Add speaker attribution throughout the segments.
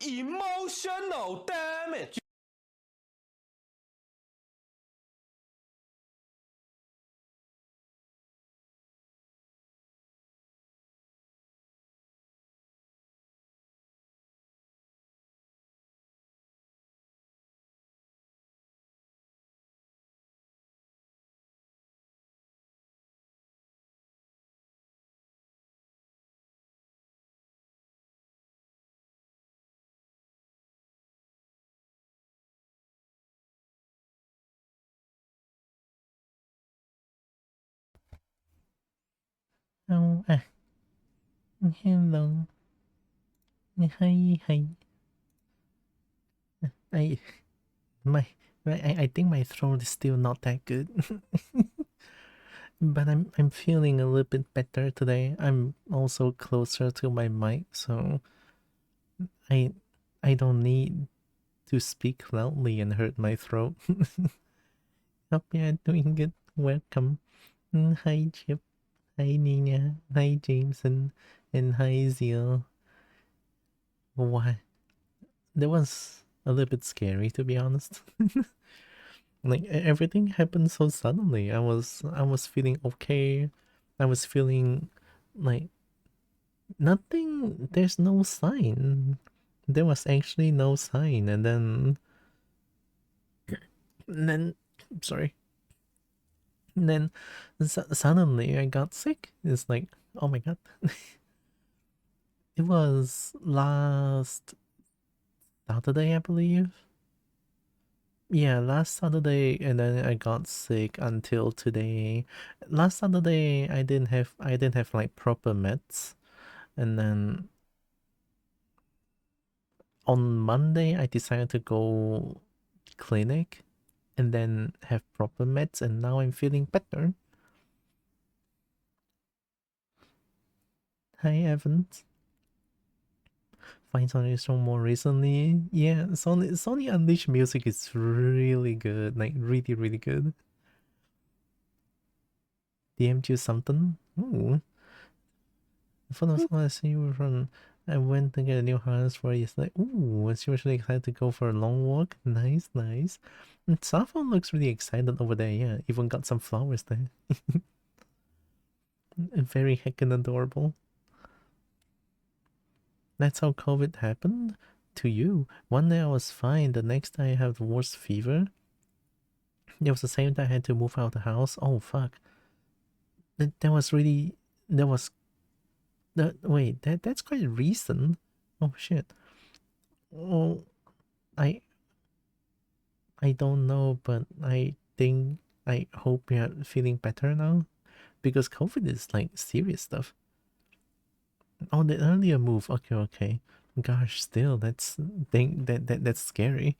Speaker 1: Emotional damage.
Speaker 2: Oh, hello. Hi, hi. I my I think my throat is still not that good, but I'm feeling a little bit better today. I'm also closer to my mic, so I I don't need to speak loudly and hurt my throat. Hope you're doing good. Welcome. Hi, Chip. Hi, Nina. Hi, Jameson. And hi, Zeal. What? That was a little bit scary, to be honest. Like everything happened so suddenly. I was feeling okay. I was feeling like nothing. There's no sign. There was actually no sign, and then sorry. And then suddenly I got sick. It's like, oh my god. It was last Saturday, I believe. Yeah, last Saturday, and then I got sick until today. Last Saturday, I didn't have like proper meds, and then on Monday I decided to go clinic, and then have proper meds, and now I'm feeling better. Hi, Evans. Find Sony Strong more recently. Yeah, Sony Unleashed music is really good, like really really good. DM'd you something? Ooh. For the first time I see you from, I went to get a new harness for you. It's like, ooh, it's usually excited to go for a long walk. Nice, nice. And Saffron looks really excited over there. Yeah, even got some flowers there. Very heckin' adorable. That's how COVID happened to you. One day I was fine. The next day I have the worst fever. It was the same day I had to move out of the house. Oh fuck. That was really. That was. Wait. That's quite recent. Oh shit. Oh, I I don't know, but I hope you're feeling better now, because COVID is like serious stuff. Oh, the earlier move. Okay, okay. Gosh, still that's scary.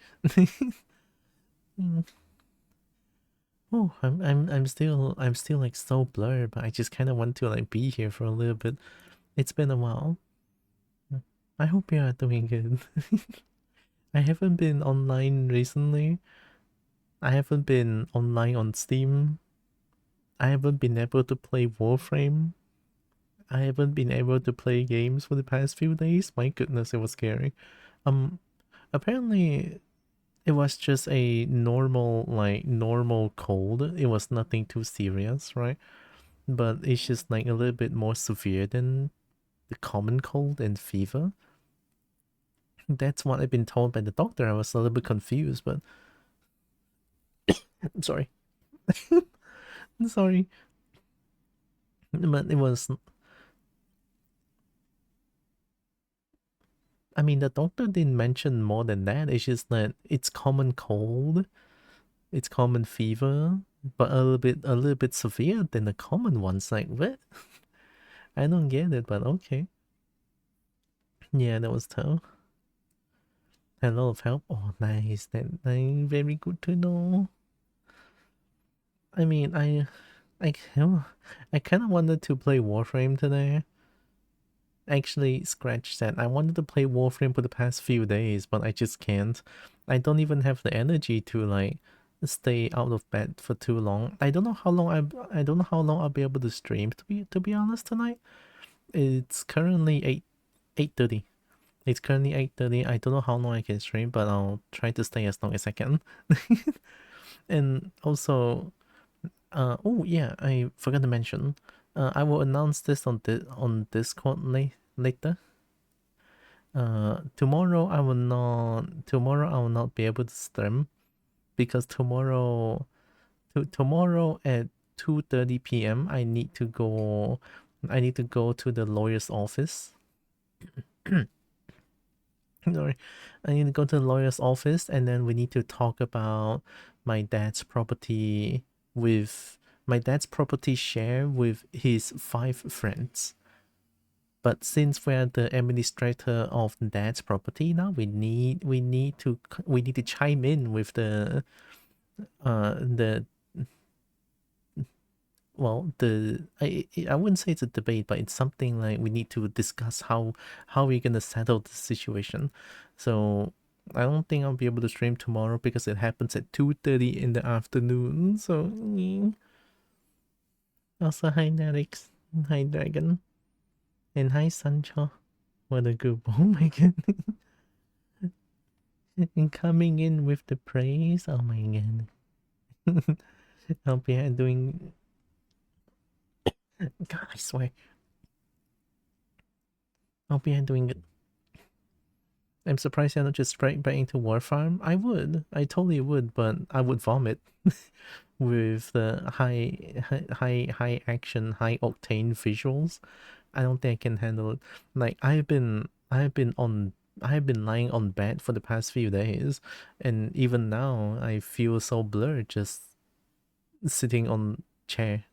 Speaker 2: Mm. Oh, I'm still like so blurred, but I just kind of want to like be here for a little bit. It's been a while. I hope you are doing good. I haven't been online recently. I haven't been online on Steam. I haven't been able to play Warframe. I haven't been able to play games for the past few days. My goodness, it was scary. Um, Apparently it was just a normal cold. It was nothing too serious, right? But it's just like a little bit more severe than the common cold and fever. That's what I've been told by the doctor. I was a little bit confused, but I'm sorry. I'm sorry. But it was, I mean, the doctor didn't mention more than that. It's just that it's common cold. It's common fever, but a little bit severe than the common ones. Like what? I don't get it, but okay. Yeah, that was tough. A lot of help. Oh, nice. That very good to know. I mean, I, I kind of wanted to play Warframe today. Actually, scratch that. I wanted to play Warframe for the past few days, but I just can't. I don't even have the energy to like stay out of bed for too long. I don't know how long I'll be able to stream, to be honest, tonight. It's currently 8:30. It's currently 8:30. I don't know how long I can stream, but I'll try to stay as long as I can. And also, oh yeah, I forgot to mention. I will announce this on Discord later. Tomorrow I will not be able to stream because tomorrow at 2:30 p.m. I need to go to the lawyer's office. Sorry. I need to go to the lawyer's office and then we need to talk about my dad's property with my dad's property share with his 5 friends. But since we're the administrator of dad's property now, we need to chime in with the well, I wouldn't say it's a debate, but it's something like we need to discuss how we're gonna settle the situation. So I don't think I'll be able to stream tomorrow because it happens at 2:30 in the afternoon. So also hi Nerix, hi Dragon, and hi Sancho. What a group! Oh my god! And coming in with the praise. Oh my god! I'll be doing. God, I swear. I'll be doing it. I'm surprised you're not just straight back into War Farm. I would. I totally would, but I would vomit with the high action, high octane visuals. I don't think I can handle it. Like I have been lying on bed for the past few days, and even now I feel so blurred just sitting on chair.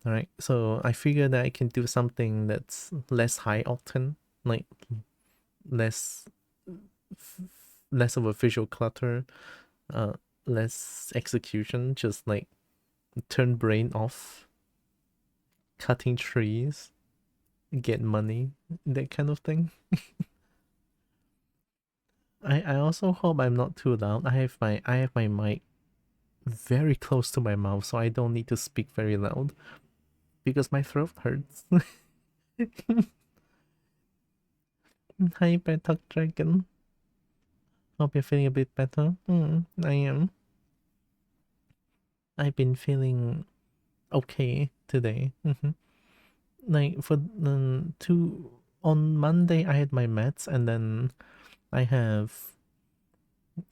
Speaker 2: All right, so I figure that I can do something that's less high octane, like less less of a visual clutter, uh, less execution, just like turn brain off, cutting trees, get money, that kind of thing. I also hope I'm not too loud. I have my mic very close to my mouth, so I don't need to speak very loud because my throat hurts. Hi, Betok Dragon. Hope you're feeling a bit better. I am. I've been feeling okay today. Like for two on Monday, I had my meds, and then I have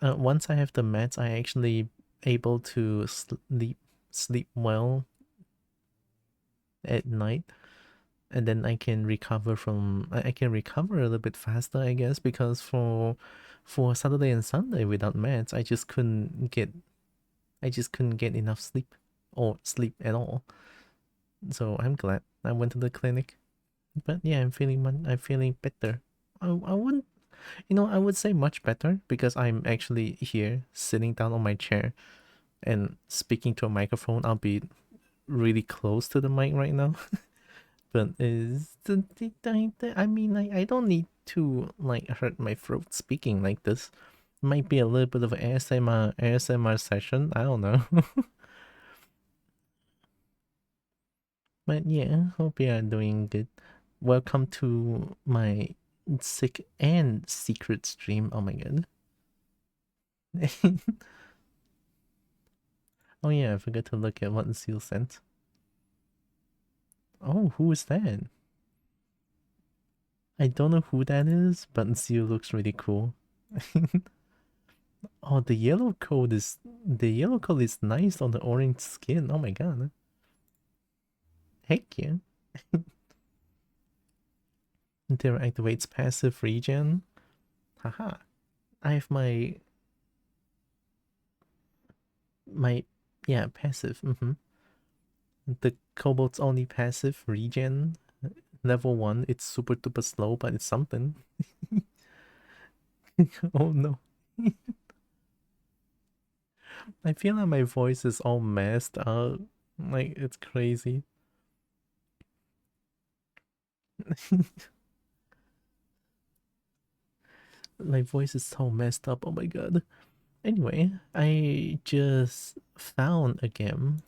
Speaker 2: once I have the meds, I actually able to sleep well at night, and then I can recover from I can recover a little bit faster, I guess, because for Saturday and Sunday without meds, I just couldn't get enough sleep or sleep at all. So I'm glad I went to the clinic. But yeah, I'm feeling better. I wouldn't, I would say much better because I'm actually here sitting down on my chair and speaking to a microphone. I'll be really close to the mic right now. But I mean, like, I don't need to like hurt my throat speaking like this. Might be a little bit of an ASMR session. I don't know. But yeah, hope you are doing good. Welcome to my sick and secret stream. Oh my god. Oh yeah, I forgot to look at what Seal sent. Oh, who is that? I don't know who that is, but Seal looks really cool. Oh, the yellow coat is nice on the orange skin. Oh my god. Heck yeah. Until activates passive regen. Haha. I have my yeah, passive. The Cobalt's only passive regen. Level 1. It's super duper slow, but it's something. Oh no. I feel like my voice is all messed up. Like, it's crazy. My voice is so messed up. Oh my god. Anyway, I just found a game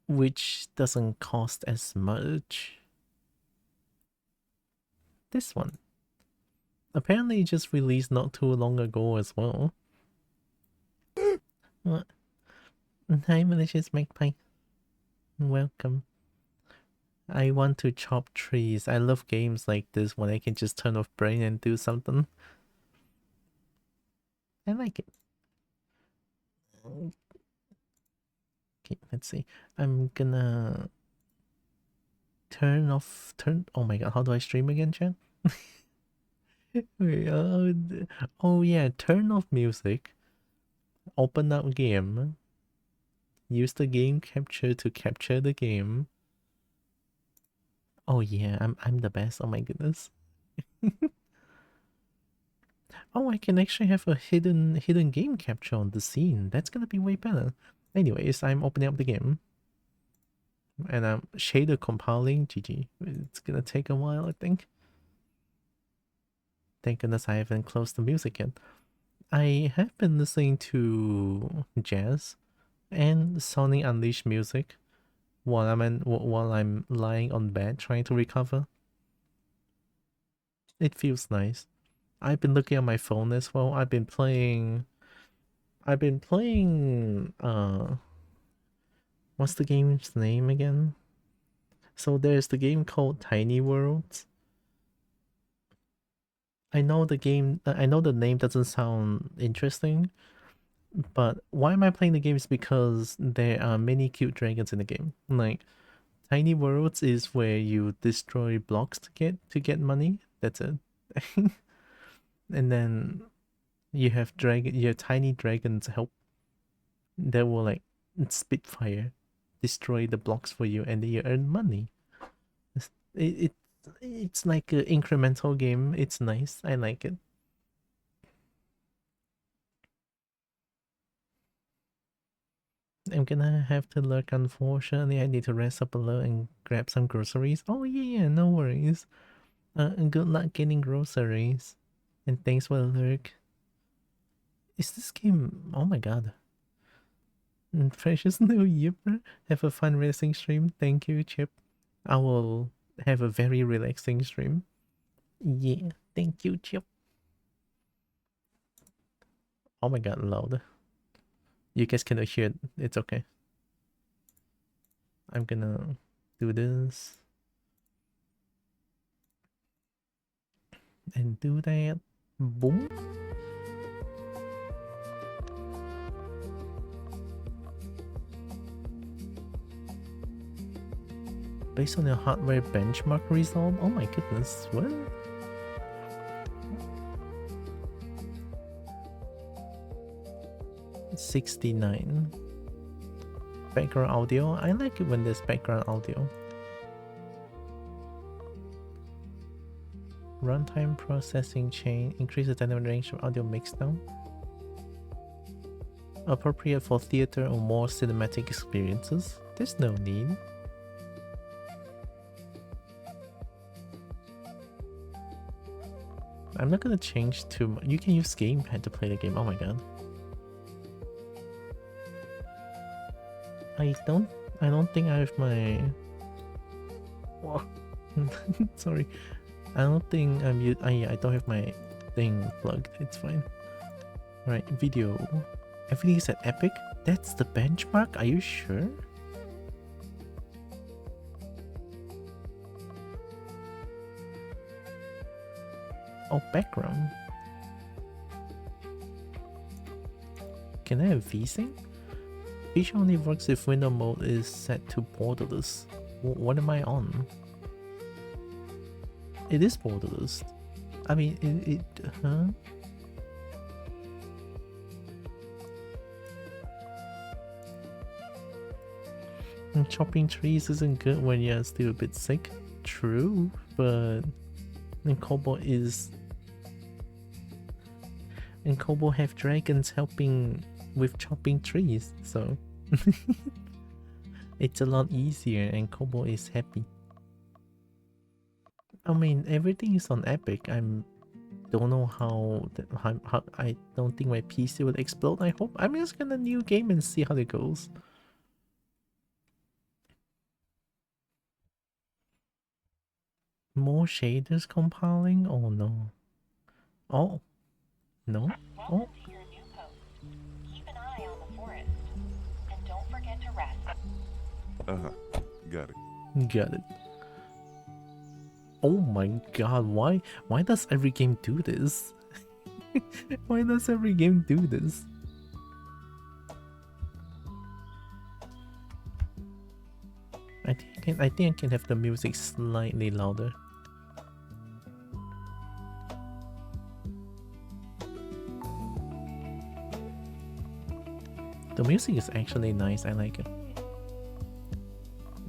Speaker 2: which doesn't cost as much. This one. Apparently it just released not too long ago as well. What? Hi, malicious magpie. Welcome. I want to chop trees. I love games like this when I can just turn off brain and do something. I like it. Okay, let's see. I'm gonna oh my god, how do I stream again, chat? Wait, oh yeah, turn off music, open up game, use the game capture to capture the game. Oh yeah, I'm the best. Oh my goodness. Oh, I can actually have a hidden game capture on the scene. That's gonna be way better. Anyways, I'm opening up the game. And I'm shader compiling. GG. It's gonna take a while, I think. Thank goodness I haven't closed the music yet. I have been listening to jazz and Sonic Unleashed music while I'm lying on bed trying to recover. It feels nice. I've been looking at my phone as well. I've been playing what's the game's name again? So there's the game called Tiny Worlds. I know the name doesn't sound interesting, but why am I playing the game is because there are many cute dragons in the game. Like Tiny Worlds is where you destroy blocks to get money. That's it. And then you have tiny dragons help that will like spit fire, destroy the blocks for you, and then you earn money. It's, it, it it's like an incremental game. It's nice. I like it. I'm gonna have to look. Unfortunately, I need to rest up a little and grab some groceries. Oh yeah, no worries. And good luck getting groceries. And thanks for the lurk. Is this game? Oh my god. Precious New Year. Have a fun racing stream. Thank you, Chip. I will have a very relaxing stream. Yeah, thank you, Chip. Oh my god, loud. You guys cannot hear it. It's okay. I'm gonna do this and do that. Boom. Based on your hardware benchmark result? Oh my goodness, what? It's 69. Background audio? I like it when there's background audio. Runtime processing chain. Increase the dynamic range of audio mixdown. Appropriate for theater or more cinematic experiences. There's no need. I'm not gonna change too much. You can use gamepad to play the game. Oh my god. I don't think I have my sorry. I don't think I don't have my thing plugged. It's fine. Alright, video. Everything is at epic? That's the benchmark? Are you sure? Oh, background. Can I have VSync? Feature only works if window mode is set to borderless. What am I on? It is borderless. I mean, huh? And chopping trees isn't good when you're still a bit sick. True, but Kobo have dragons helping with chopping trees, so it's a lot easier and Kobo is happy. I mean, everything is on Epic. Don't know how I don't think my PC will explode. I hope. I'm just gonna new game and see how it goes. More shaders compiling? Oh no. Oh, no? Oh.
Speaker 1: Welcome to your new post. Keep an eye on the forest. And don't forget to rest.
Speaker 3: Uh-huh. Got it.
Speaker 2: Got it. Oh my god, why does every game do this? Why does every game do this? I think I can have the music slightly louder. The music is actually nice, I like it.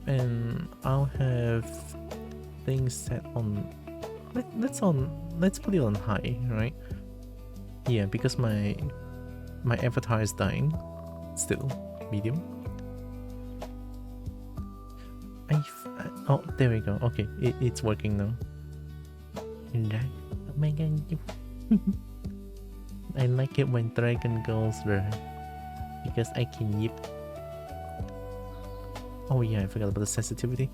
Speaker 2: And I'll have things set on let's put it on high, right? Yeah, because my avatar is dying. Still medium. Oh, there we go. Okay, it's working now. Oh my god. I like it when dragon goes there because I can yip. Oh yeah, I forgot about the sensitivity.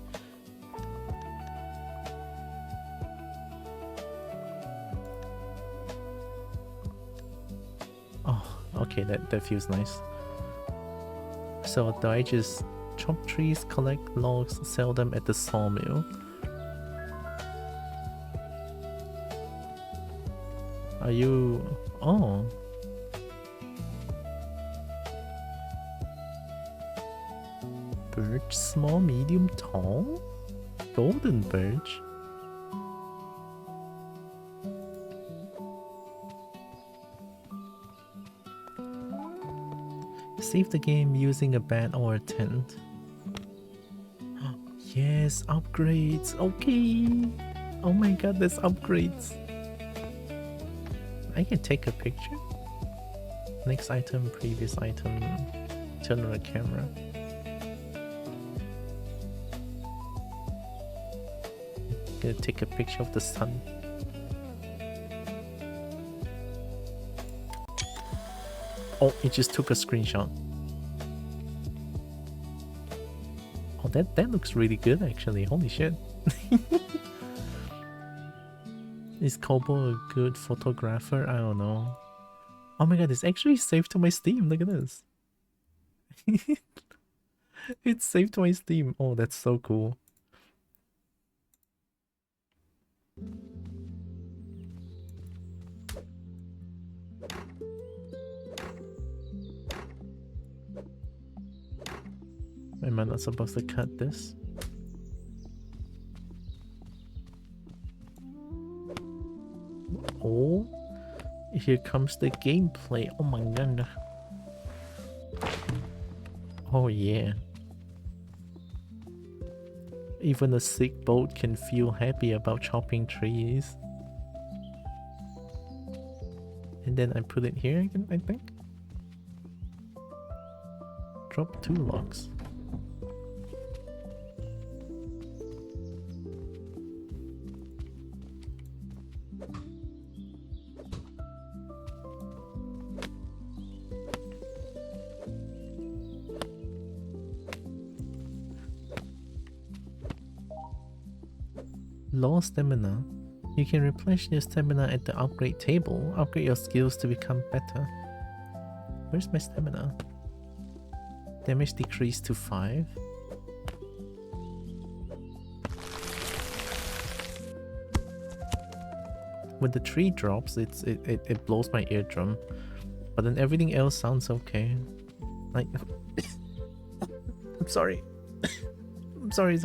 Speaker 2: Oh, okay, that feels nice. So do I just chop trees, collect logs, sell them at the sawmill? Are you... Oh. Birch, small, medium, tall? Golden birch? Save the game using a bat or a tent. Yes, upgrades. Okay. Oh my god, there's upgrades. I can take a picture. Next item, previous item. Turn on the camera. Gonna take a picture of the sun. Oh, it just took a screenshot. Oh, that looks really good actually. Holy shit. Is Kobo a good photographer? I don't know. Oh my god, it's actually saved to my Steam. Look at this. It's saved to my Steam. Oh, that's so cool. Am I not supposed to cut this? Oh, here comes the gameplay. Oh my god. Oh yeah. Even a sick boat can feel happy about chopping trees. And then I put it here again, I think. Drop 2 logs. Low stamina. You can replenish your stamina at the upgrade table. Upgrade your skills to become better. Where's my stamina? Damage decreased to 5. When the tree drops, it blows my eardrum. But then everything else sounds okay. Like I'm sorry. I'm sorry.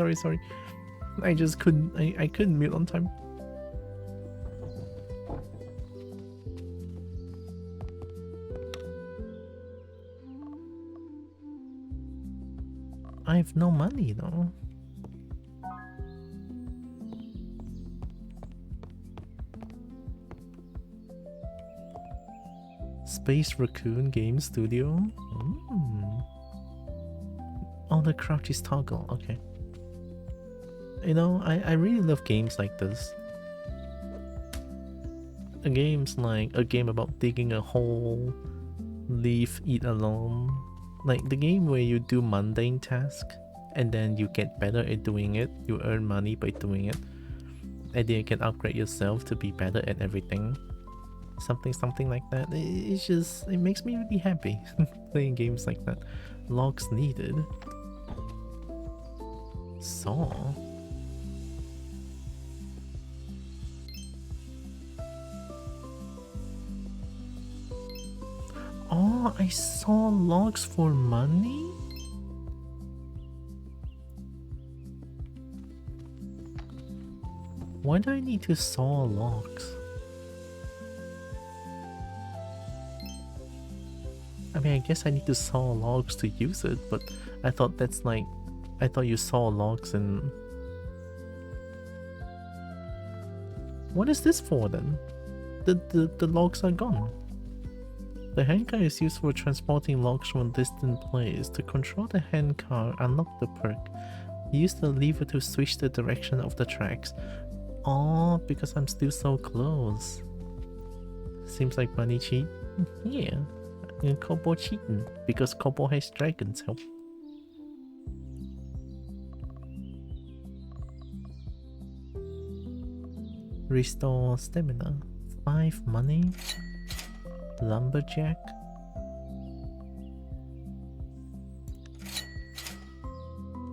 Speaker 2: I just couldn't I couldn't mute on time. I have no money though. Space Raccoon Game Studio. Oh, the crouch is toggle. Okay. You know, I really love games like this. Games like a game about digging a hole, leave it alone. Like the game where you do mundane tasks and then you get better at doing it. You earn money by doing it. And then you can upgrade yourself to be better at everything. something like that. It's just, it makes me really happy playing games like that. Logs needed. Saw. Oh, I saw logs for money? Why do I need to saw logs? I mean, I guess I need to saw logs to use it, but I thought that's like... I thought you saw logs and... What is this for then? The logs are gone. The handcar is used for transporting logs from a distant place. To control the handcar, unlock the perk. Use the lever to switch the direction of the tracks. Oh, because I'm still so close. Seems like bunny cheat. Yeah, and Kobo cheating because Kobo has dragon's help. Restore stamina. 5 money. Lumberjack.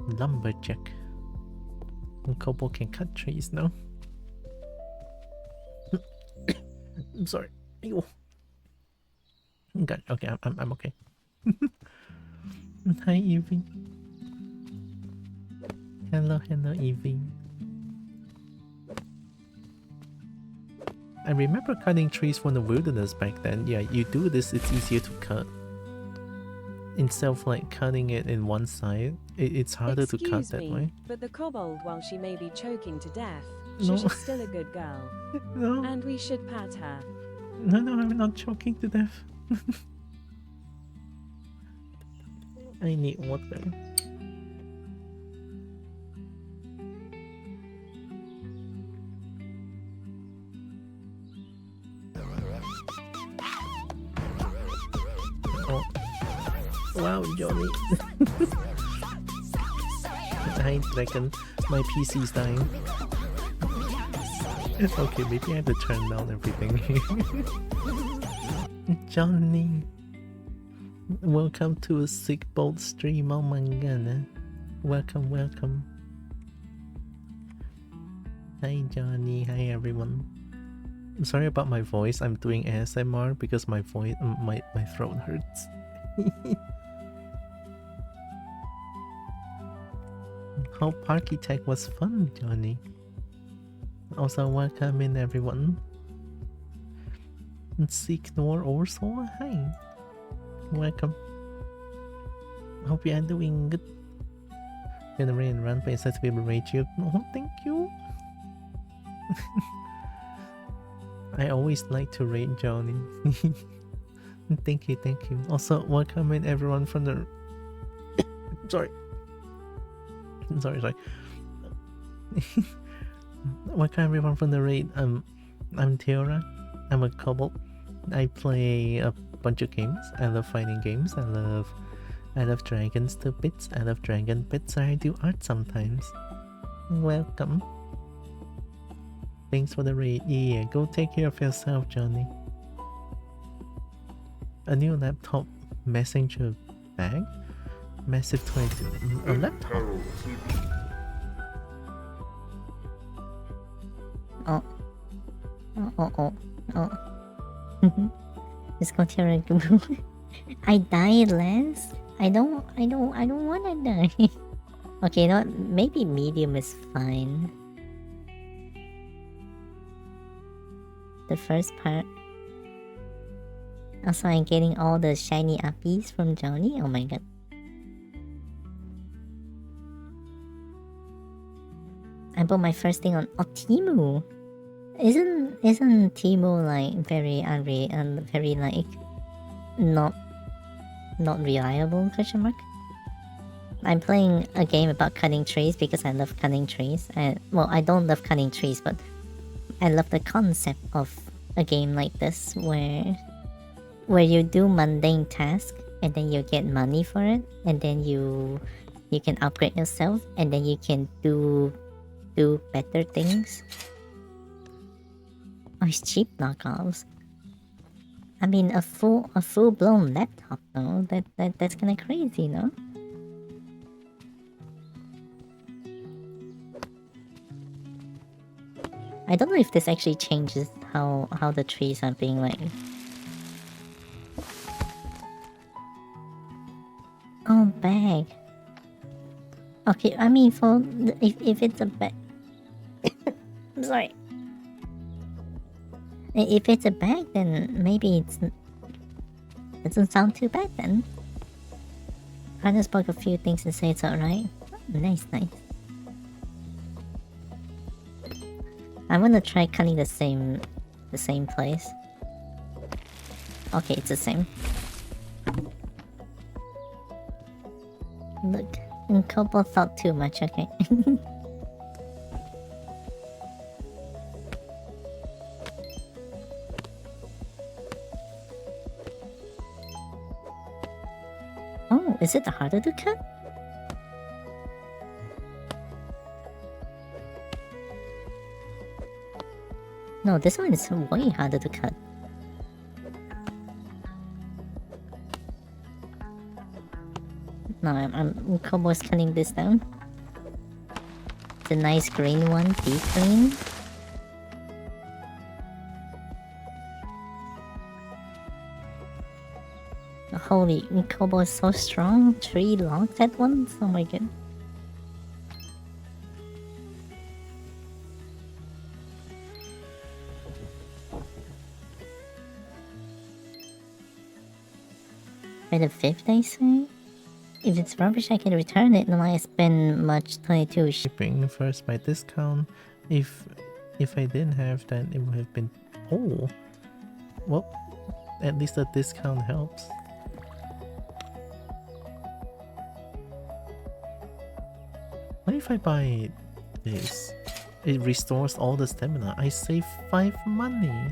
Speaker 2: Lumberjack. And Kobo can cut trees now. I'm sorry. Ew. God, okay, I'm okay. Hi Evie. Hello Evie. I remember cutting trees from the wilderness back then. Yeah, you do this, it's easier to cut. Instead of like cutting it in one side, it's harder to cut that way.
Speaker 4: But the kobold, while she may be choking to death,
Speaker 2: No.
Speaker 4: she's still a good girl.
Speaker 2: No.
Speaker 4: And we should pat her.
Speaker 2: No, I'm not choking to death. I need water. Oh. Wow, Johnny. Hi, Dragon. My PC's dying. Okay, maybe I have to turn down everything. Johnny. Welcome to a sick bolt stream. Oh my god. Welcome. Hi Johnny, hi everyone. I'm sorry about my voice. I'm doing ASMR because my voice, my throat hurts. How Architect was fun, Johnny. Also, welcome in everyone. Seek Nor also, hi. Welcome. Hope you are doing good. Gonna rain and run, but instead to be able to rage you. Oh, thank you. I always like to rate Johnny. Thank you. Also, welcome in everyone from the... Sorry. Welcome everyone from the raid. I'm Theora. I'm a kobold. I play a bunch of games. I love fighting games. I love dragons to bits. I love dragon bits. I do art sometimes. Welcome. Thanks for the raid. Yeah, go take care of yourself, Johnny. A new laptop messenger bag? Massive 22. A laptop?
Speaker 5: Oh. Let's go to I died, Lance. I don't wanna die. Okay, no, maybe medium is fine. The first part. Also, I'm getting all the shiny uppies from Johnny. Oh my god. I bought my first thing on Temu. Isn't Temu like very very like not reliable? Question mark. I'm playing a game about cutting trees because I love cutting trees. Well, I don't love cutting trees, but I love the concept of a game like this where you do mundane tasks and then you get money for it, and then you can upgrade yourself, and then you can do better things. Oh, it's cheap knockoffs. I mean, a full blown laptop, no? That's kind of crazy, no? I don't know if this actually changes how the trees are being like. Oh, bag. Okay, I mean, if it's a bag, I'm sorry. If it's a bag, then maybe it doesn't sound too bad then. I just spoke a few things and say it's alright. Nice. I'm gonna try cutting the same place. Okay, it's the same. Look, Kobo thought too much, okay. Oh, is it harder to cut? No, this one is way harder to cut. No, I'm Kobo's cutting this down. The nice green one, deep green. Holy, Kobo is so strong. 3 logs at once? Oh my god. By the 5th, I say? If it's rubbish, I can return it, and I spend much 22
Speaker 2: Shipping first by discount. If I didn't have that, it would have been... Oh! Well, at least the discount helps. What if I buy this? It restores all the stamina. I save 5 money.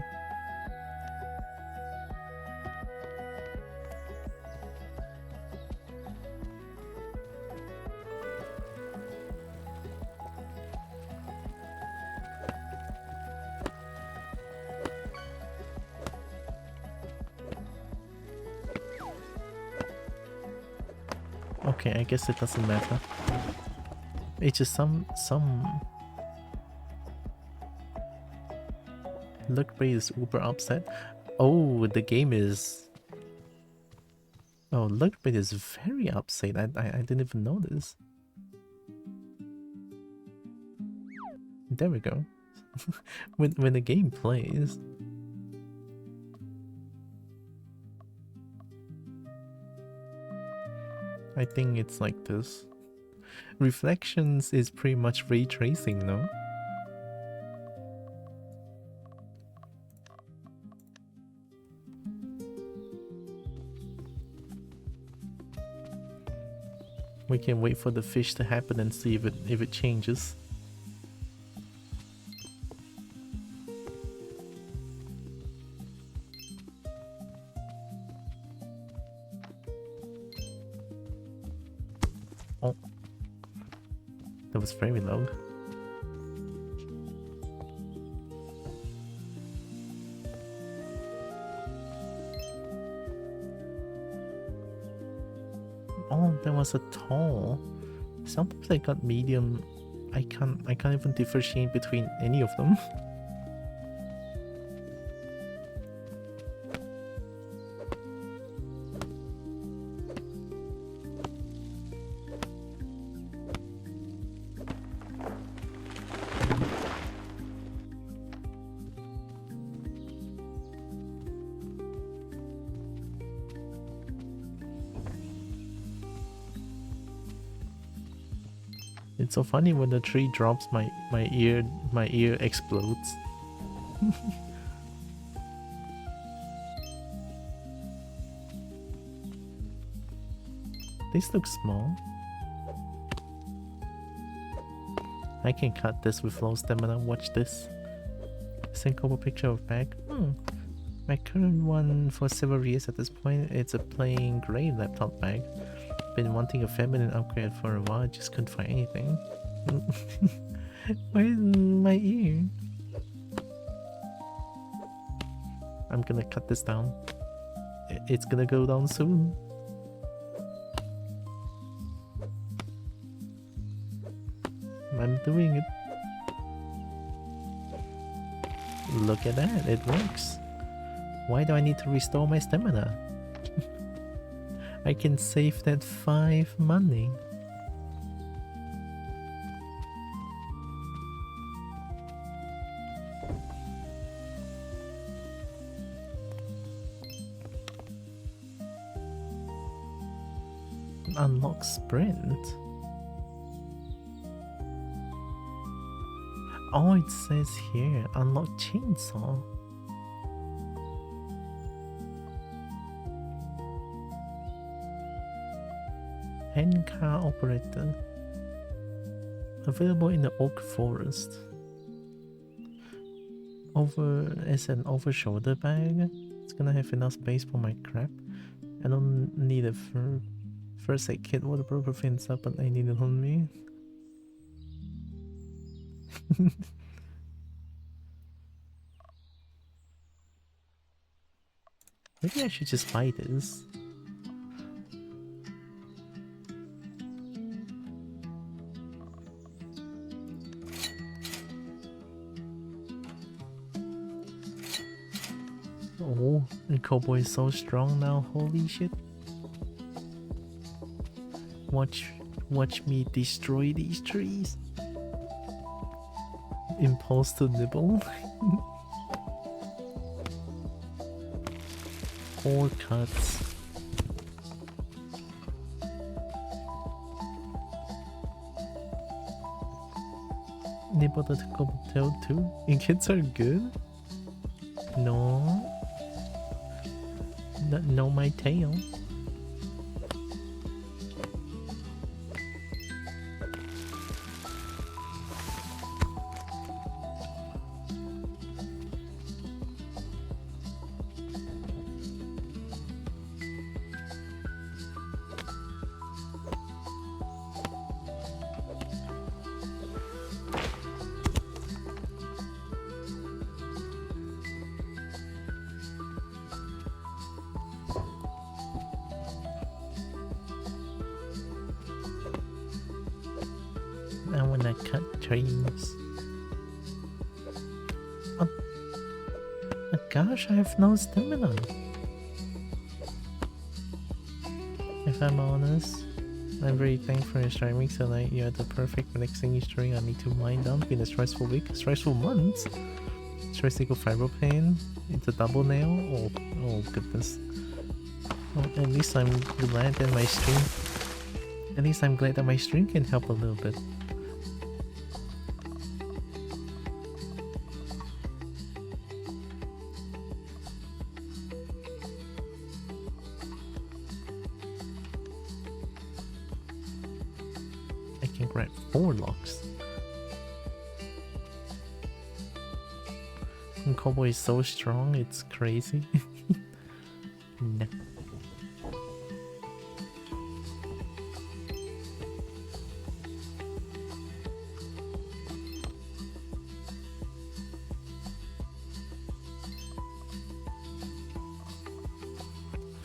Speaker 2: Okay, I guess it doesn't matter. It's just some Lookbay is uber upset. Oh, the game is... Oh, Lookbay is very upset. I didn't even know this. There we go. when the game plays. I think it's like this. Reflections is pretty much ray tracing, no? We can wait for the fish to happen and see if it changes. Oh, that was very loud. Oh, there was a tall. Sometimes I got medium. I can't even differentiate between any of them. It's so funny when the tree drops, my ear explodes. These look small. I can cut this with low stamina. Watch this. Send a picture of bag. My current one for several years at this point. It's a plain grey laptop bag. Been wanting a feminine upgrade for a while, just couldn't find anything. Where's my ear? I'm gonna cut this down. It's gonna go down soon. I'm doing it. Look at that, it works. Why do I need to restore my stamina? I can save that 5 money. Unlock sprint. Oh, it says here, unlock chainsaw. Hand car operator. Available in the oak forest. As an over shoulder bag. It's gonna have enough space for my crap. I don't need a first aid kit. Waterproof things up, but I need it on me. Maybe I should just buy this. Oh, the cowboy is so strong now, holy shit. Watch me destroy these trees. Impulse to nibble. Or cuts. Nibble the tail too? And kids are good? No. No, my tail. I wanna cut trees. Oh my gosh, I have no stamina. If I'm honest, I'm very thankful for your streaming tonight. You're the perfect relaxing history. I need to wind down. Been a stressful week, stressful month. Stressful fiber pain. It's a double nail. Oh goodness. Well, at least I'm glad that my stream. At least I'm glad that my stream can help a little bit. I can grab 4 locks. And Cowboy is so strong, it's crazy. No.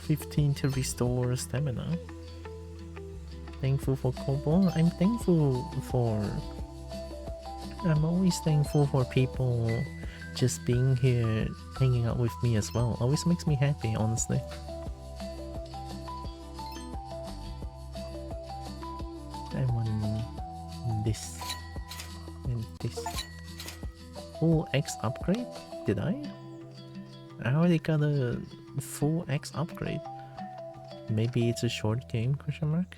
Speaker 2: $15 to restore stamina. Thankful for Kobo. I'm always thankful for people just being here, hanging out with me as well. Always makes me happy, honestly. I want this and this. Full X upgrade? Did I? I already got a full X upgrade. Maybe it's a short game, question mark?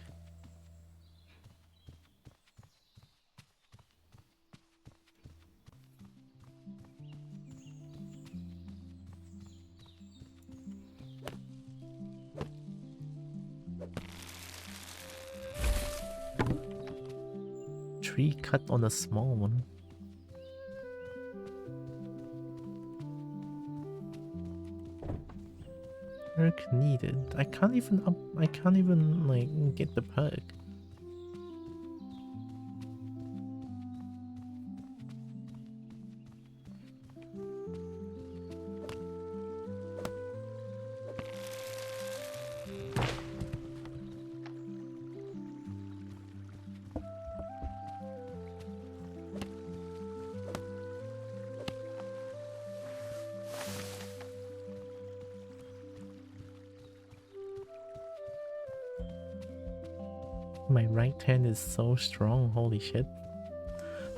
Speaker 2: Tree cut on a small one. Perk needed. I can't even like get the perk. My right hand is so strong, holy shit.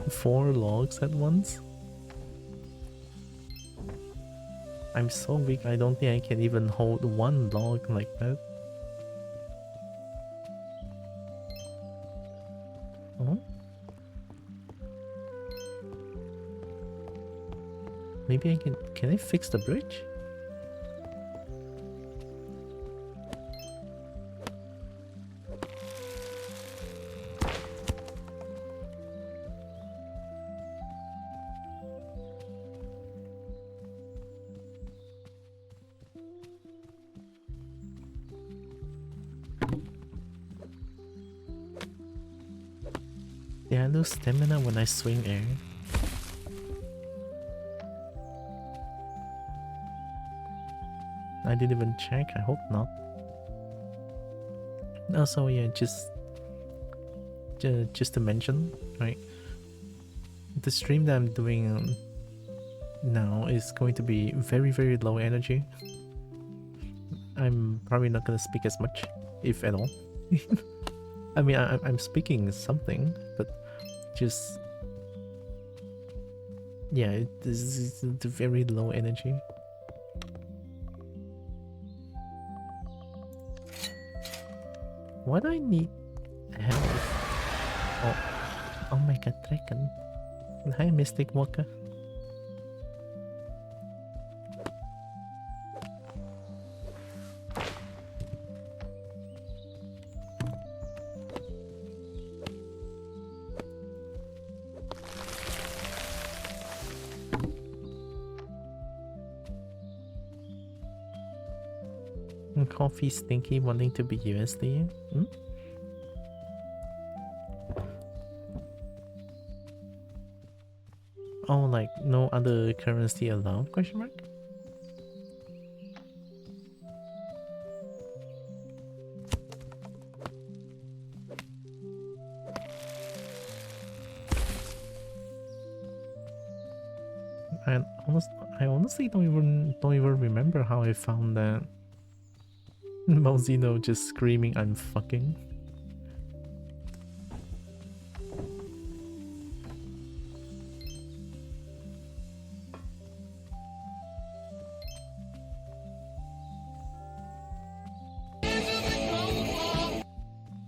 Speaker 2: 4 logs at once? I'm so weak, I don't think I can even hold 1 log like that. Oh? Maybe I can I fix the bridge? Yeah, I lose stamina when I swing air. I didn't even check, I hope not. Also, yeah, just to mention, right? The stream that I'm doing now is going to be very, very low energy. I'm probably not gonna speak as much, if at all. I mean, I'm speaking something, but just... yeah, this is very low energy. Why do I need health? Oh my god, dragon. Hi, Mystic Walker. Coffee Stinky wanting to be USD? Hmm? Oh, like no other currency allowed? Question mark? I honestly don't even remember how I found that. Mozino just screaming, "I'm fucking."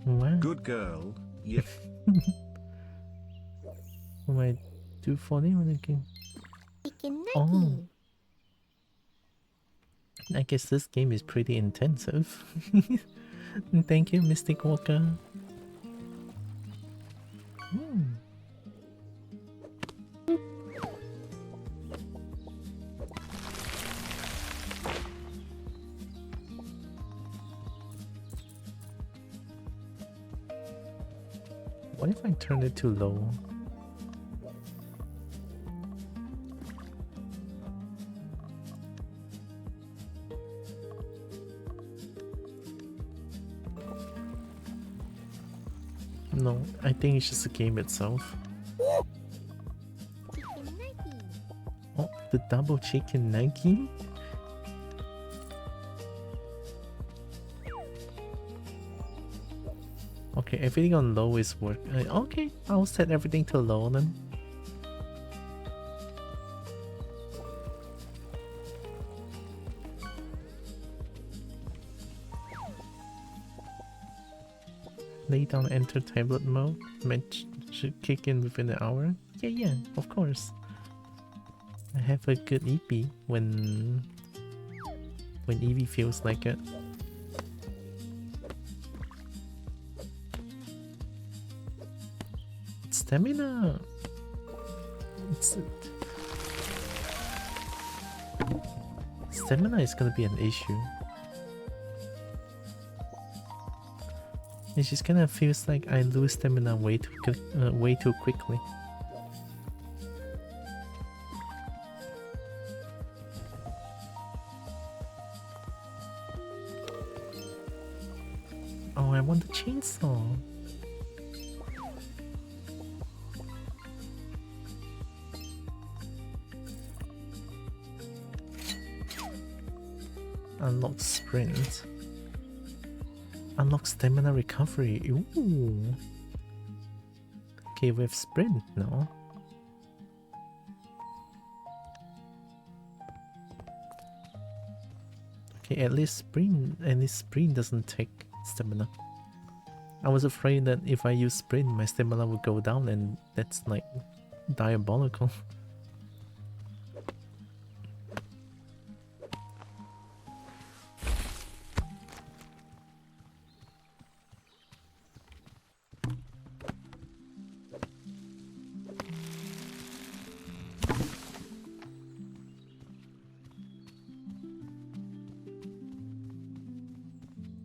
Speaker 2: Wow.
Speaker 6: Good girl. Yep.
Speaker 2: Am I 240 when it came?
Speaker 5: Chicken
Speaker 2: Oh.
Speaker 5: nugget.
Speaker 2: I guess this game is pretty intensive. Thank you, Mystic Walker. What if I turn it too low? No, I think it's just the game itself. Oh, the double chicken nugget? Okay, everything on low is work. Okay, I'll set everything to low then. Lay down, enter tablet mode. Match should kick in within an hour. Yeah, of course. I have a good EP when Eevee feels like it. Stamina. Stamina is gonna be an issue. It just kind of feels like I lose stamina way too quickly. Oh, I want the chainsaw. Unlock sprint. Unlock stamina recovery. Ooh. Okay, we have sprint now. Okay, at least sprint doesn't take stamina. I was afraid that if I use sprint, my stamina would go down, and that's like diabolical.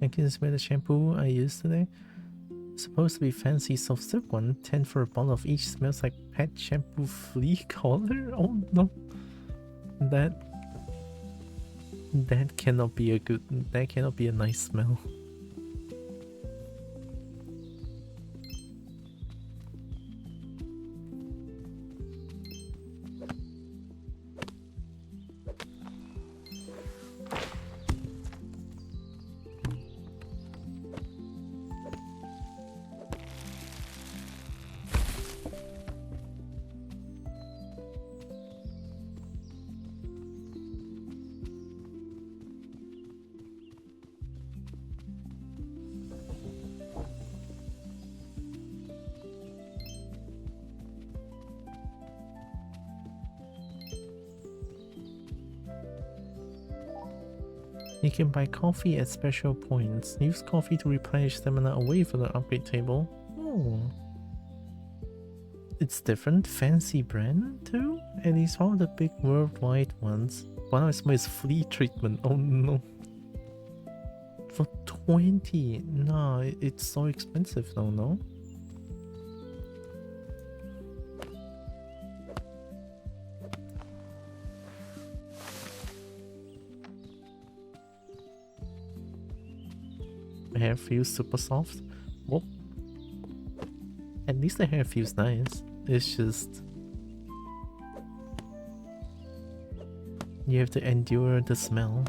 Speaker 2: I can smell the shampoo I used today. Supposed to be fancy soft silk one. 10 for a bottle of each. Smells like pet shampoo flea collar. Oh no. That cannot be a good, that cannot be a nice smell. You can buy coffee at special points. Use coffee to replenish stamina away from the upgrade table. Oh. It's different. Fancy brand too? And it's one of the big worldwide ones. One of them is flea treatment. Oh no. For 20. No, it's so expensive though, no? Hair feels super soft. Well, at least the hair feels nice. It's just you have to endure the smell.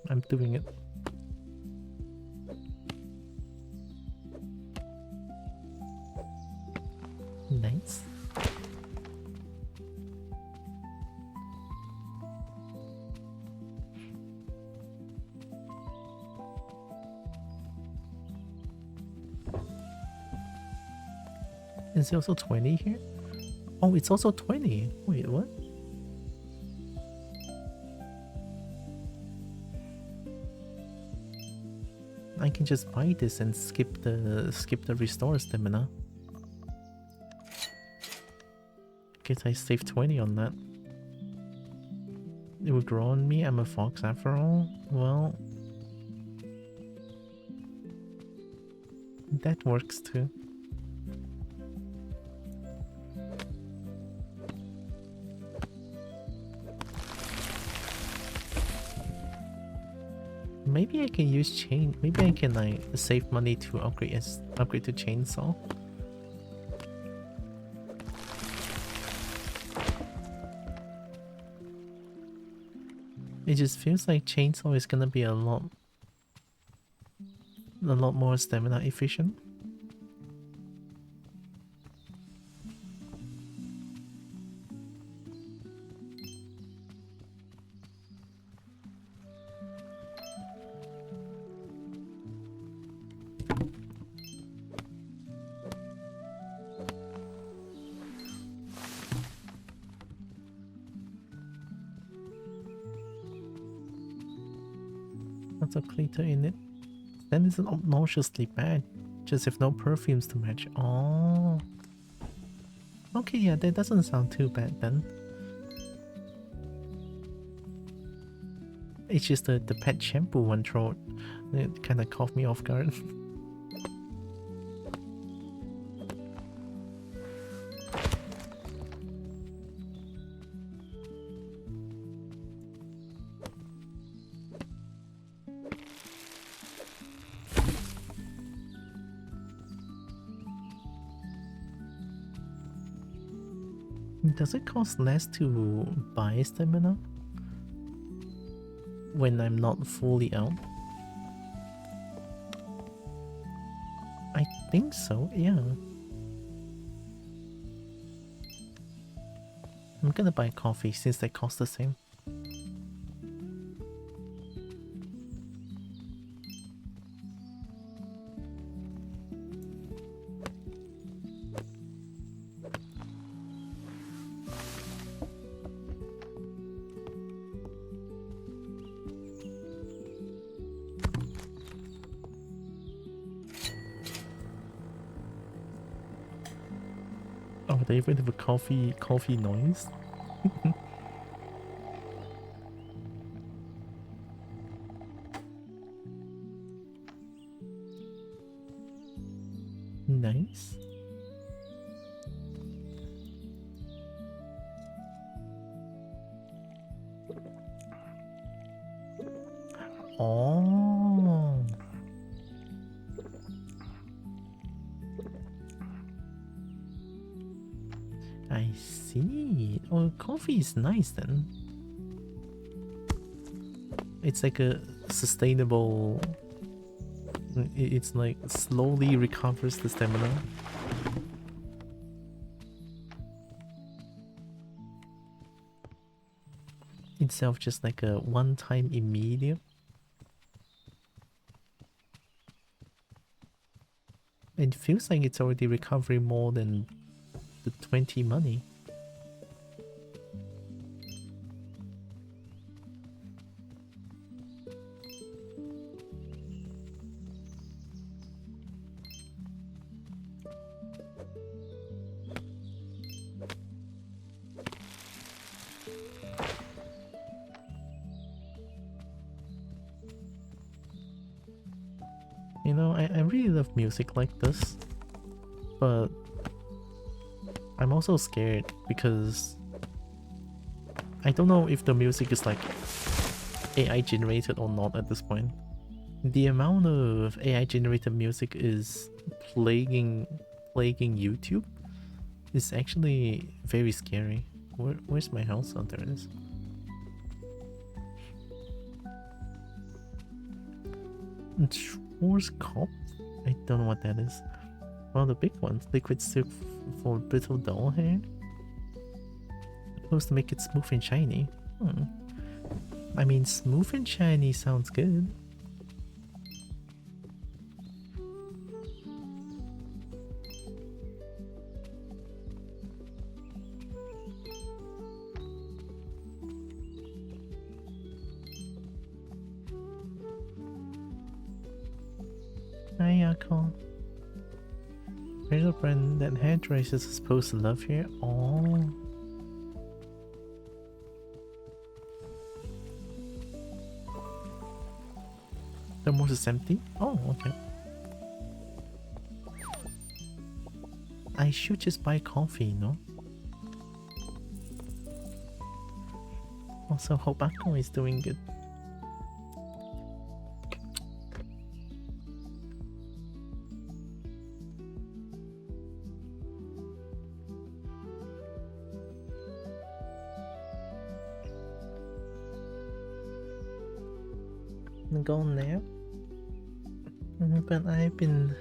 Speaker 2: I'm doing it. Nice. Is it also 20 here? Oh, it's also 20. Wait, what? I can just buy this and skip the restore stamina. Guess I saved 20 on that. It would grow on me. I'm a fox after all. Well, that works too. Maybe I can use chain. Maybe I can like save money to upgrade to chainsaw. It just feels like chainsaw is gonna be a lot more stamina efficient. Lots of glitter in it. Then it's obnoxiously bad. Just have no perfumes to match. Oh. Okay, yeah, that doesn't sound too bad then. It's just the pet shampoo one throat. It kinda caught me off guard. Does it cost less to buy stamina when I'm not fully out? I think so, yeah. I'm gonna buy coffee since they cost the same. Oh, they even have a coffee noise. Nice. Oh. I see. Oh, coffee is nice then. It's like a sustainable. It's like slowly recovers the stamina. Instead of just like a one-time immediate. It feels like it's already recovering more than the 20 money. You know, I really love music like this, but I'm also scared because I don't know if the music is like AI generated or not at this point. The amount of AI generated music is plaguing YouTube is actually very scary. Where's my house? Oh, there it is. Schwarzkopf? I don't know what that is. Well, the big ones. Liquid silk for brittle doll hair. Supposed to make it smooth and shiny. I mean, smooth and shiny sounds good. Hi, Yako. There's a brand that hairdressers are supposed to love here. Oh. The most is empty? Oh, okay. I should just buy coffee, no? Also, Hobako is doing good. Go nap, but I've been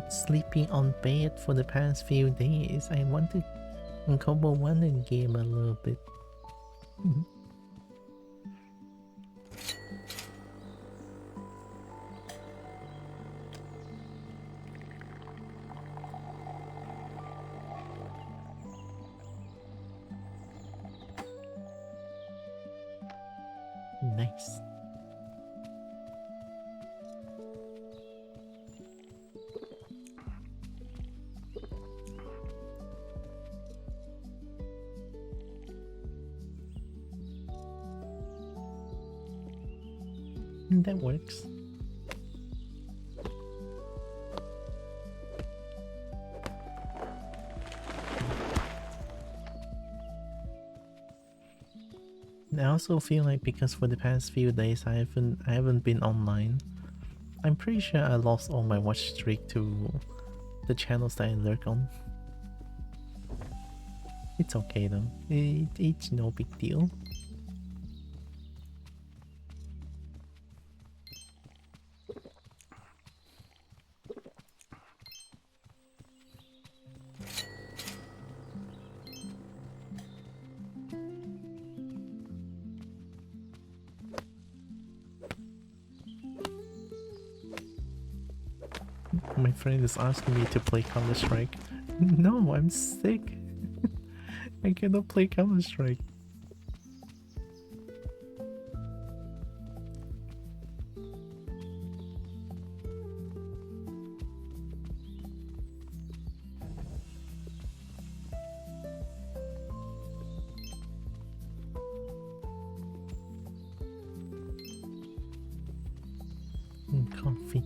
Speaker 2: sleeping on bed for the past few days. I want to Kobo one and game a little bit. Nice. That works. I also feel like because for the past few days I haven't been online. I'm pretty sure I lost all my watch streak to the channels that I lurk on. It's okay though. It's no big deal. My friend is asking me to play Counter-Strike. No, I'm sick. I cannot play Counter-Strike. Coffee.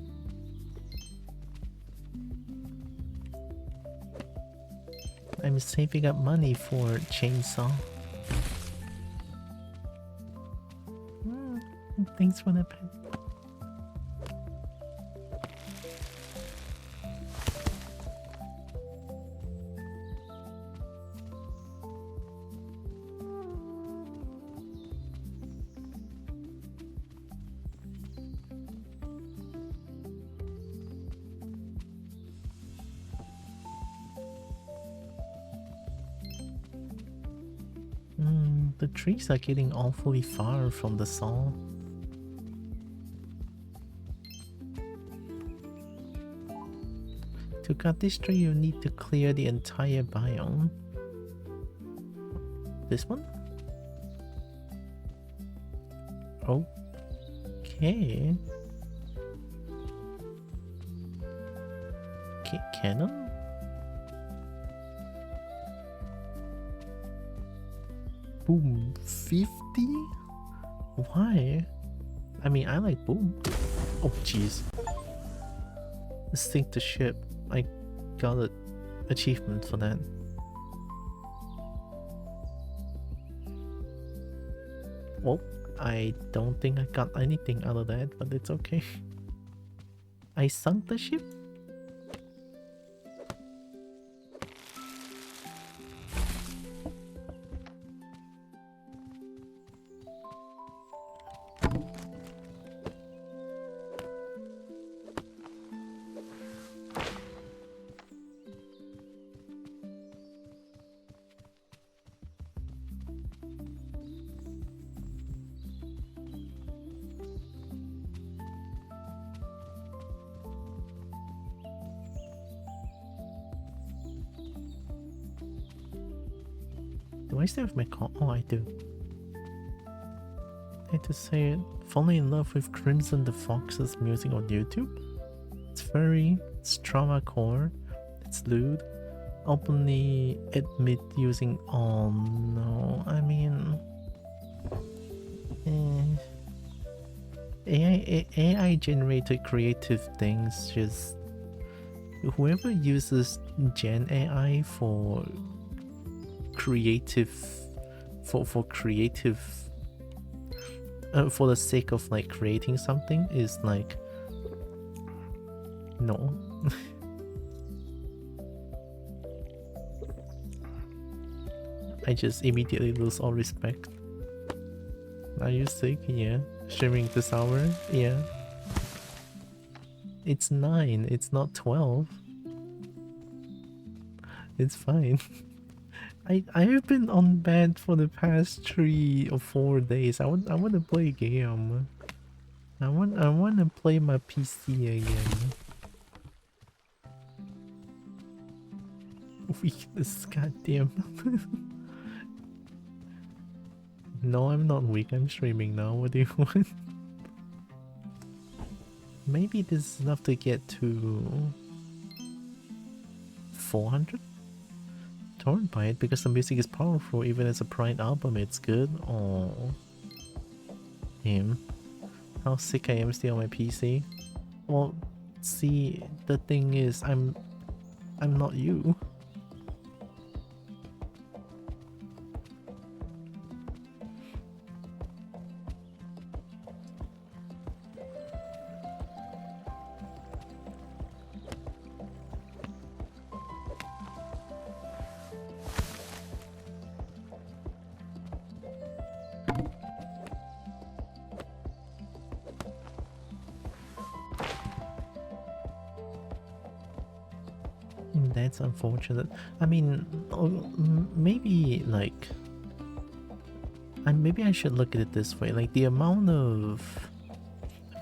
Speaker 2: I'm saving up money for chainsaw. Thanks for the pet. The trees are getting awfully far from the saw. To cut this tree, you need to clear the entire biome. This one? Okay. Cannon? Boom 50? Why? I mean, I like boom. Oh jeez. Sink the ship. I got an achievement for that. Well, I don't think I got anything out of that, but it's okay. I sunk the ship? Do I still have my call? Oh, I do. I hate to say it, falling in love with Crimson the Fox's music on YouTube. It's trauma core, it's lewd, openly admit using no, I mean AI generated creative things, just whoever uses Gen AI for creative for creative for the sake of like creating something is like no. I just immediately lose all respect. Are you sick? Yeah. Streaming this hour? Yeah. It's 9, it's not 12. It's fine. I have been on bed for the past 3 or 4 days. I want to play a game. I want to play my PC again. Weakness, goddamn. No, I'm not weak. I'm streaming now. What do you want? Maybe this is enough to get to 400? Torn by it because the music is powerful. Even as a Pride album, it's good. Oh, damn. How sick I am still on my PC. Well, see, the thing is, I'm not you. that's unfortunate. I mean, maybe like, maybe I should look at it this way. Like the amount of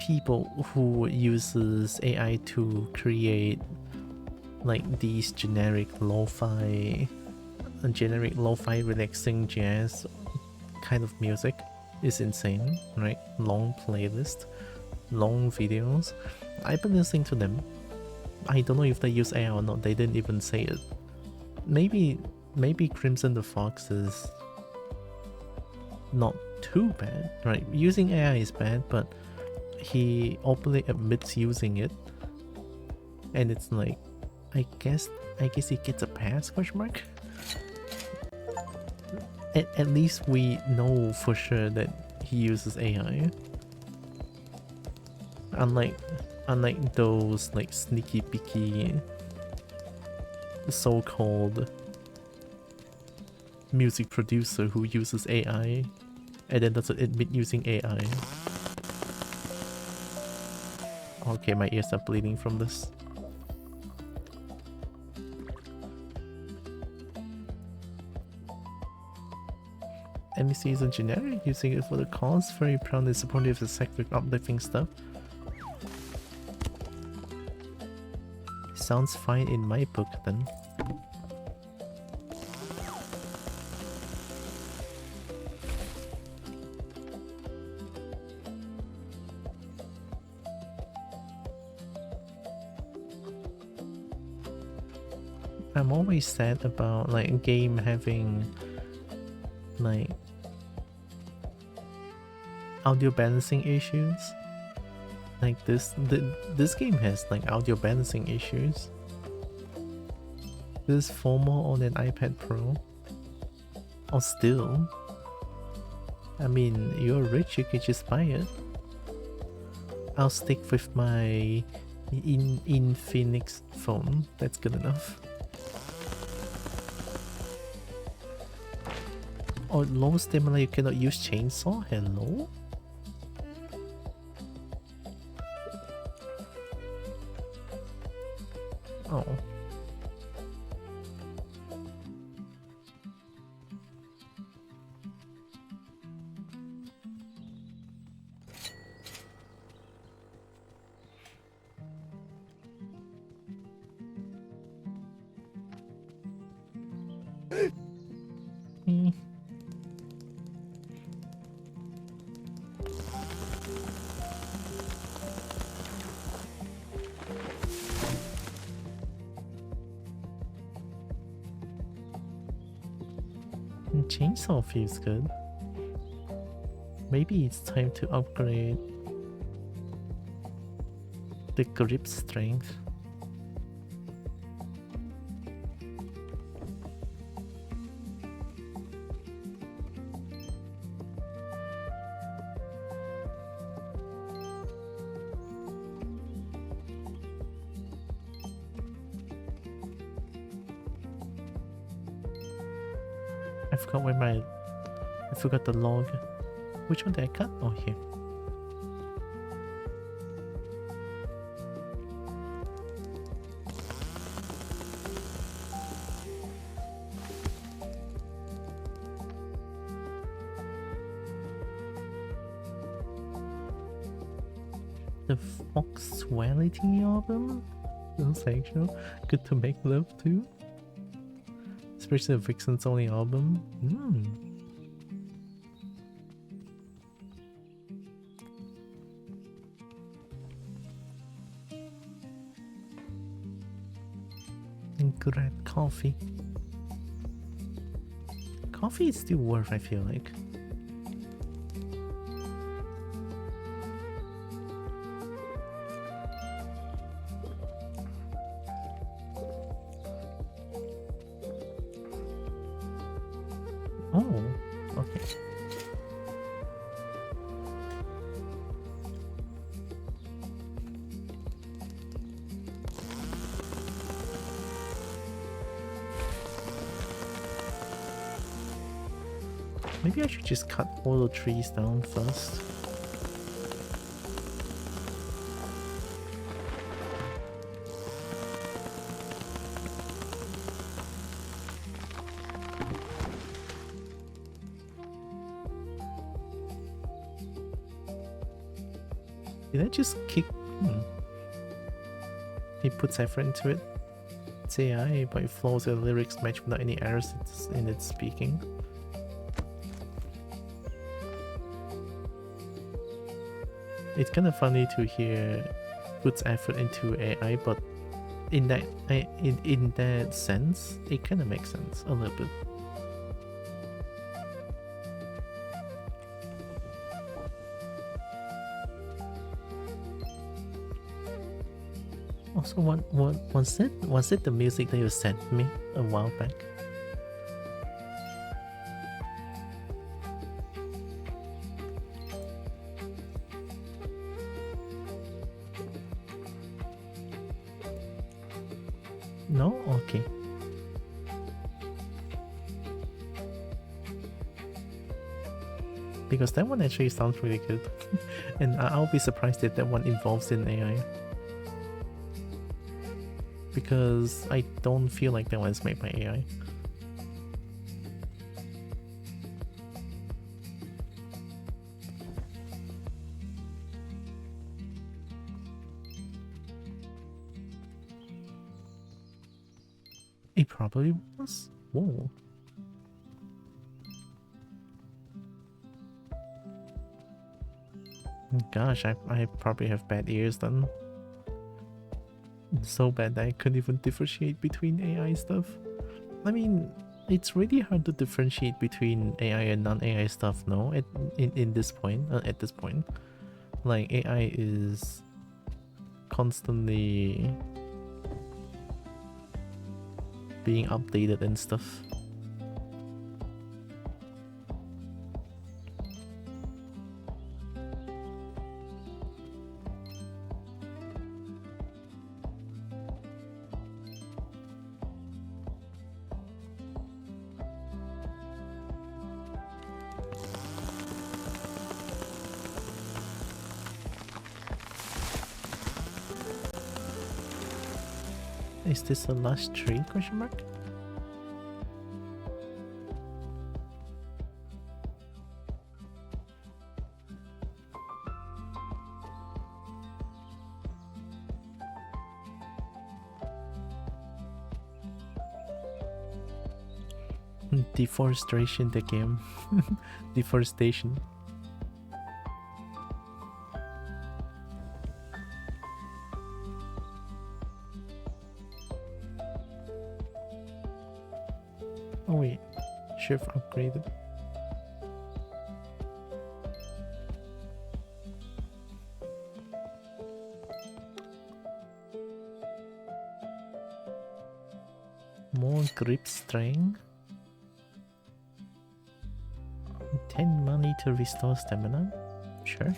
Speaker 2: people who uses AI to create like these generic lo-fi relaxing jazz kind of music is insane, right? Long playlist, long videos. I've been listening to them. I don't know if they use AI or not. They didn't even say it. Maybe Crimson the Fox is not too bad, right? Using AI is bad, but he openly admits using it, and it's like, I guess he gets a pass, question mark. At least we know for sure that he uses AI. Unlike those like sneaky peeky so-called music producer who uses AI and then doesn't admit using AI. Okay, my ears are bleeding from this. NBC isn't generic, using it for the cause, very proud and supportive of the sector uplifting stuff. Sounds fine in my book then. I'm always sad about like a game having like audio balancing issues. Like this game has like audio balancing issues. This is FOMO on an iPad Pro. Or still, I mean, you're rich, you can just buy it. I'll stick with my Infinix phone. That's good enough. Oh, low stamina, you cannot use chainsaw? Hello? Oh. Chainsaw feels good. Maybe it's time to upgrade the grip strength. I forgot the log. Which one did I cut? Oh, here. The Foxuality album? That's actual. Good to make love to. Especially the Vixen's only album. Grab coffee. Coffee is still worth, I feel like. Oh, okay. Maybe I should just cut all the trees down first. Did I just kick? He puts effort into it. It's AI, but it flows the lyrics match without any errors in its speaking. It's kind of funny to hear puts effort into AI, but in that sense, it kind of makes sense a little bit. Also, what was it? Was it the music that you sent me a while back? No? Okay. Because that one actually sounds really good. And I'll be surprised if that one involves in AI. Because I don't feel like that one is made by AI. It probably was. Whoa. Gosh, I probably have bad ears then. So bad that I couldn't even differentiate between AI stuff. I mean, it's really hard to differentiate between AI and non-AI stuff, no? At this point, like AI is constantly being updated and stuff. Is this the last tree, question mark? Deforestation, the game. Deforestation. Oh wait, shift upgraded. More grip strength. 10 money to restore stamina. Sure.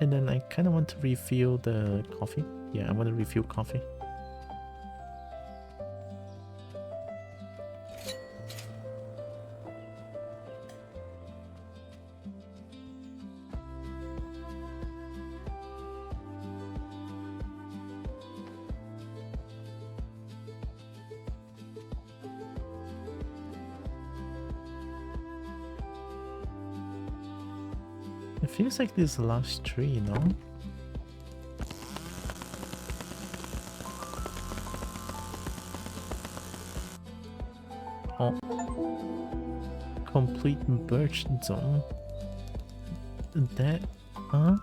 Speaker 2: And then I kind of want to refill the coffee. Yeah, I want to refill coffee. It feels like this last tree, no? Oh. Complete birch zone. That... Huh?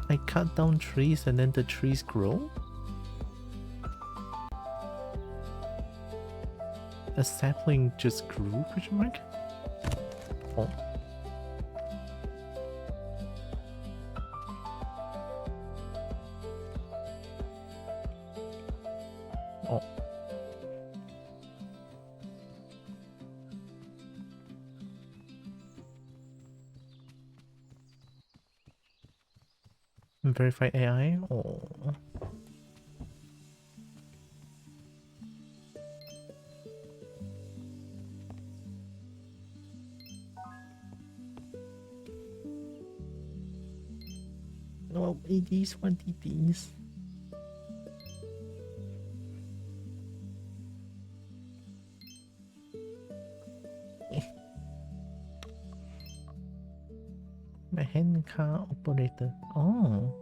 Speaker 2: I cut down trees and then the trees grow? A sapling just grew, question mark? Oh. Oh. Verify AI? Oh. Oh, these want these. hand car operator. Oh.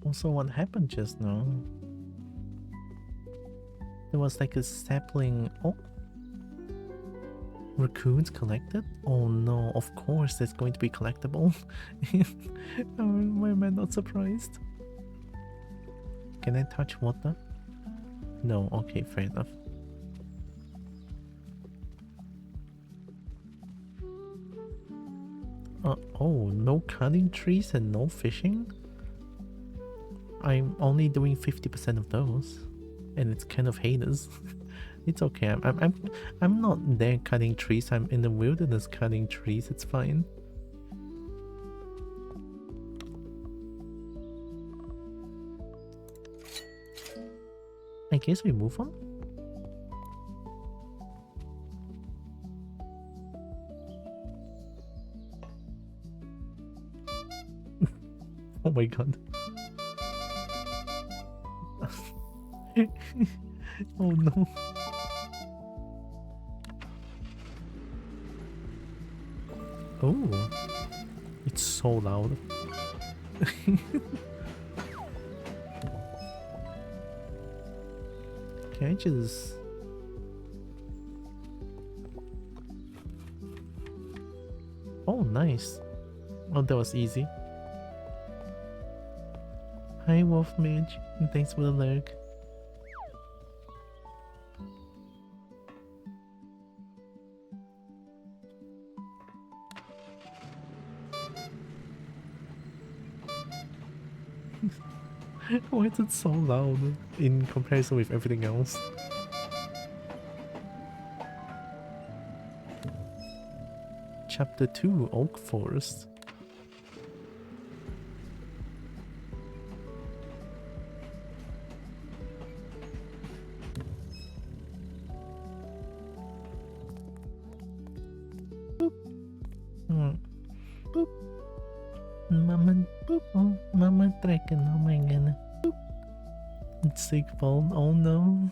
Speaker 2: Also, what happened just now? There was like a sapling. Oh, raccoons collected? Oh no, of course it's going to be collectible. Why am I not surprised? Can I touch water? No, okay, fair enough. Oh, no cutting trees and no fishing? I'm only doing 50% of those, and it's kind of heinous. It's okay. I'm not there cutting trees. I'm in the wilderness cutting trees. It's fine. I guess we move on. Oh my god. Oh no. Oh, it's so loud. Can I just... Oh, nice. Oh, that was easy. Hi, Wolf Mage, and thanks for the lurk. Why is it so loud in comparison with everything else? Chapter 2, Oak Forest. Boop. Boop. Mama, boop. Oh, Mama Dragon, oh my god. Boop. It's sick phone, oh no.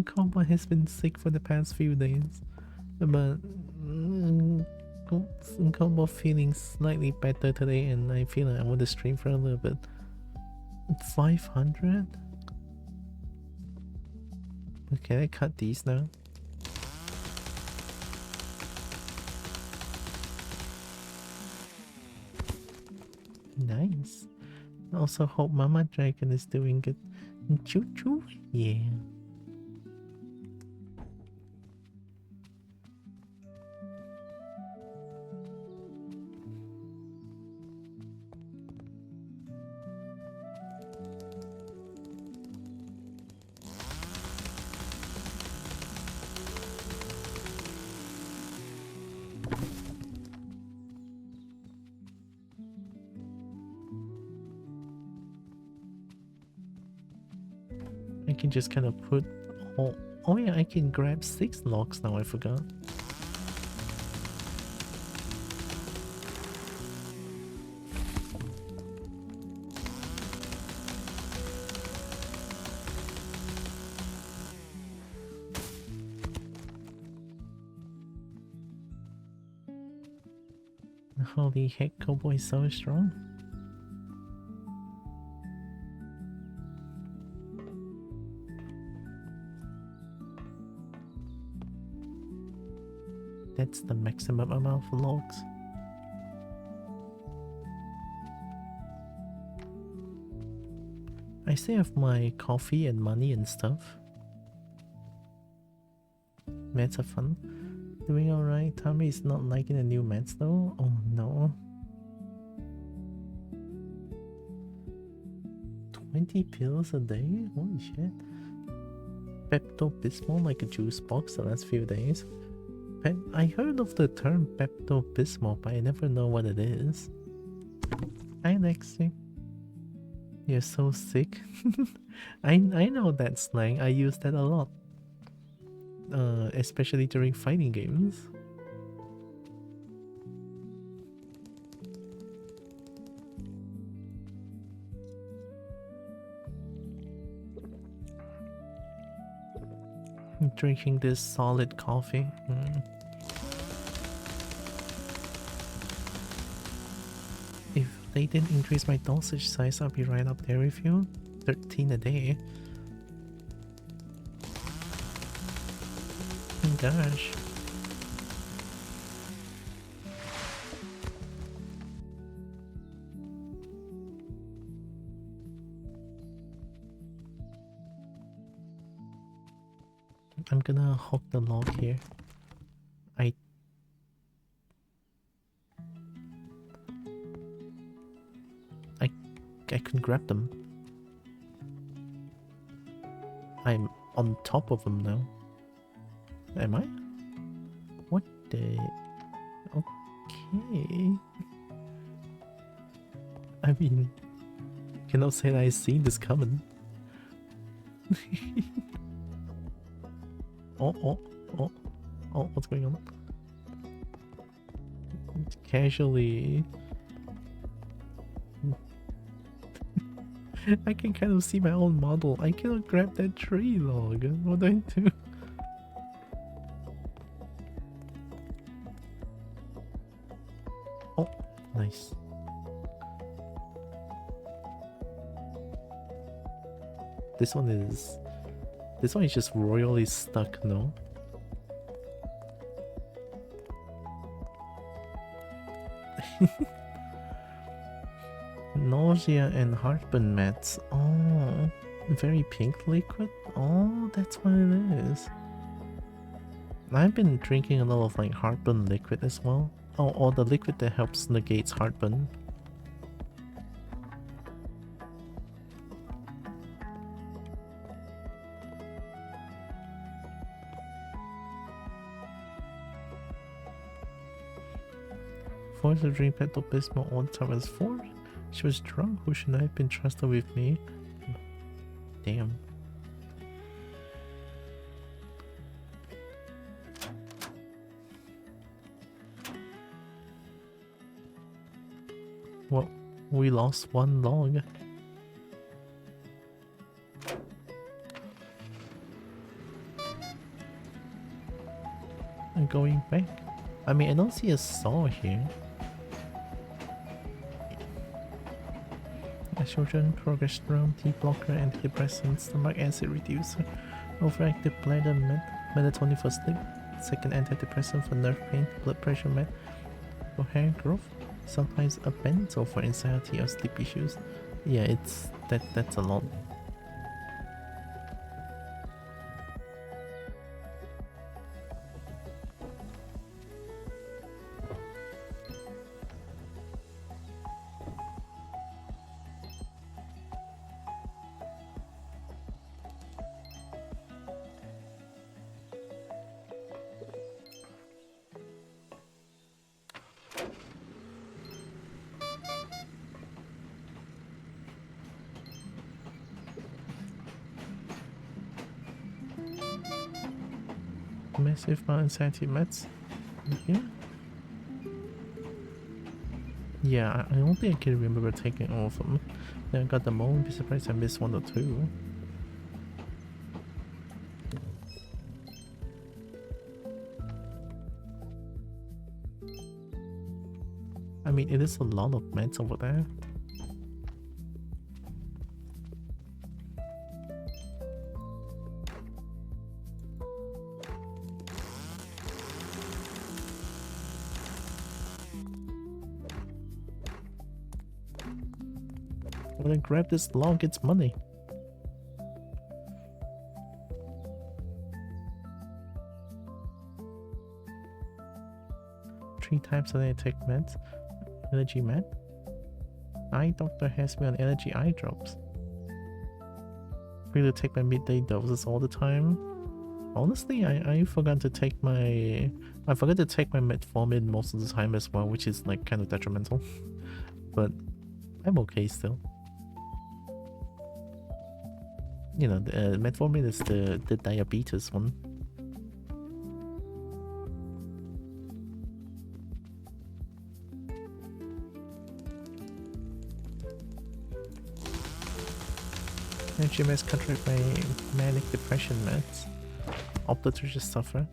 Speaker 2: Combo has been sick for the past few days. But Combo feeling slightly better today, and I feel like I want to stream for a little bit. 500? Okay, I cut these now. Nice. Also hope Mama Dragon is doing good. Choo choo, yeah. I can just kind of put all... Oh yeah, I can grab 6 logs now, I forgot. Holy heck, Cowboy is so strong. That's the maximum amount of logs. I still have my coffee and money and stuff. Mats are fun. Doing alright. Tommy is not liking the new mats though. Oh no. 20 pills a day? Holy shit. Pepto-Bismol like a juice box the last few days. I heard of the term Pepto-Bismol, but I never know what it is. Hi Lexi. You're so sick. I know that slang. I use that a lot. especially during fighting games. I'm drinking this solid coffee. If they didn't increase my dosage size, I'll be right up there with you. 13 a day. Oh gosh. I'm gonna hook the log here. I can grab them. I'm on top of them now. Am I? What the... Okay. I mean, cannot say that I seen this coming. Oh, what's going on? Casually. I can kind of see my own model. I cannot grab that tree log. What do I do? Oh, nice. This one is just royally stuck, no? Nausea and heartburn meds. Oh, very pink liquid? Oh, that's what it is. I've been drinking a lot of like heartburn liquid as well. Oh, or the liquid that helps negates heartburn. Forced to drink Pepto-Bismol all the time as 4? She was drunk. Who should I have been trusted with me? Damn. Well, we lost one log. I'm going back. I mean, I don't see a saw here. Estrogen, progesterone, T-blocker, antidepressant, stomach acid reducer, overactive bladder med, melatonin for sleep, second antidepressant for nerve pain, blood pressure med, for hair growth, sometimes a bento for anxiety or sleep issues. Yeah, that's a lot. Massive amount anxiety meds. Yeah. Yeah, I don't think I can remember taking all of them. Then I got them all. Be surprised I missed one or two. I mean, it is a lot of meds over there. When I grab this log, it's money. Three times a day I take meds. Allergy med. Eye doctor has me on allergy eye drops. Really take my midday doses all the time. Honestly, I forgot to take my metformin most of the time as well, which is like kind of detrimental. But I'm okay still. You know, the metformin is the diabetes one. Energy meds contract by manic depression meds. Operator just suffer.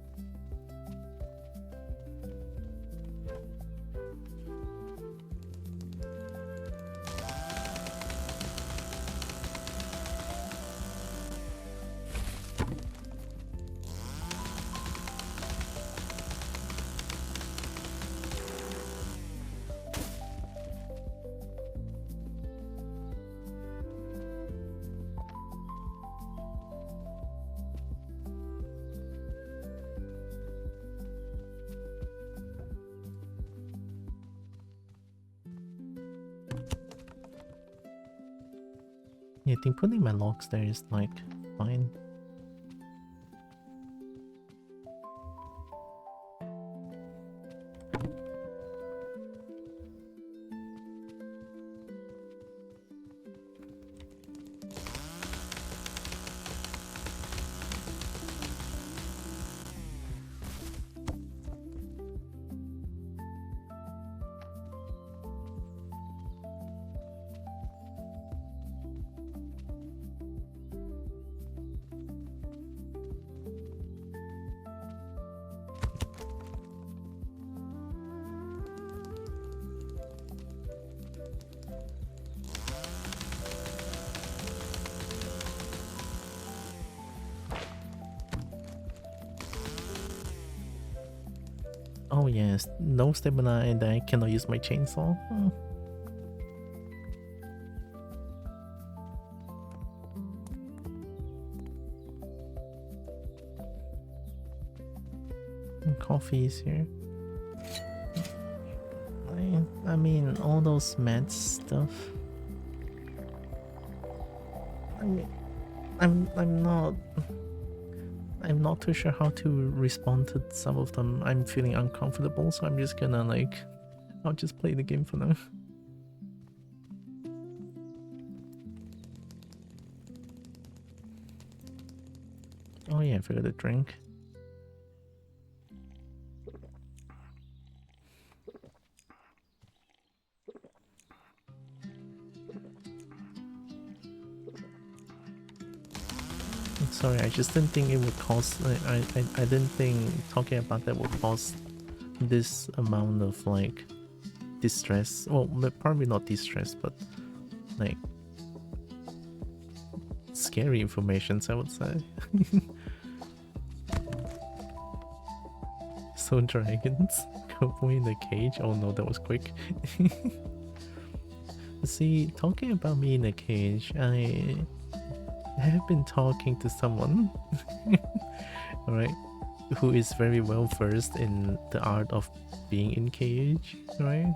Speaker 2: Yeah, I think putting my logs there is like fine. Oh yes, no stamina and I cannot use my chainsaw. Coffee is here. I mean, all those med stuff. I mean, I'm not too sure how to respond to some of them. I'm feeling uncomfortable, so I'm just gonna I'll just play the game for now. Oh yeah, I forgot to drink. Sorry, I just didn't think it would cause. I didn't think talking about that would cause this amount of like distress. Well, probably not distress, but like scary information, I would say. So dragons go away in the cage. Oh no, that was quick. See, talking about me in a cage, I have been talking to someone, alright, who is very well versed in the art of being in cage, right?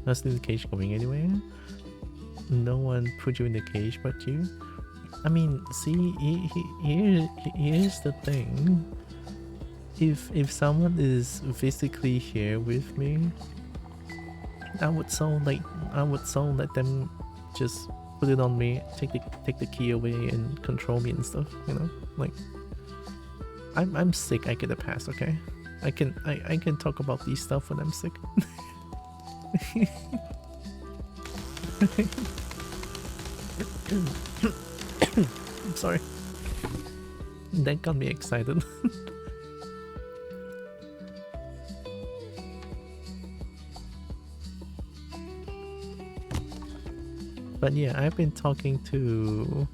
Speaker 2: How's the cage going anyway? No one put you in the cage but you? I mean, see, here's the thing. If someone is physically here with me, I would so let them just put it on me, take the key away and control me and stuff, you know? Like I'm sick, I get a pass, okay? I can talk about these stuff when I'm sick. I'm sorry. That got me excited. But yeah, I've been talking to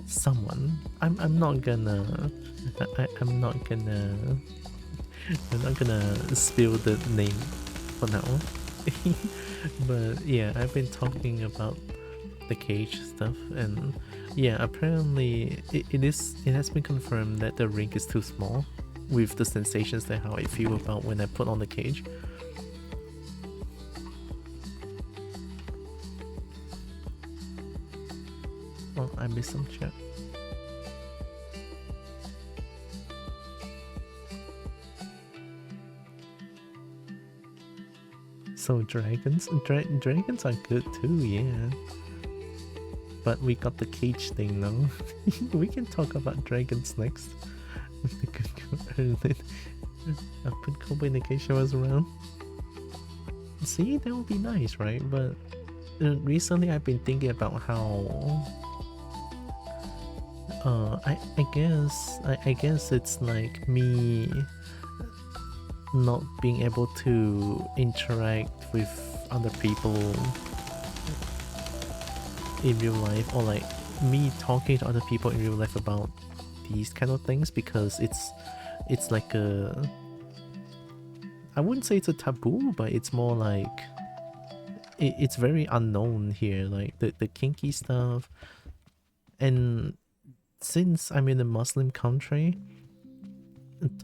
Speaker 2: someone. I'm not gonna spill the name for now. But yeah, I've been talking about the cage stuff, and yeah, apparently it has been confirmed that the ring is too small with the sensations that how I feel about when I put on the cage. Oh, I missed some chat. So dragons are good too, yeah. But we got the cage thing now. We can talk about dragons next. I put Kobe in the cage I was around. See, that would be nice, right? But recently I've been thinking about how I guess it's like me not being able to interact with other people in real life, or like me talking to other people in real life about these kind of things, because it's like a, I wouldn't say it's a taboo, but it's more like it's very unknown here, like the kinky stuff. And since I'm in a Muslim country,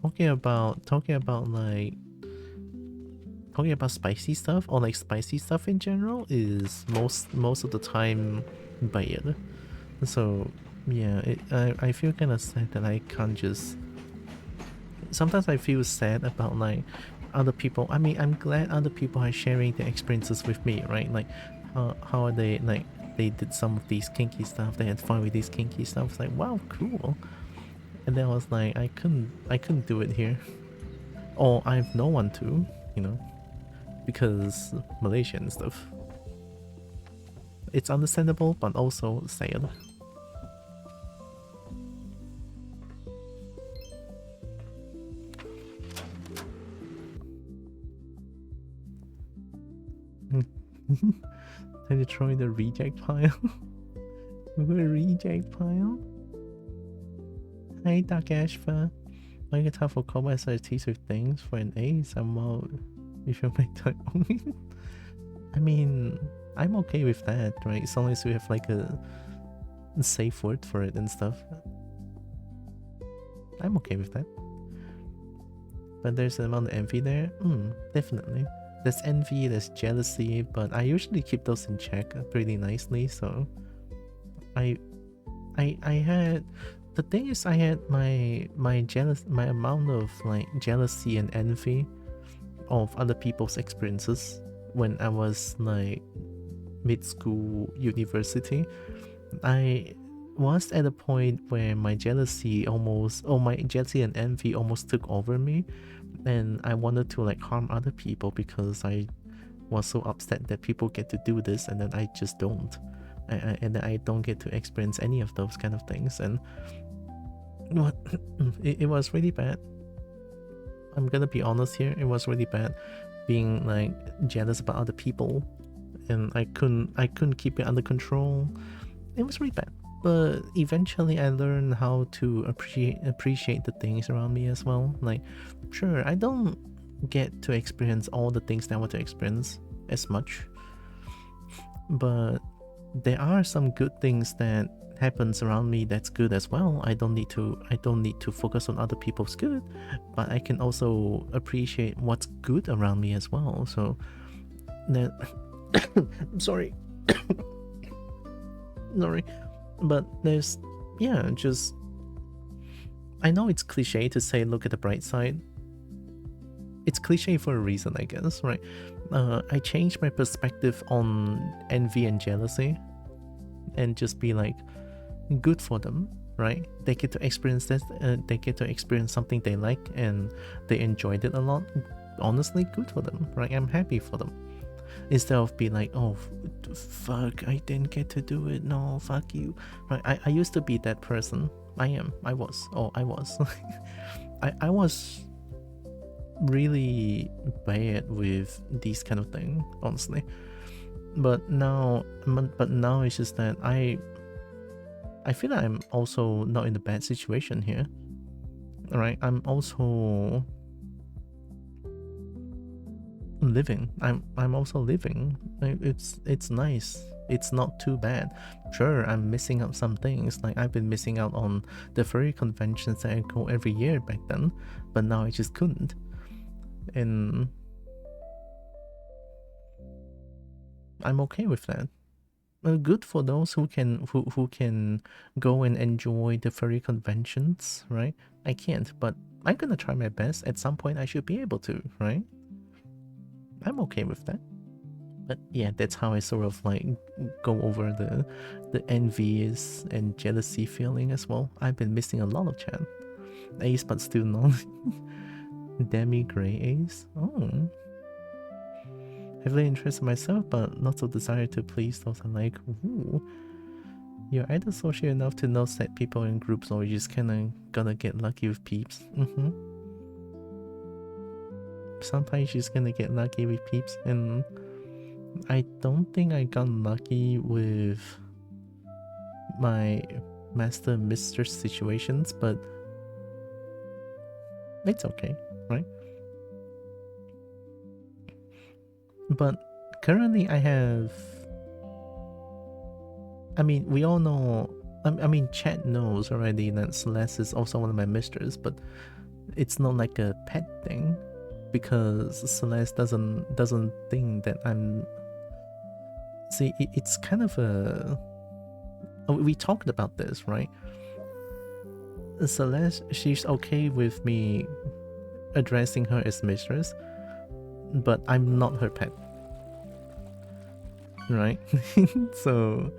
Speaker 2: talking about spicy stuff, or like spicy stuff in general, is most of the time bad. So yeah, I feel kind of sad that I can't just. Sometimes I feel sad about like other people. I mean, I'm glad other people are sharing their experiences with me, right? Like how are they, like they did some of these kinky stuff, they had fun with these kinky stuff. It's like, wow, cool. And then I was like, I couldn't do it here, or I have no one to, you know, because Malaysia and stuff. It's understandable, but also sad. Time to throw in the reject pile. The reject pile. Hey, Dark Ashfa. My guitar for combat tease with things for an ace. I'm out. If you make that. I mean, I'm okay with that, right? As long as we have like a safe word for it and stuff. I'm okay with that. But there's an amount of envy there. Definitely. There's envy, there's jealousy, but I usually keep those in check pretty nicely. So I had, the thing is, I had my amount of like jealousy and envy of other people's experiences when I was like mid-school, university. I was at a point where my jealousy and envy almost took over me, and I wanted to like harm other people because I was so upset that people get to do this and then I just don't. And I don't get to experience any of those kind of things, and what it was really bad. I'm gonna be honest here, it was really bad being like jealous about other people, and I couldn't keep it under control. It was really bad, but eventually I learned how to appreciate the things around me as well. Like, sure, I don't get to experience all the things that I want to experience as much, but there are some good things that happens around me that's good as well. I don't need to focus on other people's good, but I can also appreciate what's good around me as well. So that I'm sorry. Sorry. But there's, yeah, just, I know it's cliche to say look at the bright side. It's cliche for a reason, I guess, right? I changed my perspective on envy and jealousy and just be like, good for them, right? They get to experience this, they get to experience something they like and they enjoyed it a lot. Honestly, good for them, right? I'm happy for them. Instead of being like, oh, fuck, I didn't get to do it, no, fuck you, right? I used to be that person. I was I was really bad with these kind of thing, honestly. But now it's just that I feel like I'm also not in a bad situation here. Alright, I'm also living. I'm also living. It's nice. It's not too bad. Sure, I'm missing out some things. Like I've been missing out on the furry conventions that I go every year back then, but now I just couldn't. And I'm okay with that. Good for those who can go and enjoy the furry conventions, right? I can't, but I'm gonna try my best. At some point I should be able to, right? I'm okay with that. But yeah, that's how I sort of like go over the envious and jealousy feeling as well. I've been missing a lot of chat. Ace, but still not. Demi Gray Ace. Oh. heavily interested in myself, but not so desire to please those I like. Ooh. You're either social enough to know set people in groups, or you're just kinda gonna get lucky with peeps. Sometimes you're just gonna get lucky with peeps, and I don't think I got lucky with my master and mistress situations, but it's okay, right? But currently I have, I mean, we all know, I mean, chat knows already that Celeste is also one of my mistresses, but it's not like a pet thing, because Celeste doesn't think that I'm, see, it's kind of a, we talked about this, right? Celeste, she's okay with me addressing her as mistress, but I'm not her pet, right? So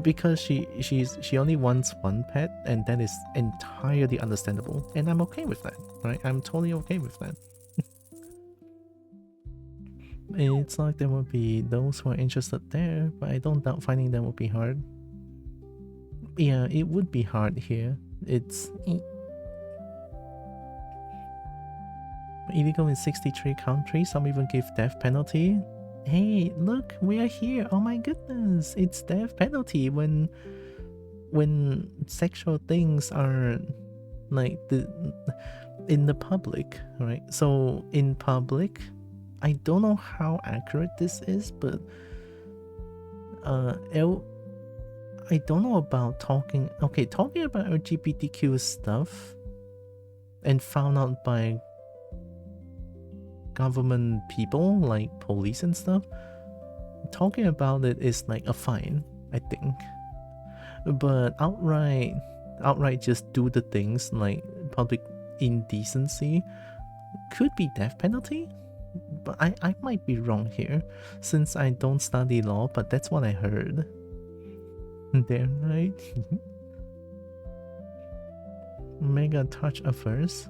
Speaker 2: because she only wants one pet, and that is entirely understandable, and I'm okay with that, right? I'm totally okay with that. It's like there will be those who are interested there, but I don't doubt finding them will be hard. Yeah, it would be hard here. It's illegal in 63 countries. Some even give death penalty. Hey, look, we are here. Oh my goodness, it's death penalty when sexual things are like in the public, right? So in public, I don't know how accurate this is, but I don't know about talking about LGBTQ stuff and found out by government people like police and stuff. Talking about it is like a fine, I think. But outright just do the things like public indecency could be death penalty. But I might be wrong here, since I don't study law, but that's what I heard. Damn right. Mega touch averse.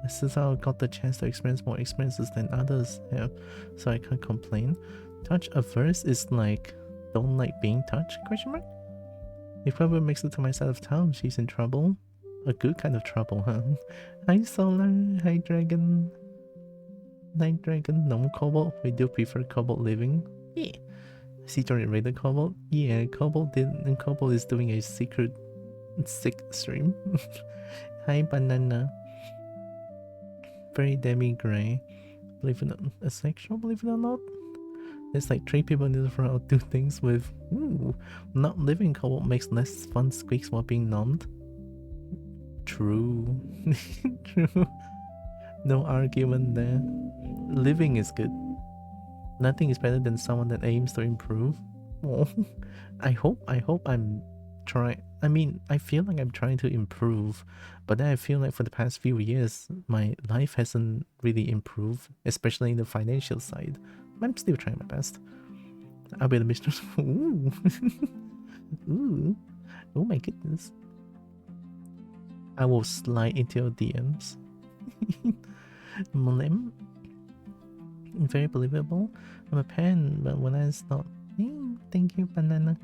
Speaker 2: Since I got the chance to experience more experiences than others have, so I can't complain. Touch averse is like don't like being touched? Question mark. If whoever makes it to my side of town, she's in trouble. A good kind of trouble, huh? Hi Solar, hi Dragon. Night Dragon, no Cobalt. We do prefer Cobalt living. Yeah. See Johnny raided Cobalt? Yeah, Cobalt did, and Cobalt is doing a secret sick stream. Hi Banana. Very Demi Gray. Believe it or not, asexual, believe it or not. There's like 3 people in this world do things with not living Cobalt makes less fun squeaks while being numbed. True. True. No argument there. Living is good. Nothing is better than someone that aims to improve. Oh, I hope I'm trying. I mean, I feel like I'm trying to improve, but then I feel like for the past few years, my life hasn't really improved, especially in the financial side. I'm still trying my best. I'll be the mistress. Ooh. Ooh. Oh my goodness. I will slide into your DMs. Mlem. Very believable. I'm a pen, but when I stop, thank you, Banana.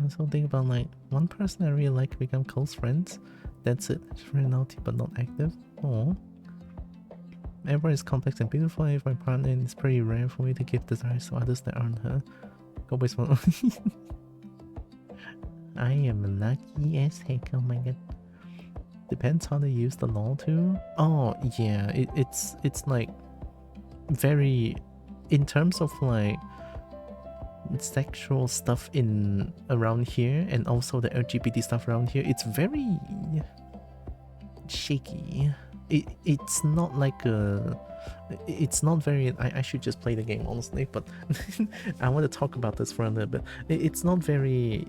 Speaker 2: I also think about like one person I really like to become close friends. That's it. It's very naughty but not active. Oh. Everyone is complex and beautiful. If my partner, it's pretty rare for me to give desires to others that aren't her. Go waste one. I am lucky as heck. Oh my god. Depends how they use the law too. Oh yeah, it's like very, in terms of like sexual stuff in around here and also the LGBT stuff around here, it's very shaky. It's not like a, it's not very, I should just play the game honestly, but I want to talk about this for a little bit. It's not very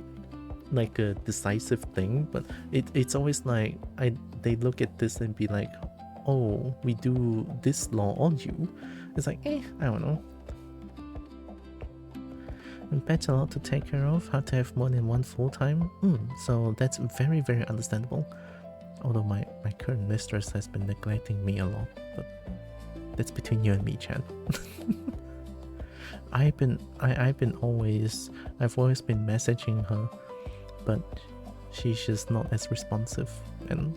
Speaker 2: like a decisive thing, but it's always like they look at this and be like, oh, we do this law on you. It's like, I don't know. And pets a lot to take care of, hard to have more than one full-time. So that's very, very understandable. Although my current mistress has been neglecting me a lot, but that's between you and me, Chad. I've always been messaging her, but she's just not as responsive, and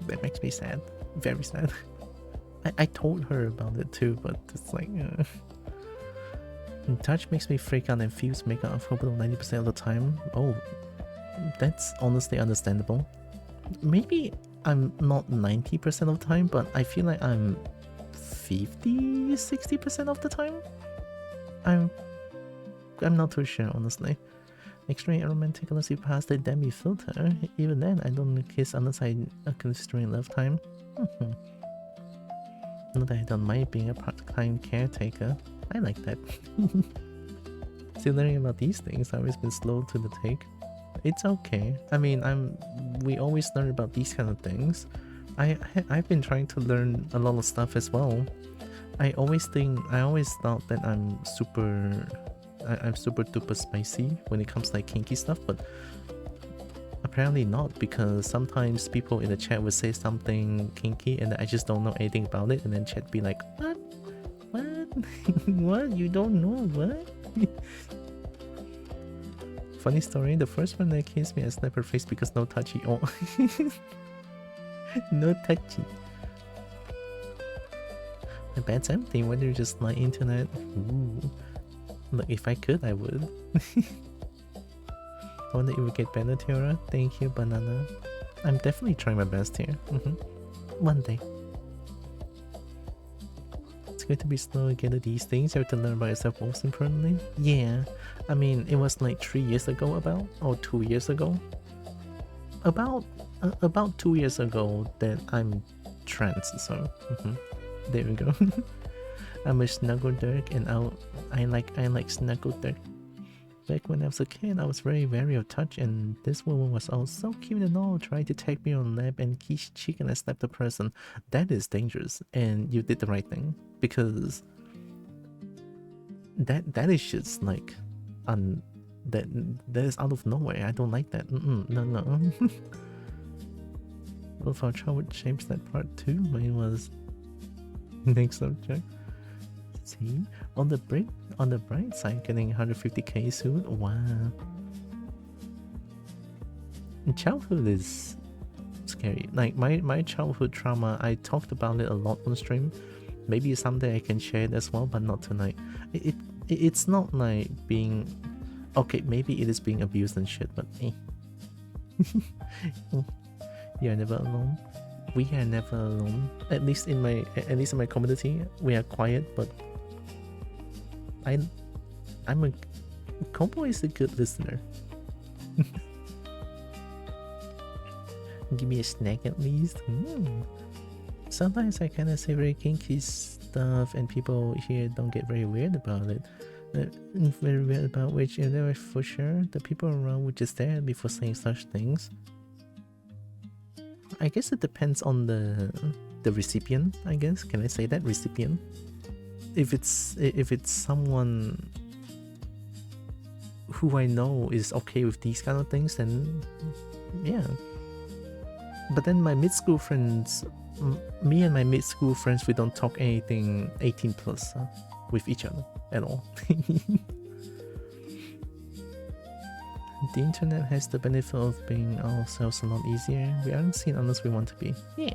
Speaker 2: that makes me sad, very sad. I told her about it too, but it's like, touch makes me freak out and feels make out uncomfortable 90% of the time. Oh, that's honestly understandable. Maybe I'm not 90% of the time, but I feel like I'm 50-60% of the time. I'm not too sure, honestly. Extreme romantic unless you pass the demi filter. Even then, I don't kiss unless I considering love time. Not that I don't mind being a part-time caretaker. I like that. Still learning about these things. I've always been slow to the take. It's okay. I mean, we always learn about these kind of things. I've been trying to learn a lot of stuff as well. I always thought that I'm super duper spicy when it comes to like kinky stuff, but apparently not, because sometimes people in the chat would say something kinky and I just don't know anything about it, and then chat be like, what? What? You don't know what? Funny story, the first one that kissed me, I slapped her face because no touchy. Oh. No touchy. I bet something, whether you just like internet. Ooh. Look, if I could, I would. I wonder if we get better, Tiara. Thank you, Banana. I'm definitely trying my best here. One day. It's good to be slow and get at these things. You have to learn about yourself most importantly. Yeah. I mean, it was like 3 years ago or 2 years ago. About 2 years ago that I'm trans, so there we go. I'm a snuggle dirk, and I like snuggle dirk. Back when I was a kid, I was very wary of touch, and this woman was all so cute and all, trying to take me on lap and kiss cheek, and I slapped the person. That is dangerous, and you did the right thing, because that is just like that is out of nowhere. I don't like that. No. Well, if our child would change that part too, mine was next subject. See, on the bright side, getting 150k soon. Wow. Childhood is scary. Like my childhood trauma, I talked about it a lot on stream. Maybe someday I can share it as well, but not tonight. It's not like being okay. Maybe it is being abused and shit, but You're never alone. We are never alone. At least in my community, we are quiet, but Combo is a good listener. Give me a snack at least. Sometimes I kind of say very kinky stuff, and people here don't get very weird about it. Very weird about which, you know, for sure the people around would just stare at me for saying such things. I guess it depends on the recipient. I guess, can I say that, recipient? If it's someone who I know is okay with these kind of things, then yeah. But then my mid-school friends, me and my mid-school friends, we don't talk anything 18 plus with each other at all. The internet has the benefit of being ourselves a lot easier. We aren't seen unless we want to be. Yeah.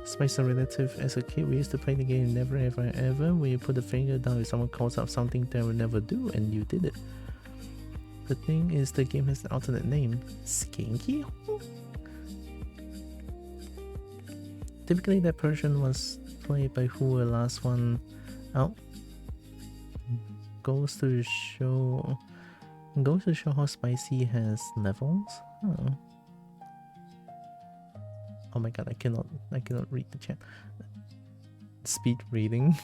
Speaker 2: Spice a relative. As a kid, we used to play the game Never Ever Ever, where you put the finger down if someone calls out something they will never do, and you did it. The thing is, the game has an alternate name. Skanky? Typically, that person was played by who the last one out. Goes to show how spicy has levels. Oh my god, I cannot read the chat. Speed reading.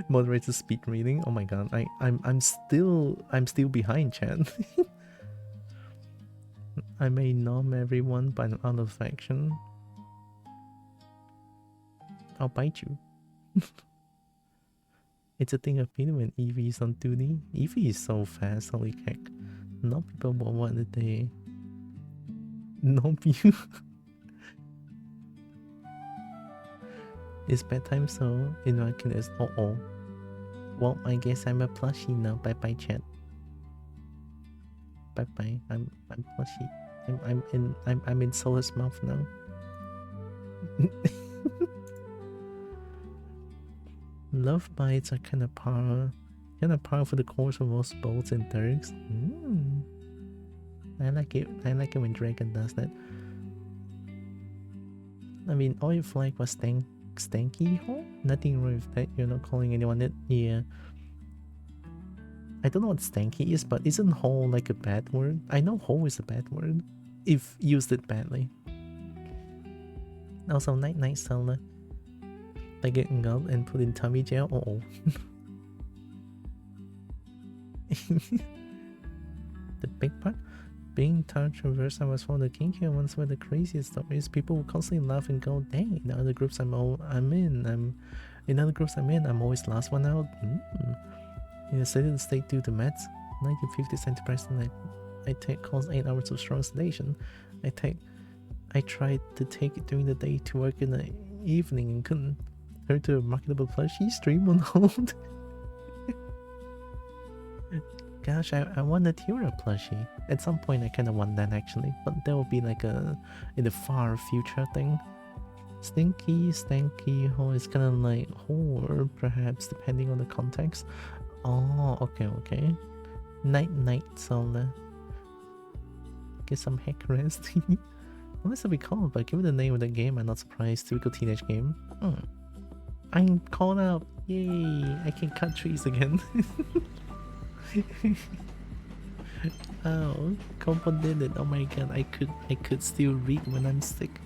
Speaker 2: Moderator speed reading. Oh my god, I'm still behind, chat. I may nom everyone, but I'm out of action. I'll bite you. It's a thing of feeling when Eevee is on duty. Eevee is so fast, holy heck. Not people want one a day. Not you. It's bedtime, so in my case, Well, I guess I'm a plushie now. Bye bye, chat. Bye bye. I'm plushie. I'm in Sola's mouth now. Love bites are kind of par for the course of most bolts and turks. I like it. I like it when Dragon does that. I mean, all your flag was stanky hole? Nothing wrong with that. You're not calling anyone it. Yeah. I don't know what stanky is, but isn't hole like a bad word? I know hole is a bad word if used it badly. Also, night night Sola. I get engulfed and put in tummy jail. Oh. The big part? Being touched reverse, I was one of the kinky ones with the craziest stories. People will constantly laugh and go, dang, in other groups I'm in, I'm always last one out. In a sedate state due to meds, 1950 centipercent, I take calls 8 hours of strong sedation. I tried to take it during the day to work in the evening and couldn't. Turn to a marketable plushie, stream on hold. Gosh, I want a Tira plushie. At some point I kinda want that actually, but that will be like a in the far future thing. Stinky, stanky, oh, it's kinda like whore, perhaps, depending on the context. Oh, okay. Night night Sola. Get some heck rest. What is it we call it? But given the name of the game, I'm not surprised. Typical teenage game. I'm caught up. Yay! I can cut trees again. Oh, Compo did it. Oh my god, I could still read when I'm sick.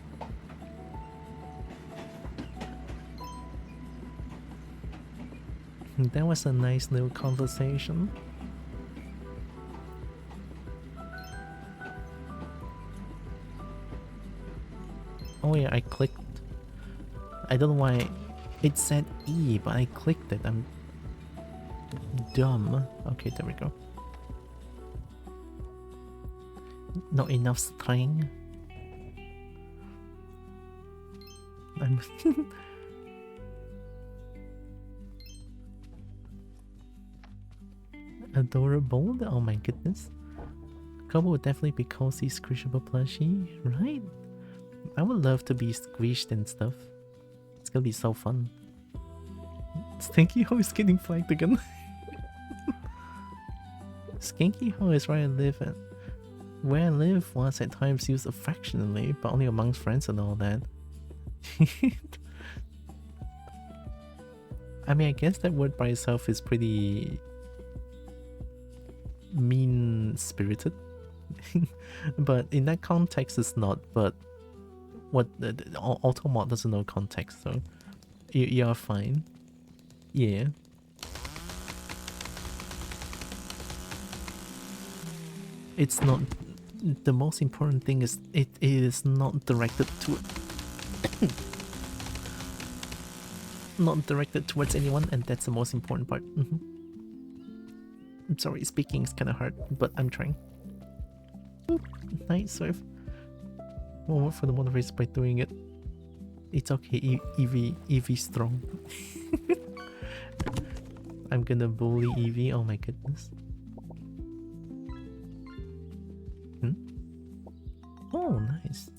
Speaker 2: That was a nice little conversation. Oh yeah, I clicked. I don't know why it said E, but I clicked it. I'm dumb. Okay, there we go. Not enough string. I'm adorable. Oh my goodness. Couple would definitely be cozy, squishable plushie, right? I would love to be squished and stuff. It's gonna be so fun. Stinky Ho is getting flagged again. Skinky Ho is where I live at. Where I live was at times used affectionately, but only amongst friends and all that. I mean, I guess that word by itself is pretty mean-spirited. But in that context it's not, but what the Automod doesn't know context, so you're fine. Yeah. It's not the most important thing is it is not directed to not directed towards anyone, and that's the most important part. I'm sorry, speaking is kind of hard, but I'm trying. Oop, nice surf. One for the motivation by doing it. It's okay, Eevee strong. I'm gonna bully Eevee. Oh my goodness. Oh, nice.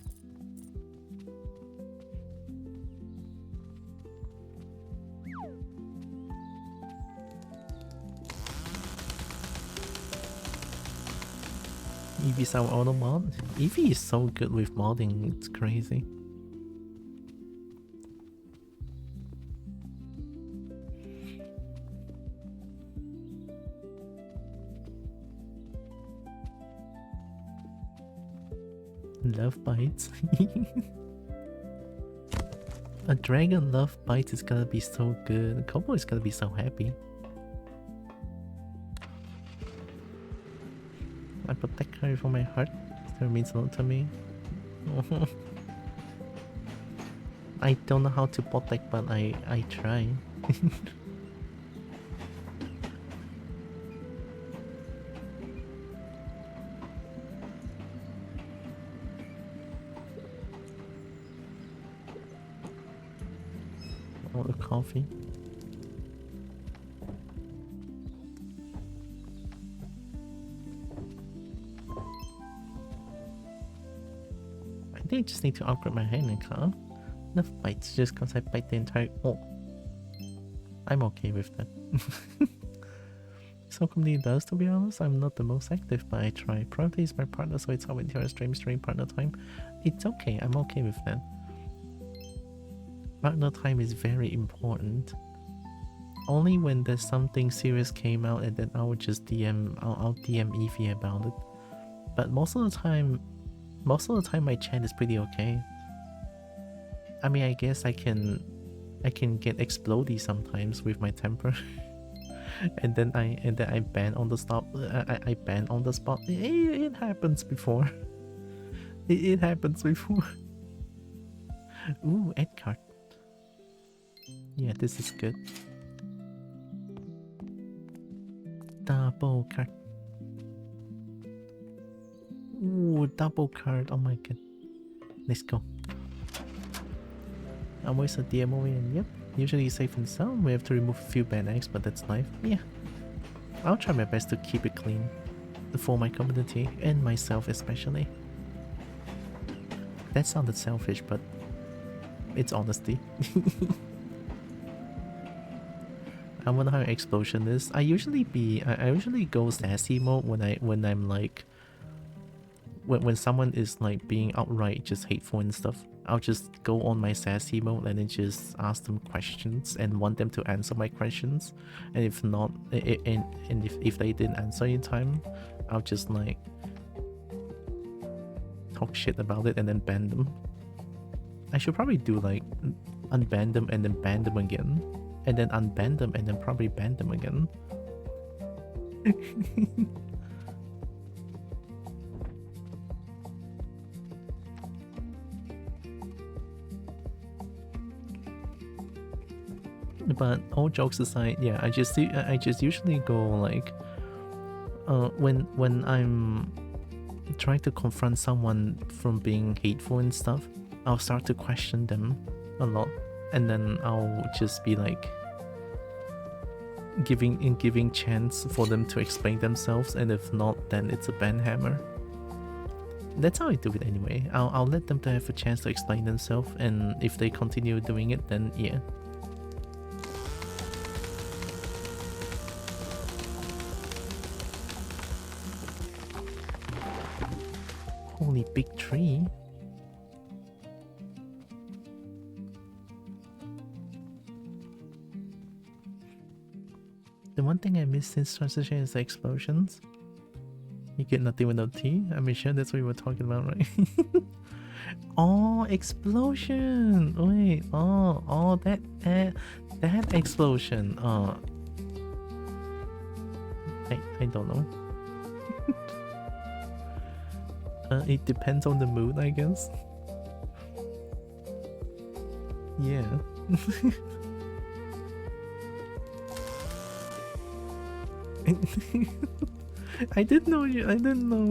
Speaker 2: Eevee's our auto mod. Eevee is so good with modding, it's crazy. Love bites. A dragon love bites is gonna be so good. Kobo is gonna be so happy. I protect her from my heart. That means a lot to me. I don't know how to protect, but I try. All the coffee. I think I just need to upgrade my hand car. Enough bites just because I bite the entire. Oh, I'm okay with that. So comedy does, to be honest. I'm not the most active, but I try. Probably is my partner, so it's how into our stream partner time. It's okay. I'm okay with that. Partner time is very important. Only when there's something serious came out, and then I would just DM. I'll DM Evie about it. But most of the time my chat is pretty okay. I mean, I guess I can get explodey sometimes with my temper. and then I ban on the stop. I ban on the spot. It happens before. It happens before. Ooh, Ed card. Yeah, this is good. Double card. Ooh, double card. Oh my god. Let's go. Always a DMO in. Yep. Usually safe and sound. We have to remove a few bad eggs, but that's life. Yeah. I'll try my best to keep it clean. For my community and myself especially. That sounded selfish, but it's honesty. I wonder how explosion is. I usually go sassy mode when I'm like when someone is like being outright just hateful and stuff. I'll just go on my sassy mode and then just ask them questions and want them to answer my questions. And if not, and if they didn't answer in time, I'll just like talk shit about it and then ban them. I should probably do like unban them and then ban them again. And then unban them and then probably ban them again. But all jokes aside, yeah, I just usually go like when I'm trying to confront someone from being hateful and stuff, I'll start to question them a lot, and then I'll just be like giving chance for them to explain themselves, and if not, then it's a ban hammer. That's how I do it anyway. I'll let them to have a chance to explain themselves, and if they continue doing it, then yeah. Holy big tree. The one thing I miss since transition is the explosions. You get nothing without tea? I'm sure that's what you were talking about, right? Oh, explosion! Wait, oh, that explosion. I don't know. It depends on the mood, I guess. Yeah. I didn't know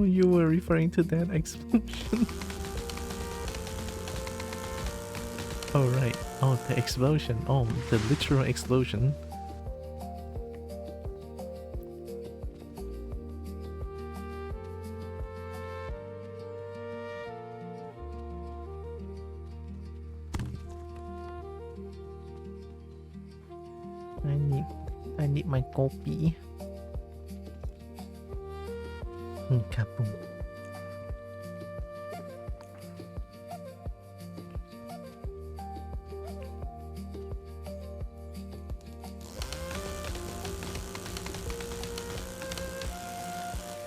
Speaker 2: you were referring to that explosion. Oh right. Oh, the explosion. Oh, the literal explosion. I need my kopi. Kaboom.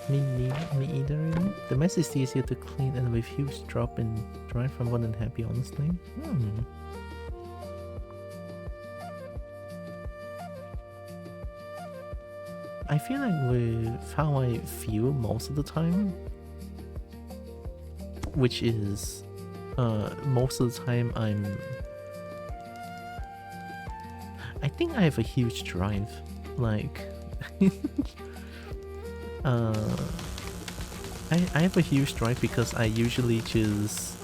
Speaker 2: Me either. The mess is easier to clean and with huge drop in dry from one and happy, honestly. I feel like with how I feel most of the time, which is most of the time I think I have a huge drive, like I have a huge drive because I usually just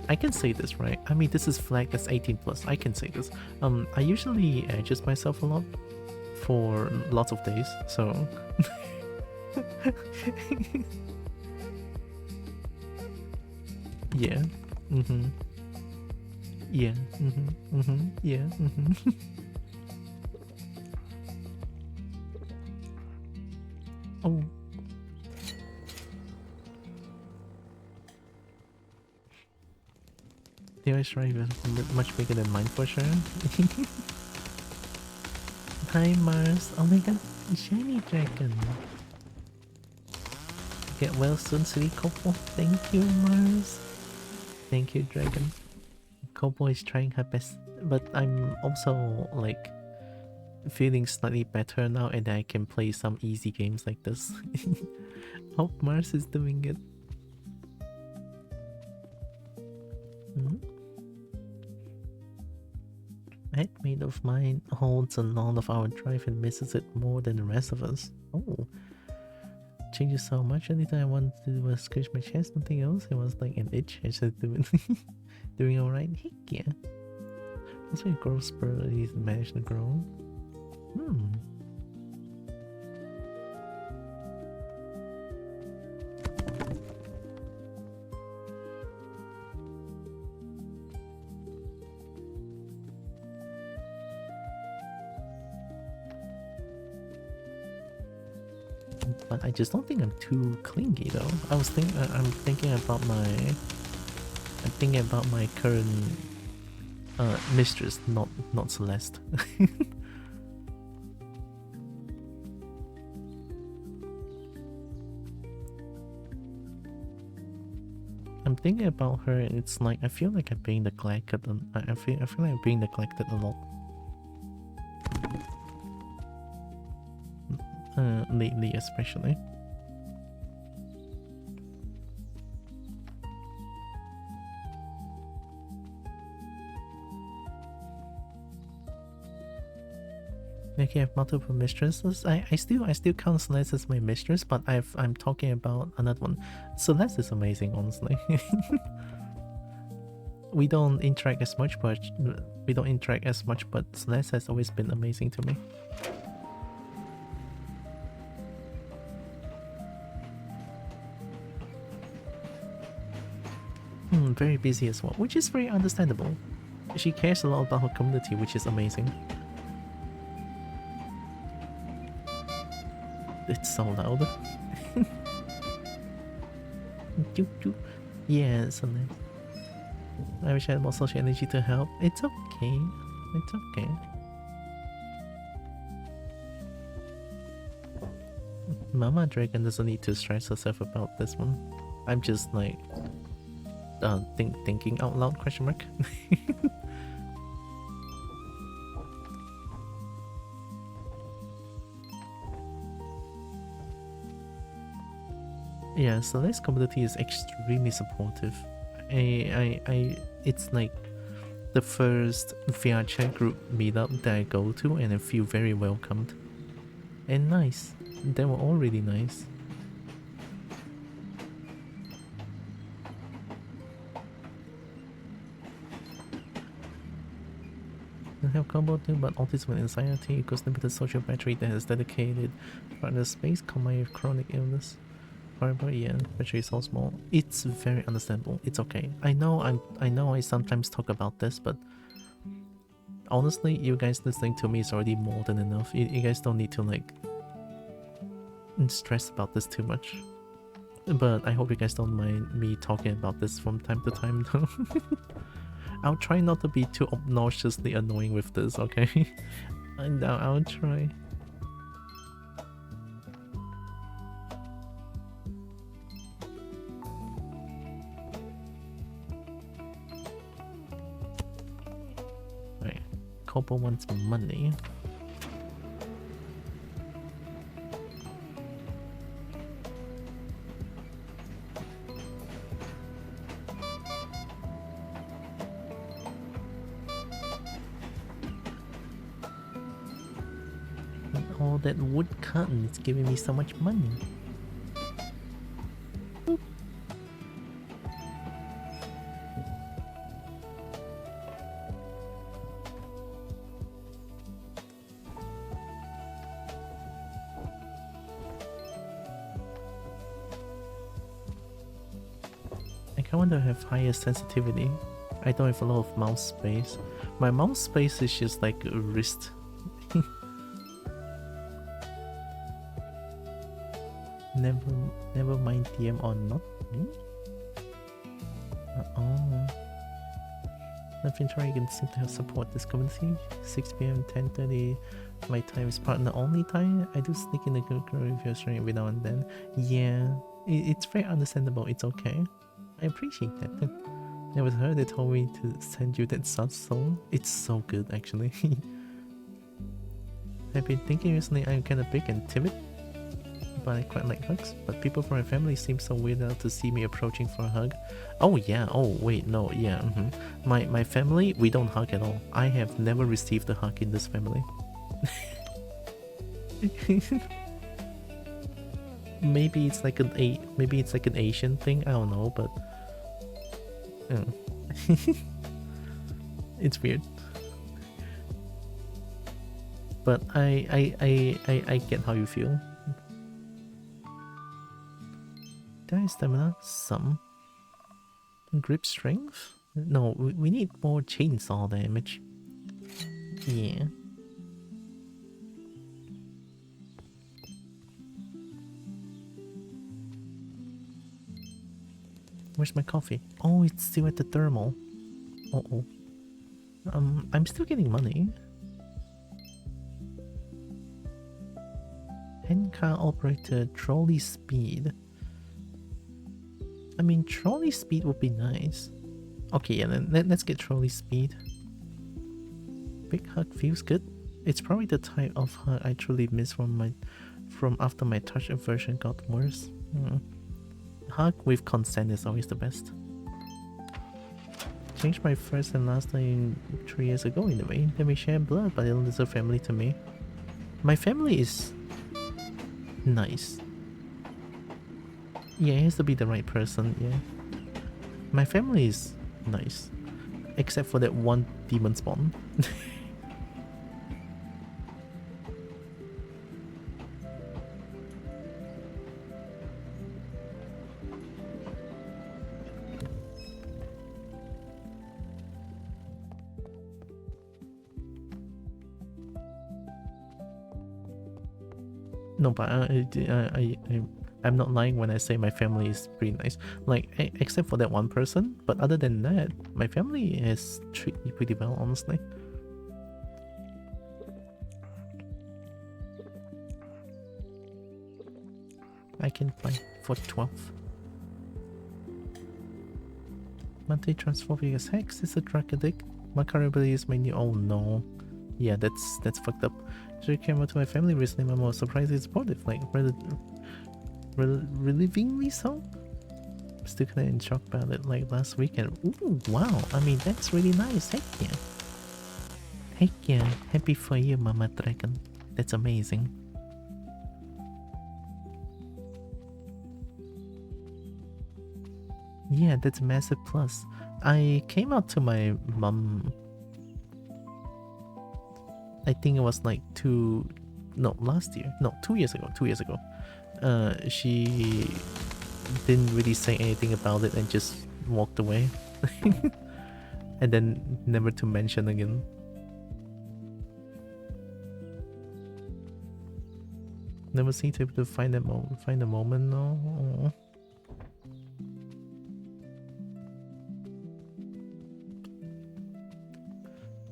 Speaker 2: I can say this, right? I mean, this is flagged as 18 plus. I can say this. I usually adjust myself a lot for lots of days, so Yeah. Mm-hmm. Yeah. Mm-hmm. Mm-hmm. Yeah. Mm-hmm. Oh. The ice drive is much bigger than mine for sure. Hi Mars. Oh my god. Shiny dragon. Get well soon, sweetie couple. Thank you, Mars. Thank you, dragon. Kobo is trying her best, but I'm also like feeling slightly better now, and I can play some easy games like this. Hope Mars is doing it. A headmate of mine holds a lot of our drive and misses it more than the rest of us. Oh, changes so much. Anytime I want to scratch my chest, nothing else. It was like an itch. I just doing doing alright. Heck yeah. Also, a growth spur he's managed to grow. But I just don't think I'm too clingy though. I'm thinking about my current mistress, not Celeste. I'm thinking about her, and it's like I feel like I'm being neglected. I feel like I'm being neglected a lot. Lately especially. Like I have multiple mistresses. I still count Celeste as my mistress, but I'm talking about another one. Celeste is amazing, honestly. we don't interact as much, but Celeste has always been amazing to me. Very busy as well, which is very understandable. She cares a lot about her community, which is amazing. It's so loud. Yeah, so nice. I wish I had more social energy to help. It's okay. It's okay. Mama Dragon doesn't need to stress herself about this one. I'm just like thinking out loud, question mark. Yeah, so this community is extremely supportive. It's like the first VR chat group meetup that I go to, and I feel very welcomed. And nice. They were all really nice. I have combo too, but autism and anxiety equals limited social battery that is dedicated for the space combined with chronic illness. However, yeah, battery is so small. It's very understandable. It's okay. I know I sometimes talk about this, but honestly, you guys listening to me is already more than enough. You guys don't need to like stress about this too much. But I hope you guys don't mind me talking about this from time to time though. I'll try not to be too obnoxiously annoying with this, okay? I'll try. Right, Kobo wants money. All that wood cutting is giving me so much money. Boop. I can't I want to have higher sensitivity. I don't have a lot of mouse space. My mouse space is just like a wrist. Never mind DM or not me. Oh. Nothing try again seem to have support this community. 6 p.m. 10:30. My time is partner only time. I do sneak in the good review stream every now and then. Yeah, it's very understandable. It's okay. I appreciate that. I was heard they told me to send you that sad song. It's so good actually. I've been thinking recently I'm kinda big and timid, but I quite like hugs. But people from my family seem so weirded out to see me approaching for a hug. Oh yeah, oh wait, no, yeah, My family, we don't hug at all. I have never received a hug in this family. Maybe it's like an Asian thing, I don't know, but it's weird. But I get how you feel. Die stamina, some. Grip strength? No, we need more chainsaw damage. Yeah. Where's my coffee? Oh, it's still at the thermal. Uh-oh. I'm still getting money. Hand car operator, trolley speed. I mean, trolley speed would be nice. Okay, yeah, then let's get trolley speed. Big hug feels good. It's probably the type of hug I truly miss from after my touch aversion got worse. Hug with consent is always the best. Changed my first and last name 3 years ago in a way. Then we share blood, but it is a family to me. My family is nice. Yeah, it has to be the right person, yeah. My family is nice. Except for that one demon spawn. No, but I'm not lying when I say my family is pretty nice. Like, except for that one person, but other than that, my family has treated me pretty well, honestly. I can buy for 12. Monthly transfer because hecc is a drug addict. My current ability is my new. Oh no. Yeah, that's fucked up. So I came out to my family recently. I'm more surprisingly supportive, like relievingly so. Still kinda in shock about it like last weekend. Ooh, wow. I mean, that's really nice. Heck yeah. Heck yeah. Happy for you, Mama Dragon. That's amazing. Yeah, that's a massive plus. I came out to my mom. I think it was like 2 years ago. 2 years ago. She didn't really say anything about it and just walked away. And then never to mention again. Never seem to be able to find a moment. No.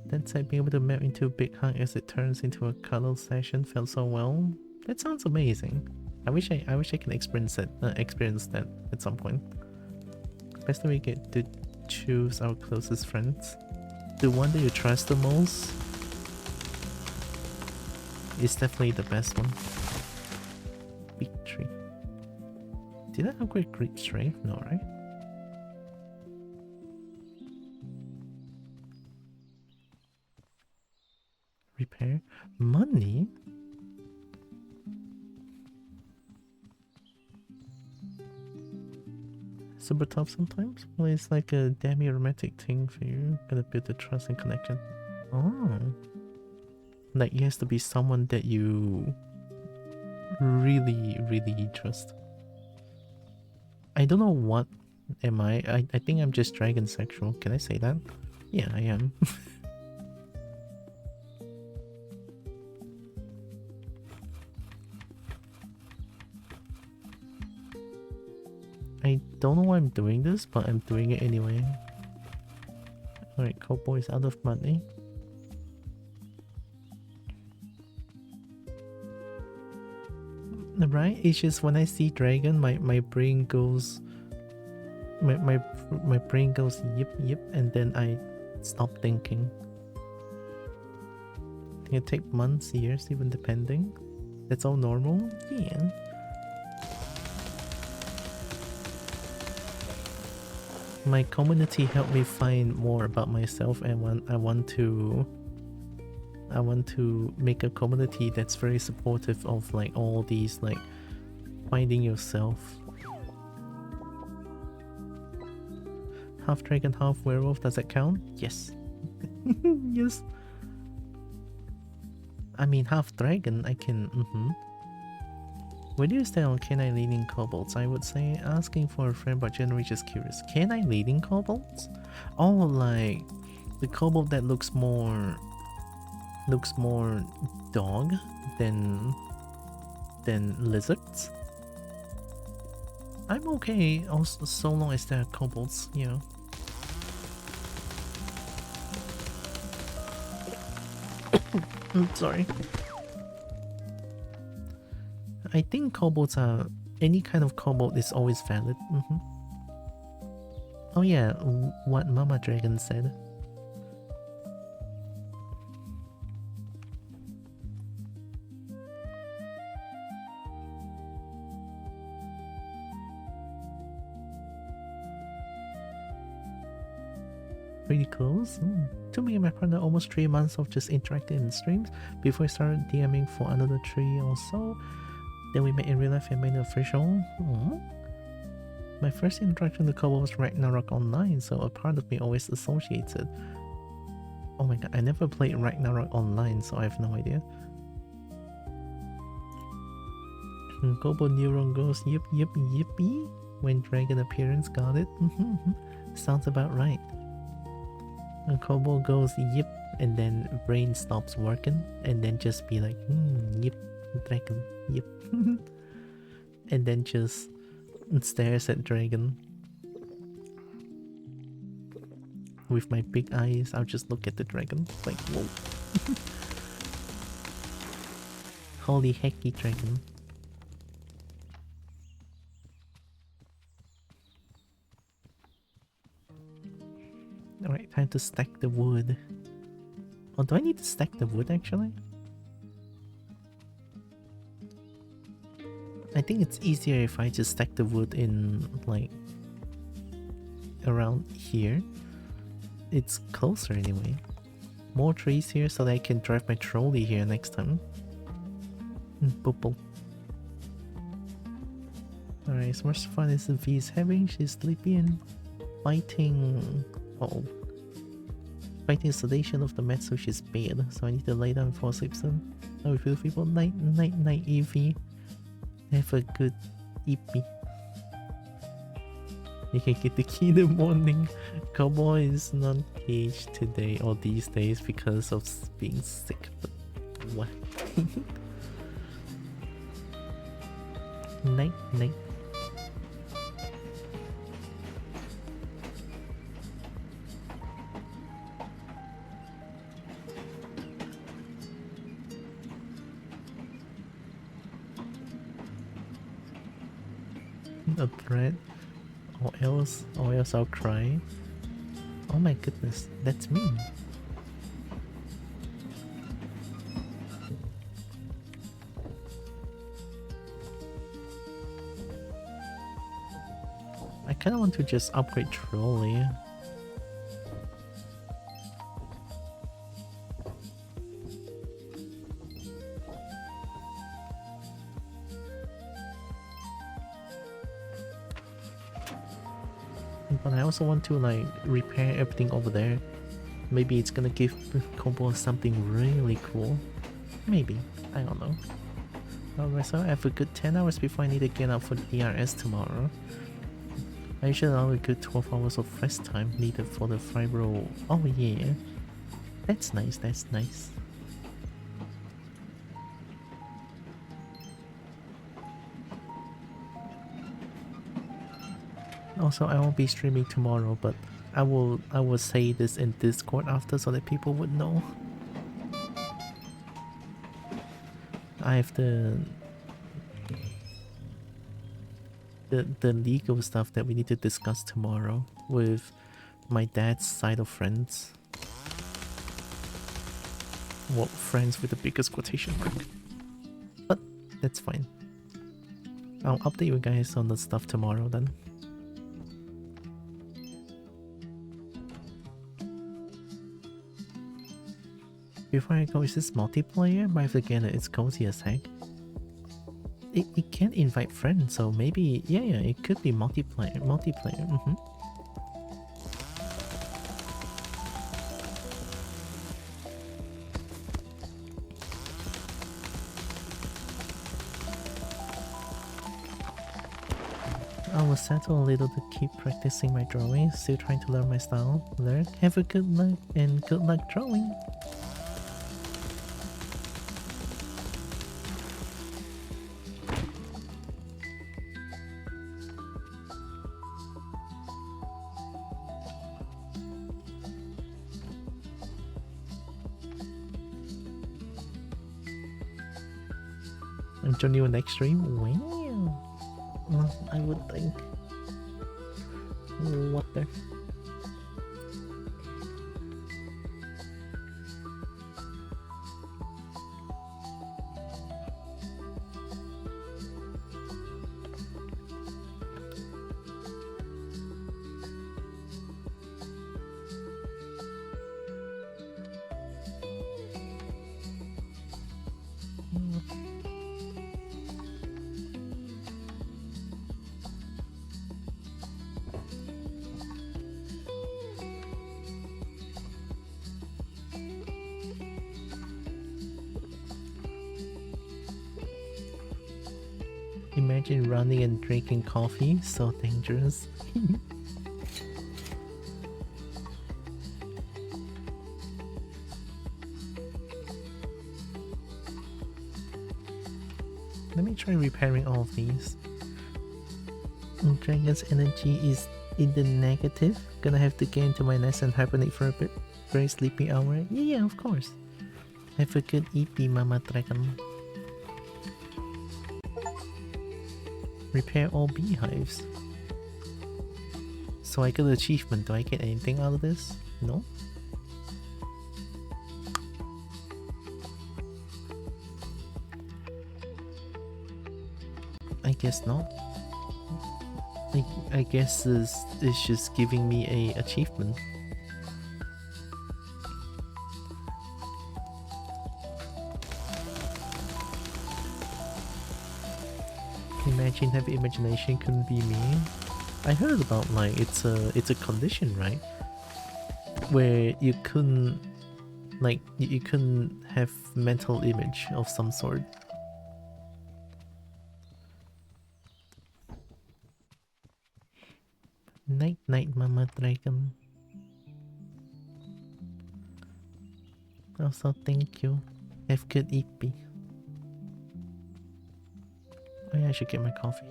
Speaker 2: That said, being able to map into a big hug as it turns into a cuddle session felt so well. That sounds amazing. I wish I can experience that at some point. Best that we get to choose our closest friends. The one that you trust the most is definitely the best one. Victory. Did I upgrade grip strength? No, right? Repair money. Super tough sometimes. Well, it's like a demi-romantic thing for you. Gotta build the trust and connection. Oh, like it has to be someone that you really, really trust. I don't know what Am I? I think I'm just dragon sexual. Can I say that? Yeah, I am. I don't know why I'm doing this, but I'm doing it anyway. Alright, Cowboy's out of money. Right? It's just when I see dragon, my brain goes... My brain goes yip yip, and then I stop thinking. I think it take months, years, even depending. That's all normal? Yeah. My community helped me find more about myself, and I want to make a community that's very supportive of like all these like finding yourself. Half dragon, half werewolf, does that count? Yes. Yes. I mean, half dragon, I can. Where do you stand on canine leading kobolds? I would say asking for a friend, but generally just curious. Canine leading kobolds? Oh, like the kobold that looks more dog than lizards. I'm okay, also so long as they're kobolds, you know. Sorry. I think kobolds are... any kind of kobold is always valid. Oh yeah, what Mama Dragon said. Pretty close. To me and my partner, almost 3 months of just interacting in streams before I started DMing for another 3 or so. Then we met in real life and made it official. My first interaction with Kobo was Ragnarok Online, so a part of me always associates it. Oh my god, I never played Ragnarok Online, so I have no idea. Kobo Neuron goes yip yip yippee when dragon appearance, got it. Sounds about right. And Kobo goes yip and then brain stops working and then just be like yip dragon yip and then just stares at dragon. With my big eyes, I'll just look at the dragon like whoa. Holy hecky dragon. Alright, time to stack the wood. Oh, do I need to stack the wood actually? I think it's easier if I just stack the wood in like around here. It's closer anyway. More trees here so that I can drive my trolley here next time. Boop. Alright, so much fun as the V is having. She's sleepy and fighting. Fighting sedation of the mat, so she's bad. So I need to lay down and fall asleep soon. How we feel, people? Night, Evie. Have a good eepy. You can get the key in the morning. Cowboy is not caged today or these days because of being sick. But what? Night. A threat, or else I'll cry. Oh my goodness, that's me. I kinda want to just upgrade trolley. But I also want to like repair everything over there. Maybe it's gonna give Combo something really cool. Maybe, I don't know. Alright, so I have a good 10 hours before I need to get up for the DRS tomorrow. I should allow a good 12 hours of rest time needed for the fibro. Oh yeah. That's nice, that's nice. Also, I won't be streaming tomorrow, but I will say this in Discord after so that people would know. I have the legal stuff that we need to discuss tomorrow with my dad's side of friends. Well, friends with the biggest quotation mark. But that's fine. I'll update you guys on the stuff tomorrow then. Before I go, is this multiplayer? But again, it's cozy as heck. It can invite friends, so maybe yeah, it could be multiplayer. I will settle a little to keep practicing my drawing. Still trying to learn my style. Learn. Have a good luck and good luck drawing. And join you next stream? Wow. Well, I would think. What the? Imagine running and drinking coffee, so dangerous. Let me try repairing all of these. Dragon's energy is in the negative. Gonna have to get into my nest and hibernate for a bit. Very sleepy hour. Yeah, of course. Have a good EP, Mama Dragon. Repair all beehives. So I got an achievement. Do I get anything out of this? No? I guess not. I guess it's just giving me a achievement. Imagine having imagination couldn't be me. I heard about like it's a condition, right? Where you couldn't like you couldn't have mental image of some sort. Night night, Mama Dragon. Also thank you. Have good EP. Oh yeah, I should get my coffee.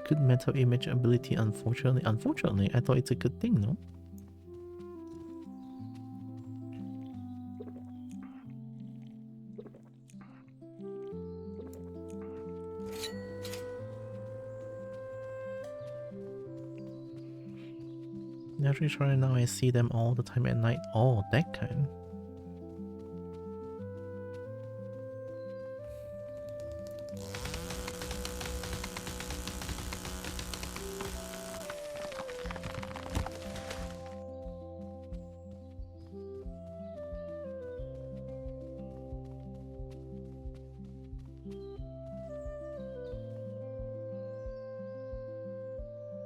Speaker 2: Good mental image ability, unfortunately. Unfortunately, I thought it's a good thing, no? Naturally try now, I see them all the time at night. Oh, that kind.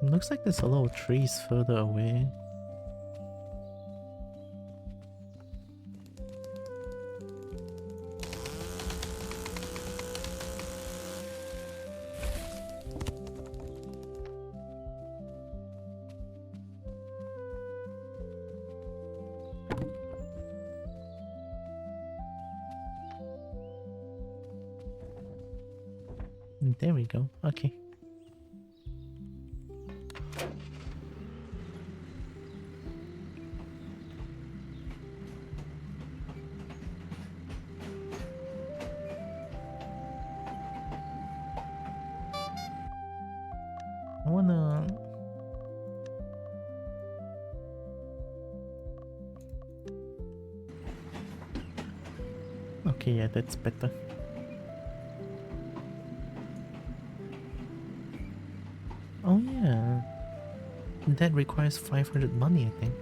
Speaker 2: Looks like there's a lot of trees further away. There we go. Okay. I wanna... Okay, yeah, that's better. Oh yeah. That requires 500 money, I think.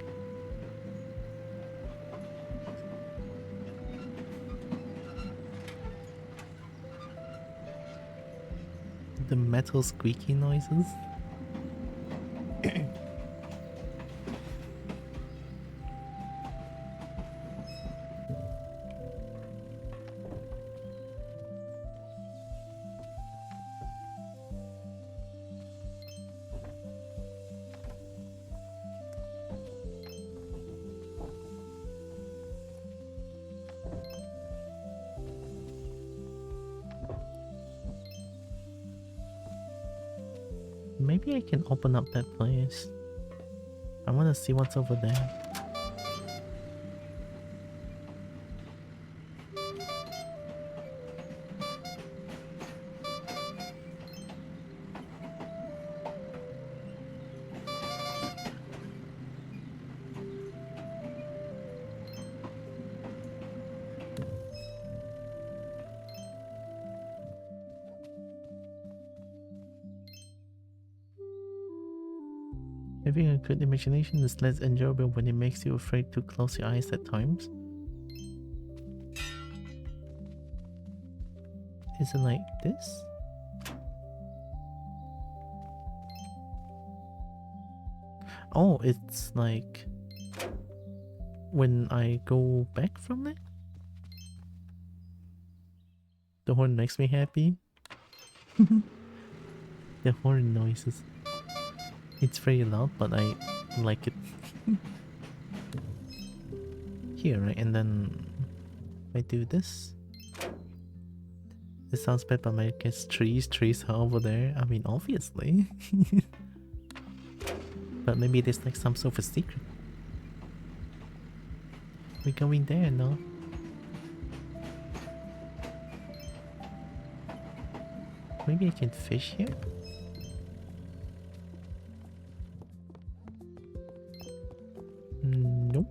Speaker 2: The metal squeaky noises. Maybe I can open up that place. I want to see what's over there. Having a good imagination is less enjoyable when it makes you afraid to close your eyes at times. Is it like this? Oh, it's like when I go back from there? The horn makes me happy. The horn noises. It's very loud, but I like it. Here, right? And then I do this. This sounds bad, but I guess trees are over there. I mean, obviously. But maybe there's like some sort of a secret. We're going there, no? Maybe I can fish here? Nope.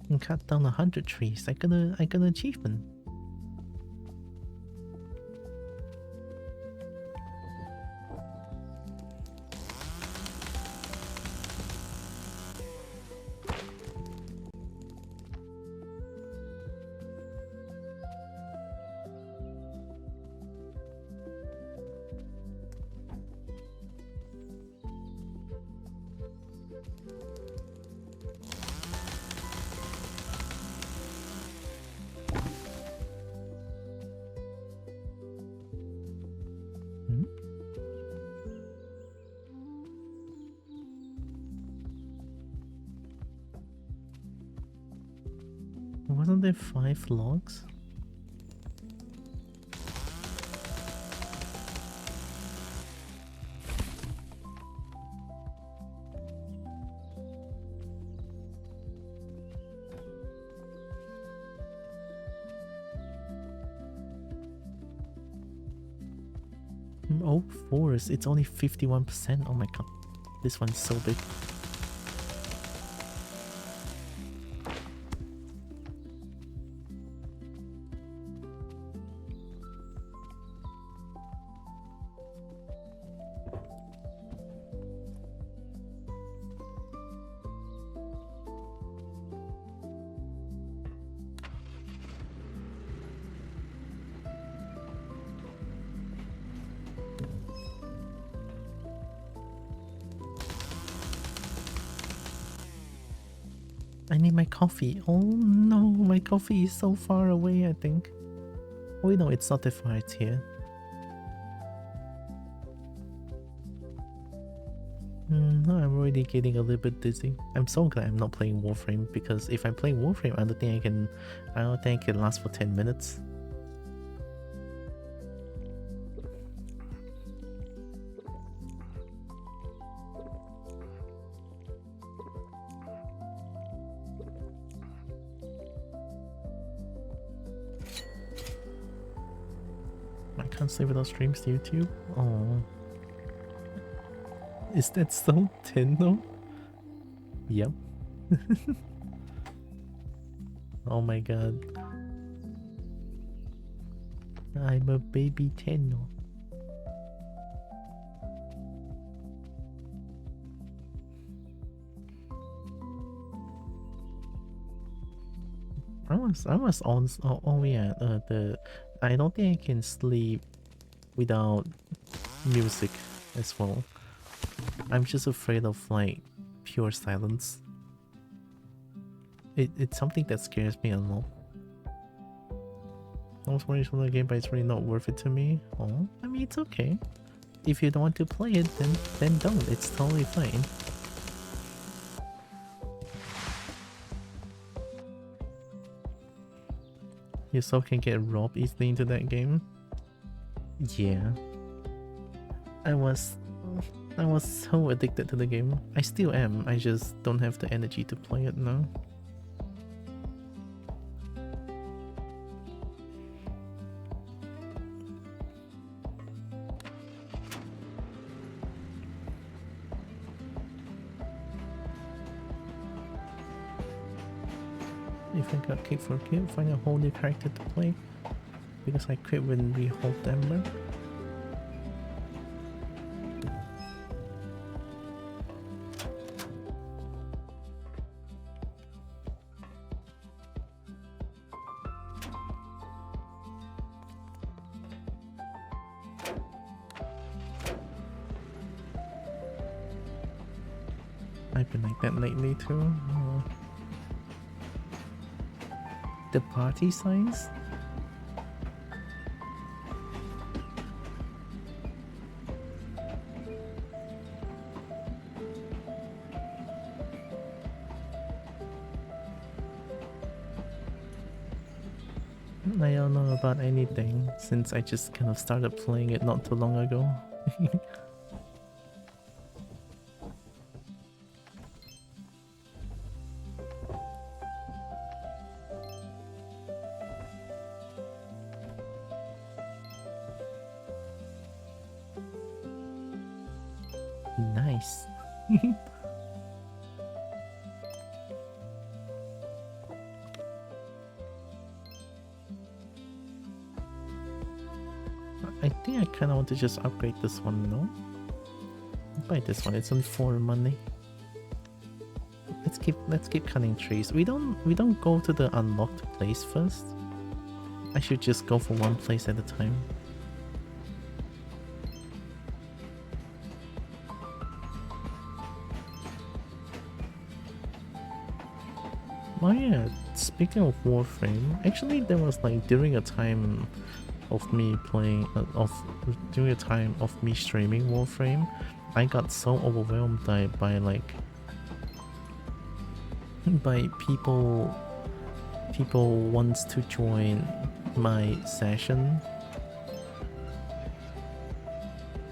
Speaker 2: And cut down 100 trees. I got an achievement. Wasn't there 5 logs? Oak forest, it's only 51%. Oh my god, this one's so big. I need my coffee. Oh no, my coffee is so far away, I think. Oh no, it's not that far, it's here. I'm already getting a little bit dizzy. I'm so glad I'm not playing Warframe, because if I'm playing Warframe, I don't think I can last for 10 minutes. I can't sleep without streams to YouTube. Oh. Is that so thin though? Yep. Oh my god. I'm a baby Tenno. I was on. Oh yeah. I don't think I can sleep without music as well. I'm just afraid of like pure silence. It's something that scares me a lot. I was worried for the game, but it's really not worth it to me. Oh, I mean it's okay. If you don't want to play it, then don't. It's totally fine. Yourself can get robbed easily into that game. Yeah. I was so addicted to the game. I still am. I just don't have the energy to play it now. If I got kicked for game, find a whole new character to play. Because I quit when we hold Ember. I've been like that lately too. The party size? I don't know about anything since I just kind of started playing it not too long ago. Nice. I think I kind of want to just upgrade this one, no? Buy this one. It's only 4 money. Let's keep cutting trees. We don't go to the unlocked place first. I should just go for one place at a time. Oh yeah, speaking of Warframe, actually there was like during a time of me playing, during a time of me streaming Warframe, I got so overwhelmed by people wants to join my session,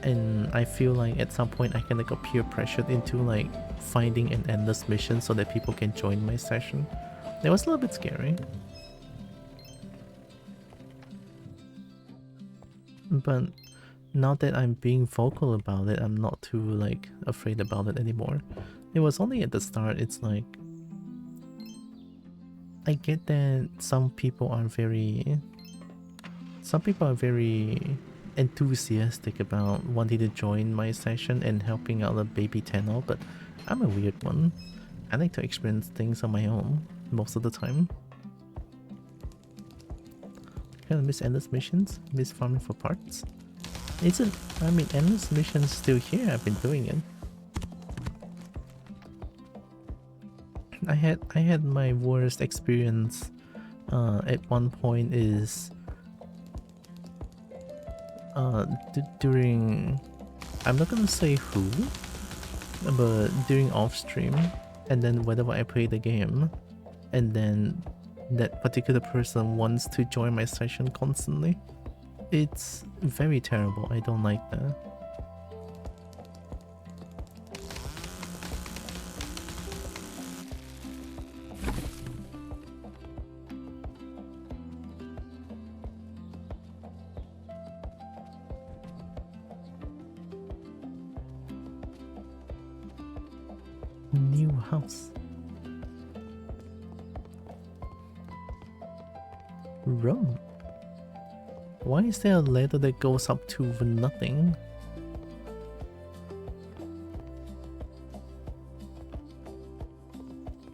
Speaker 2: and I feel like at some point I kind of got peer pressured into like finding an endless mission so that people can join my session. It was a little bit scary. But now that I'm being vocal about it, I'm not too like afraid about it anymore. It was only at the start, it's like I get that some people are very enthusiastic about wanting to join my session and helping out a baby Tenno, but I'm a weird one. I like to experience things on my own most of the time. Kind of miss endless missions, miss farming for parts. I mean, endless missions still here, I've been doing it. I had my worst experience at one point is during, I'm not gonna say who, but during off stream, and then whenever I play the game, and then that particular person wants to join my session constantly. It's very terrible. I don't like that. New house. Rome. Why is there a ladder that goes up to nothing?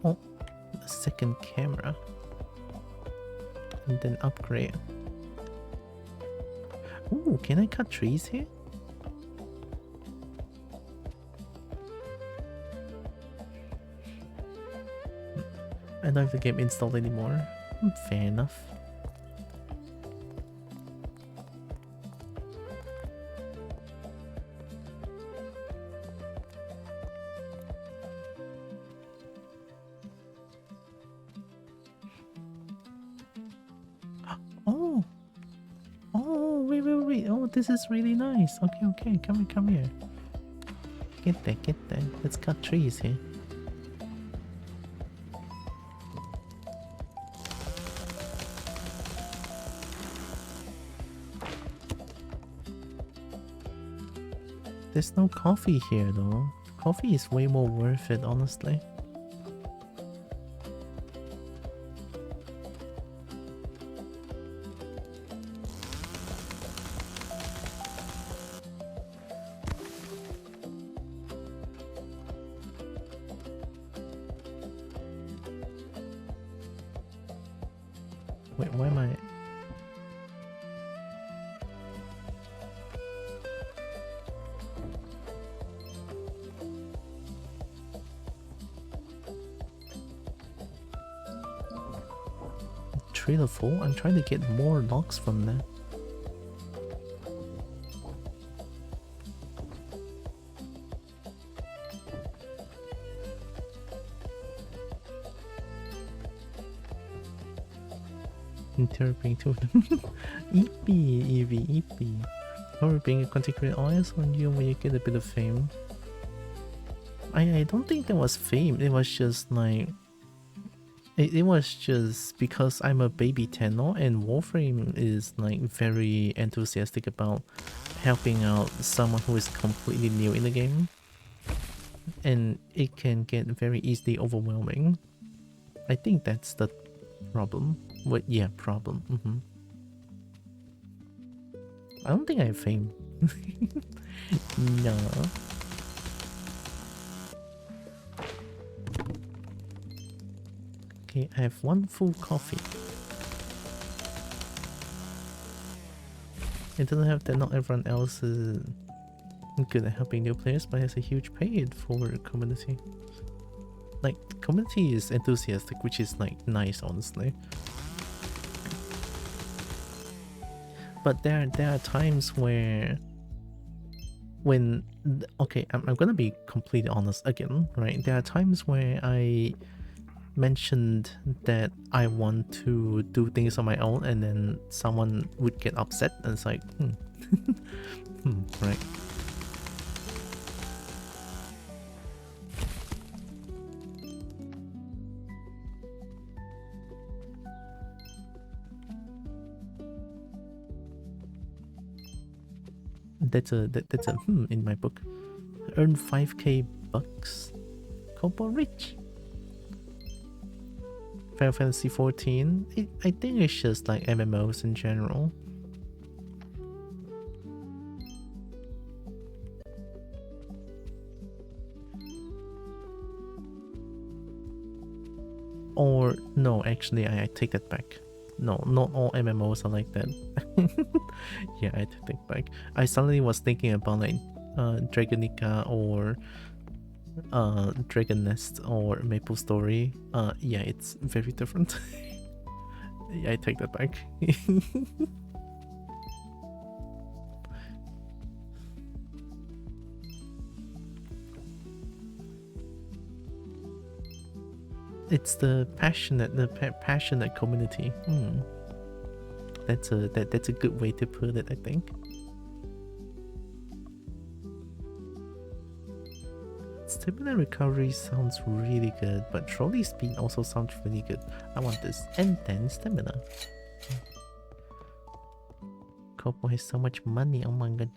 Speaker 2: Oh, a second camera. And then upgrade. Ooh, can I cut trees here? I don't have the game installed anymore. Fair enough. Wait. Oh, this is really nice. Okay. Come here. Get there. Let's cut trees here. There's no coffee here though. Coffee is way more worth it, honestly. Wait, why am I... Trailer full? I'm trying to get more logs from there. Interrupting to Eepee. Or being a contemporary eyes on you when you get a bit of fame. I don't think that was fame, it was just like... It was just because I'm a baby tenor and Warframe is like very enthusiastic about helping out someone who is completely new in the game. And it can get very easily overwhelming. I think that's the problem. Yeah, problem. I don't think I have fame. No. Okay, I have one full coffee. It doesn't have that not everyone else is good at helping new players, but it has a huge paid forward community. Like, community is enthusiastic, which is like nice, honestly. But there are times where okay, I'm gonna be completely honest again, right? There are times where I mentioned that I want to do things on my own and then someone would get upset and it's like, right. That's a in my book. Earn 5k bucks. Kobo rich. Final Fantasy 14. I think it's just like MMOs in general. Or no, actually I take that back. No, not all MMOs are like that. Yeah, I take that back. I suddenly was thinking about like Dragonica or Dragon Nest or Maple Story, yeah, it's very different. Yeah, I take that back. It's the passionate community. That's a good way to put it, I think. Stamina recovery sounds really good, but trolley speed also sounds really good. I want this. And then stamina. Kopo has so much money, oh my god.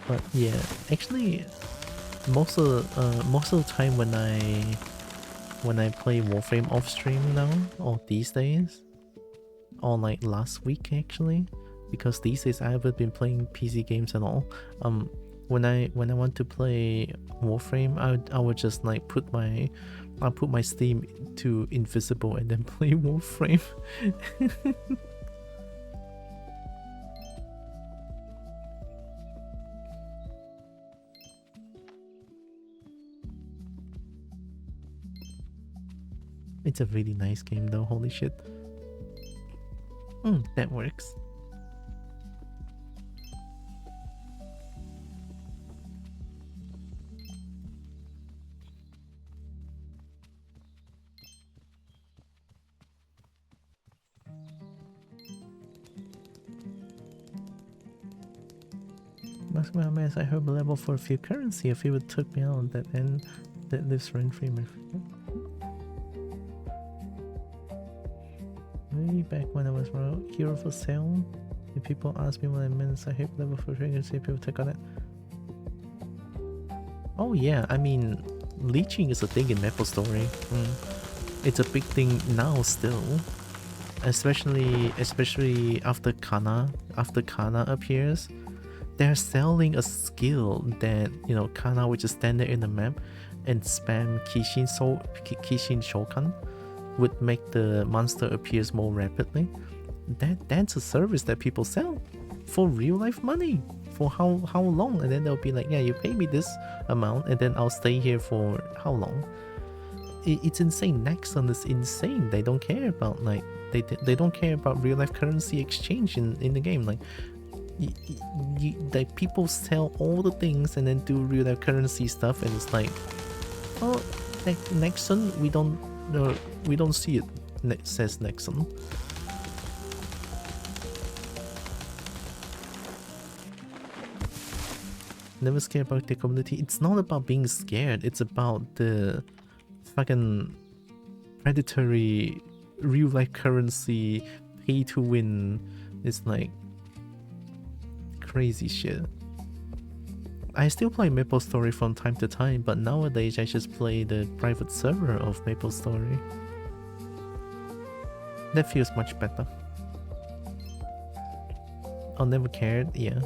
Speaker 2: But yeah, actually, most of the time when I play Warframe off stream now, or these days, or like last week actually, because these days I haven't been playing PC games at all. When I want to play Warframe, I would just like put my Steam to invisible and then play Warframe. It's a really nice game though, holy shit. That works. Maximum MS, I hope a level for a few currency if he would took me out that end that lives rent free. Way back when I was hero for sale, if people ask me what I meant, I hope level for currency people take on it. Oh yeah, I mean, leeching is a thing in MapleStory. It's a big thing now still. Especially after Kana appears. They're selling a skill that, you know, Kana would just stand there in the map and spam Kishin Shokan would make the monster appears more rapidly. That's a service that people sell for real life money. For how long? And then they'll be like, yeah, you pay me this amount and then I'll stay here for how long? It's insane. Nexon is insane. They don't care about like they don't care about real life currency exchange in the game. Like like people sell all the things and then do real life currency stuff, and it's like, oh, Nexon, we don't see it. Says Nexon. Never scared about the community. It's not about being scared. It's about the fucking predatory real life currency pay to win. It's like crazy shit. I still play MapleStory from time to time, but nowadays I just play the private server of MapleStory. That feels much better. I never cared, yeah.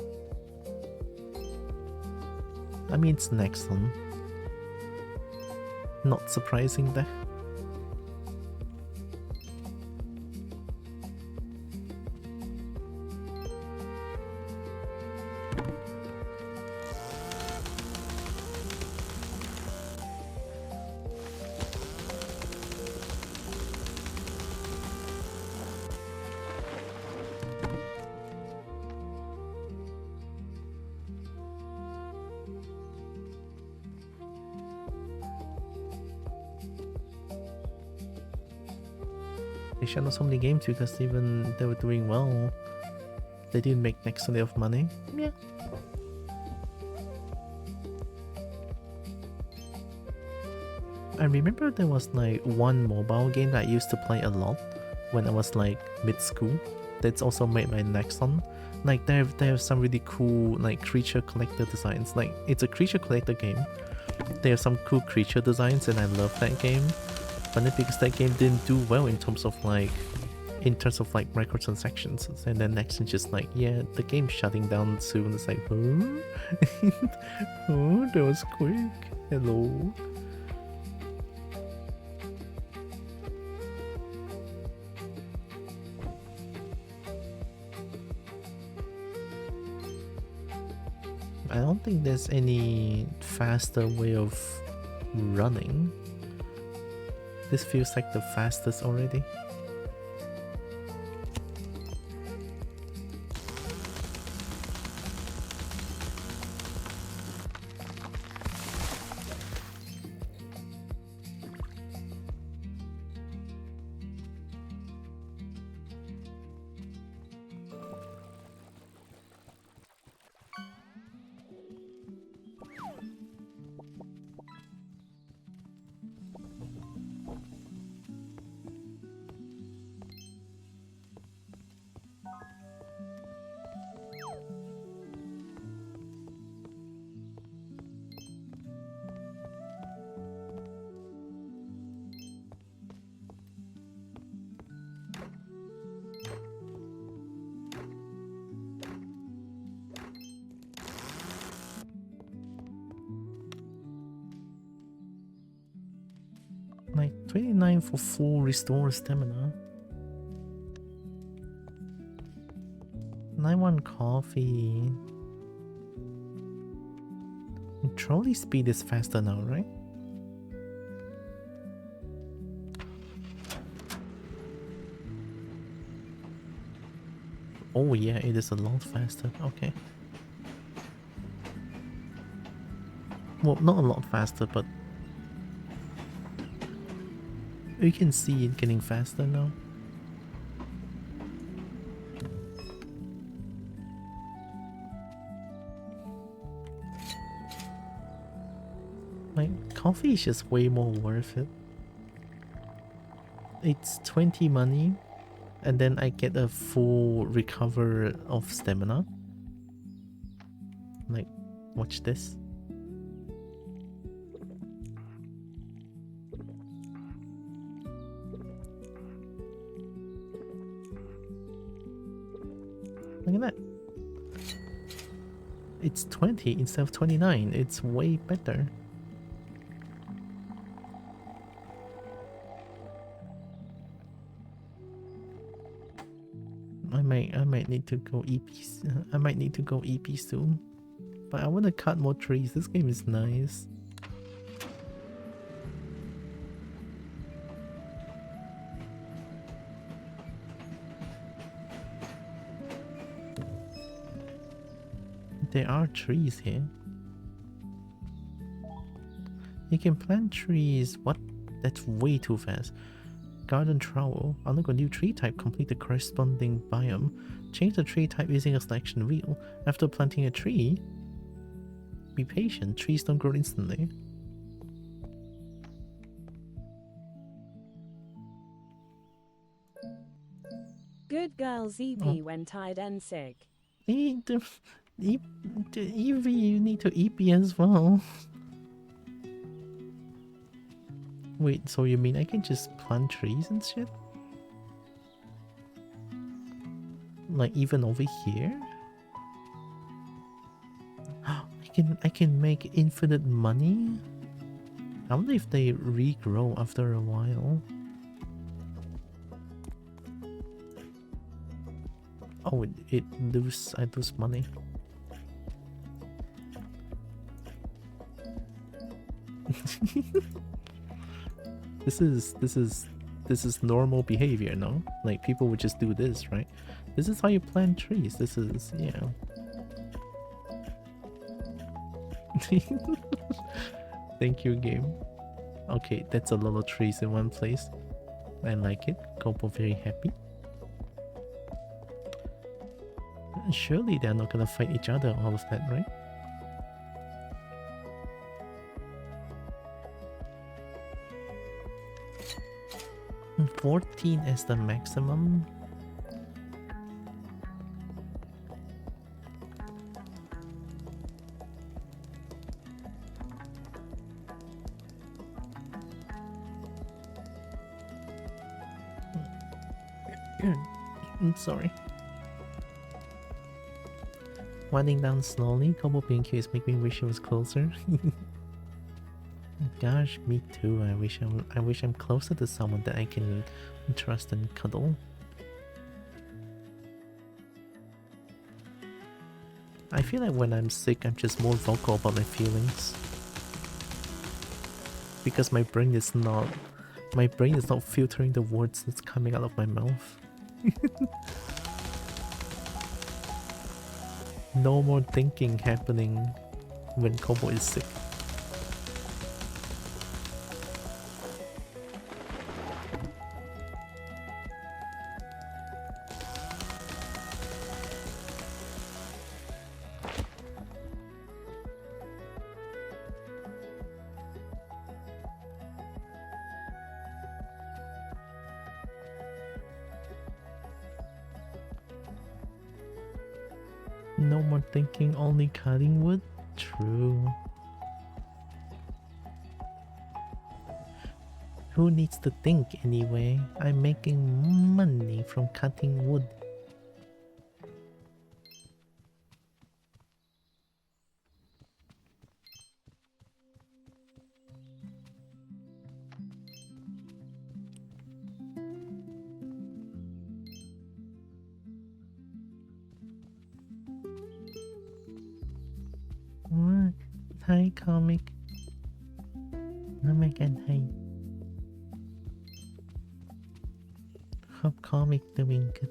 Speaker 2: I mean, it's Nexon. Not surprising there. They shut down so many games because even they were doing well, they didn't make next to enough money. Yeah. I remember there was like one mobile game that I used to play a lot when I was like mid-school. That's also made by Nexon. Like they have some really cool like creature collector designs. Like it's a creature collector game. They have some cool creature designs and I love that game. But then because that game didn't do well in terms of like microtransactions, and then Nexon just like, yeah, the game's shutting down soon. It's like, huh? Oh, that was quick. Hello. I don't think there's any faster way of running. This feels like the fastest already. Like 29 for full restore stamina. 91 coffee. Trolley speed is faster now, right? Oh yeah, it is a lot faster. Okay. Well, not a lot faster, but you can see it getting faster now. Like, coffee is just way more worth it. It's 20 money, and then I get a full recover of stamina. Like, watch this. Look at that. It's 20 instead of 29. It's way better. I might need to go EP. I might need to go EP soon. But I want to cut more trees. This game is nice. There are trees here. You can plant trees. What? That's way too fast. Garden trowel. Unlock a new tree type. Complete the corresponding biome. Change the tree type using a selection wheel. After planting a tree, be patient. Trees don't grow instantly.
Speaker 4: Good girl ZP when tired and sick.
Speaker 2: Evie, you need to EP as well. Wait, so you mean I can just plant trees and shit? Like even over here? I can make infinite money? I wonder if they regrow after a while. Oh, I lose money. This is normal behavior, no? Like people would just do this, right? This is how you plant trees. This is, yeah. Thank you, game. Okay, that's a lot of trees in one place. I like it. Kobo very happy. Surely they're not gonna fight each other, all of that, right? And 14 is the maximum. I'm sorry. Winding down slowly, Kobo BQ is making me wish it was closer. Gosh, me too. I wish I'm closer to someone that I can trust and cuddle. I feel like when I'm sick, I'm just more vocal about my feelings. Because my brain is not filtering the words that's coming out of my mouth. No more thinking happening when Kobo is sick. No more thinking, only cutting wood? True. Who needs to think anyway? I'm making money from cutting wood. What? Hi, comic. Oh my god, hi. Hope comic doing good.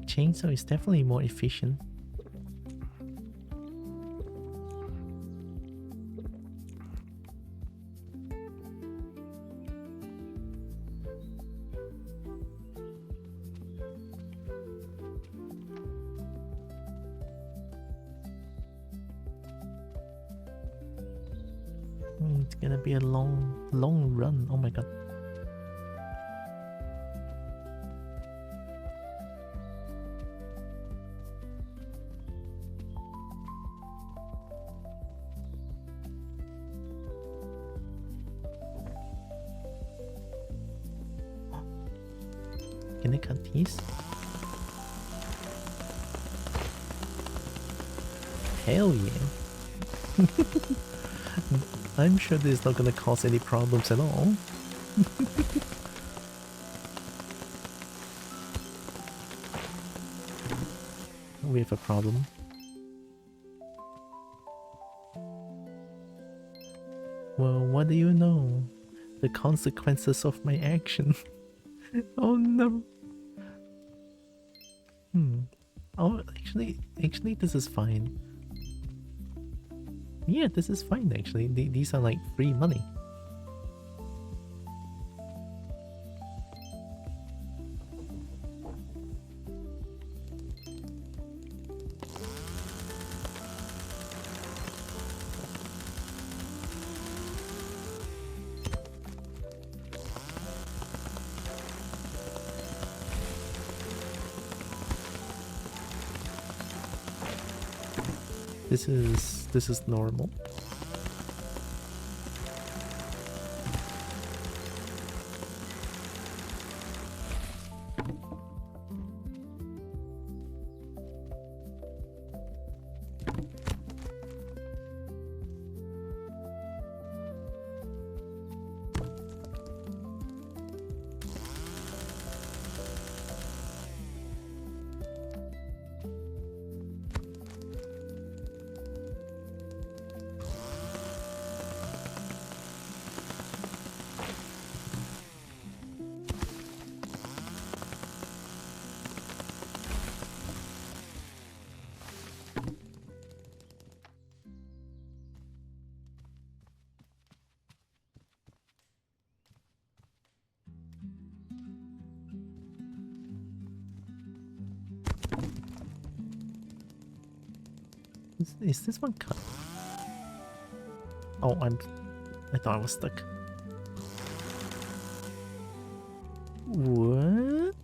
Speaker 2: Chainsaw is definitely more efficient. It's gonna be a long run. Oh my god. Can I cut these? Hell yeah. I'm sure this is not gonna cause any problems at all. We have a problem. Well, what do you know? The consequences of my action. Oh no. Oh, actually, this is fine. Yeah, this is fine actually. These are like free money. This is normal. Is this one cut? Oh, I thought I was stuck. What?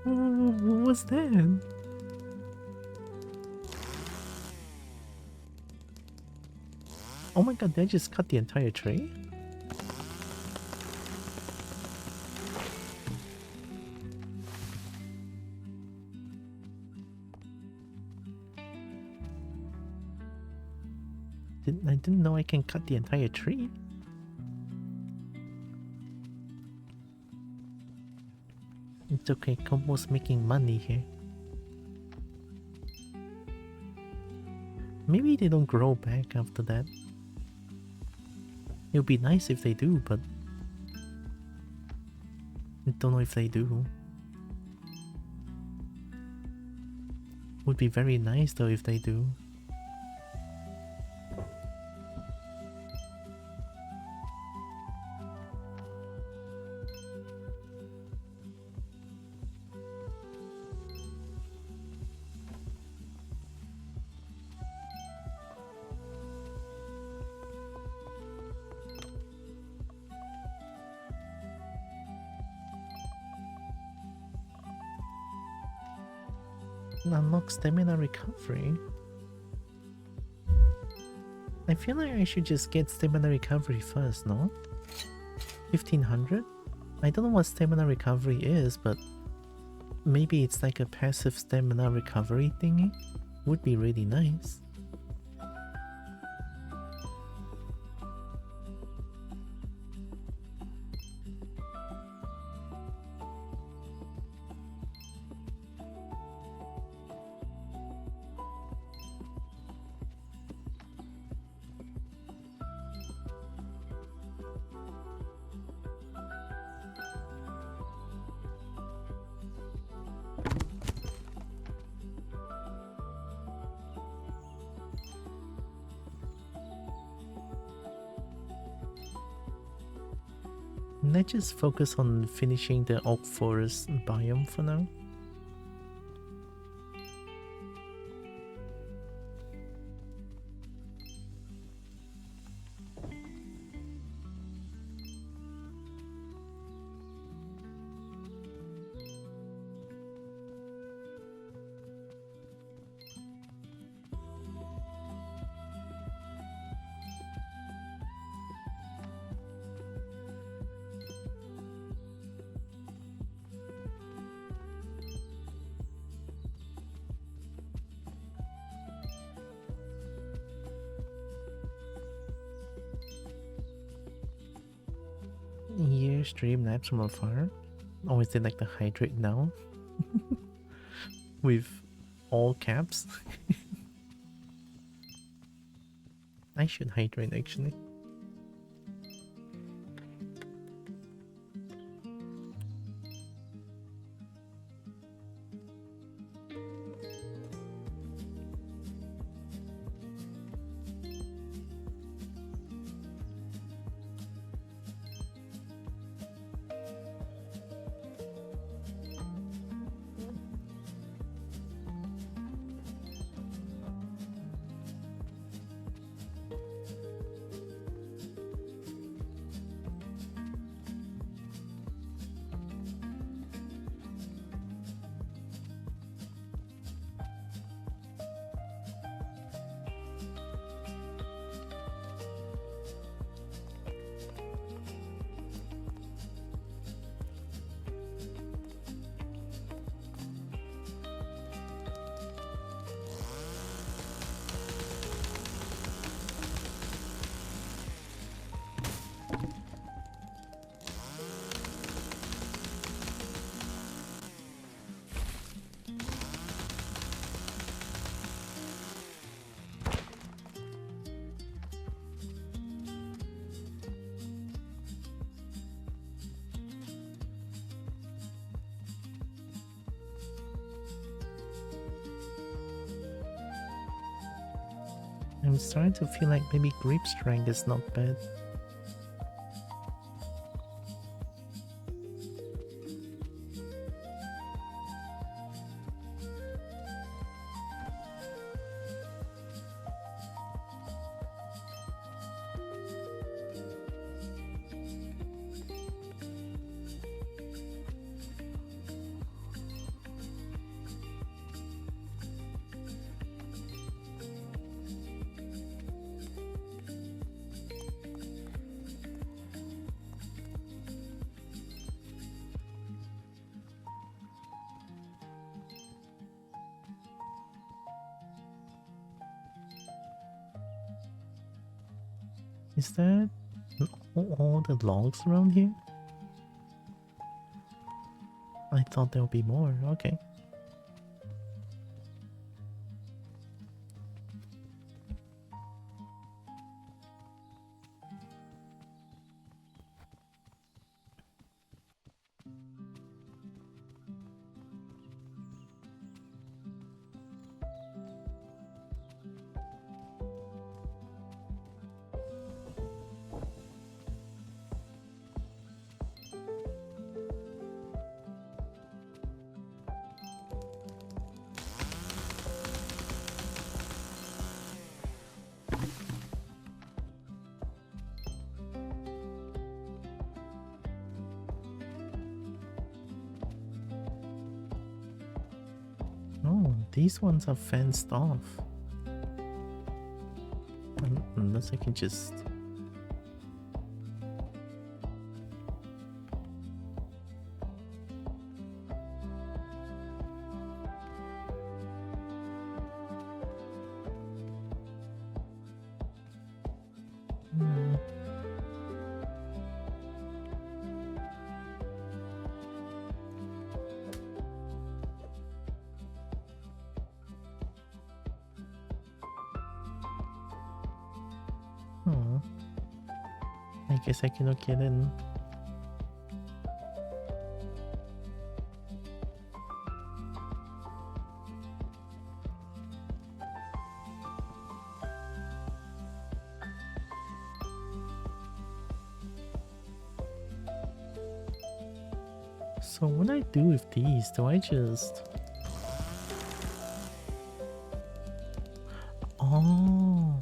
Speaker 2: What was that? Oh my god, did I just cut the entire tree? I didn't know I can cut the entire tree. It's okay, Combo's making money here. Maybe they don't grow back after that. It would be nice if they do, but I don't know if they do. Would be very nice though if they do. Unlock stamina recovery. I feel like I should just get stamina recovery first, no? 1500? I don't know what stamina recovery is, but maybe it's like a passive stamina recovery thingy. Would be really nice. Let's just focus on finishing the oak forest biome for now. Here, stream naps from afar. Always did like the hydrate now. With all caps. I should hydrate actually. I'm starting to feel like maybe grip strength is not bad. Is that all the logs around here? I thought there would be more. Okay. Oh, these ones are fenced off. Unless I can just... Hmm. Oh, I guess I cannot get in. So what do I do with these? Do I just... Oh.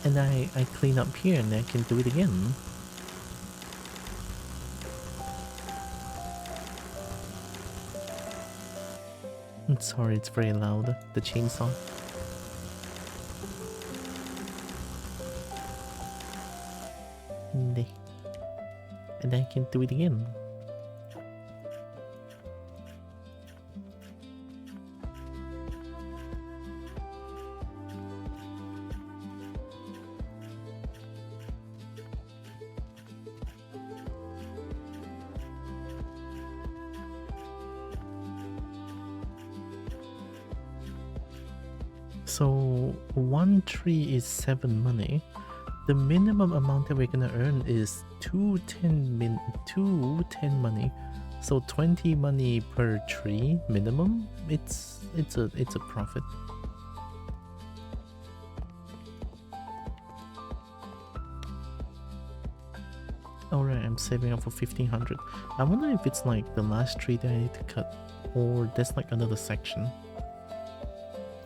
Speaker 2: And I clean up here and I can do it again. I'm sorry, it's very loud, the chainsaw. And I can do it again. So 1 tree is 7 money. The minimum amount that we're gonna earn is 210 money. So 20 money per tree minimum. It's a profit. Alright, I'm saving up for 1500. I wonder if it's like the last tree that I need to cut, or there's like another section.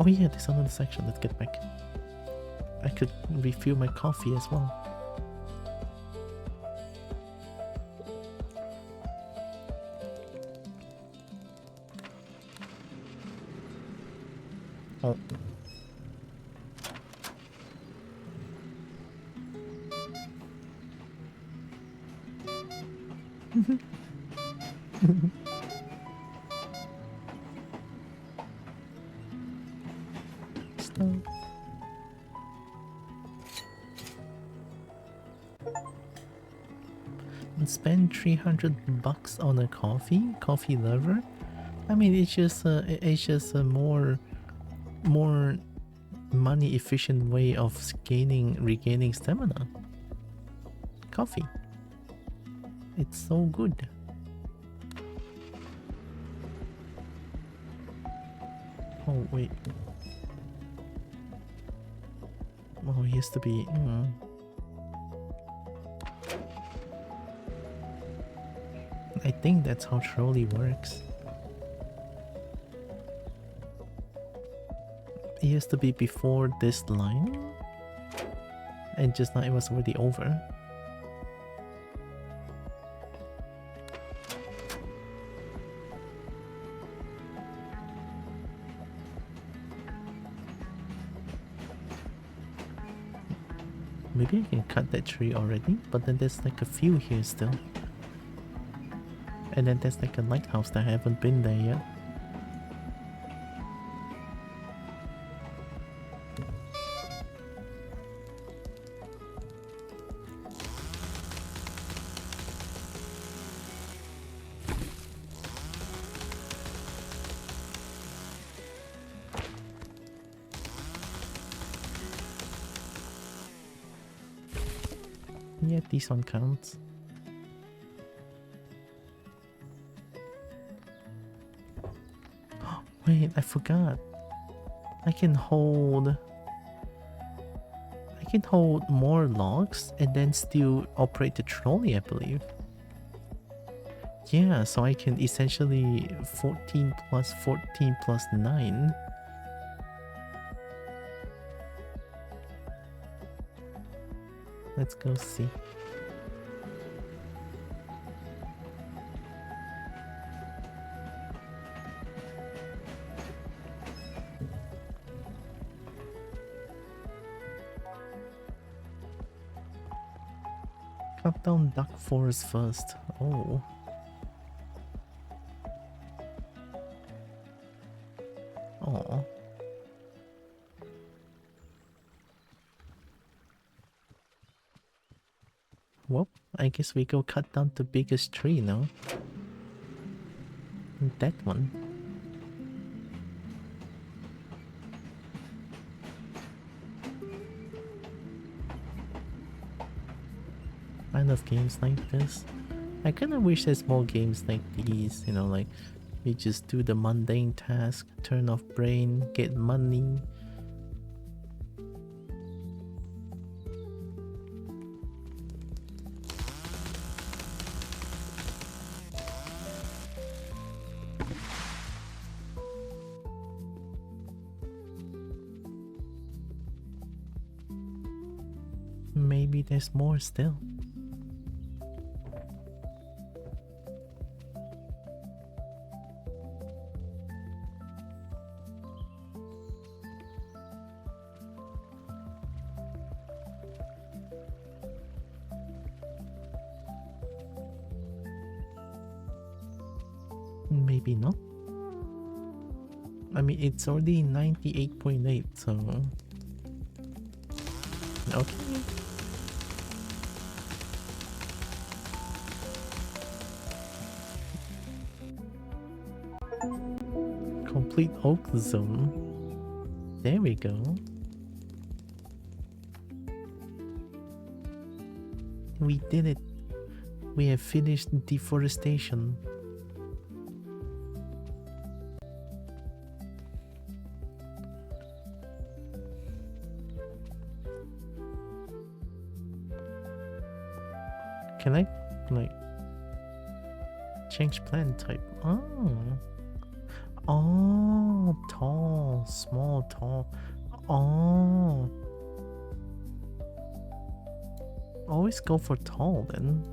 Speaker 2: Oh yeah, there's another section. Let's get back. I could refill my coffee as well. Oh. Stop. And spend 300 bucks on a coffee lover. I mean, it's just a more money efficient way of regaining stamina. Coffee. It's so good. Oh wait. Oh, it used to be. I think that's how trolley works. It used to be before this line, and just now it was already over. Maybe I can cut that tree already, but then there's like a few here still. And then there's like a lighthouse that I haven't been there yet. Yeah, this one counts. Wait, I forgot. I can hold more logs and then still operate the trolley, I believe. Yeah, so I can essentially 14 plus 14 plus 9. Let's go see. Cut down duck forest first. Oh. Oh. Well, I guess we go cut down the biggest tree now. That one. I love games like this. I kinda wish there's more games like these, you know, like we just do the mundane task, turn off brain, get money. Maybe there's more still. Maybe not. I mean, it's already 98.8, so... Okay. Complete oak zone. There we go. We did it. We have finished deforestation. Can I, like, change plant type? Oh. Oh, tall, small, tall. Oh. Always go for tall then.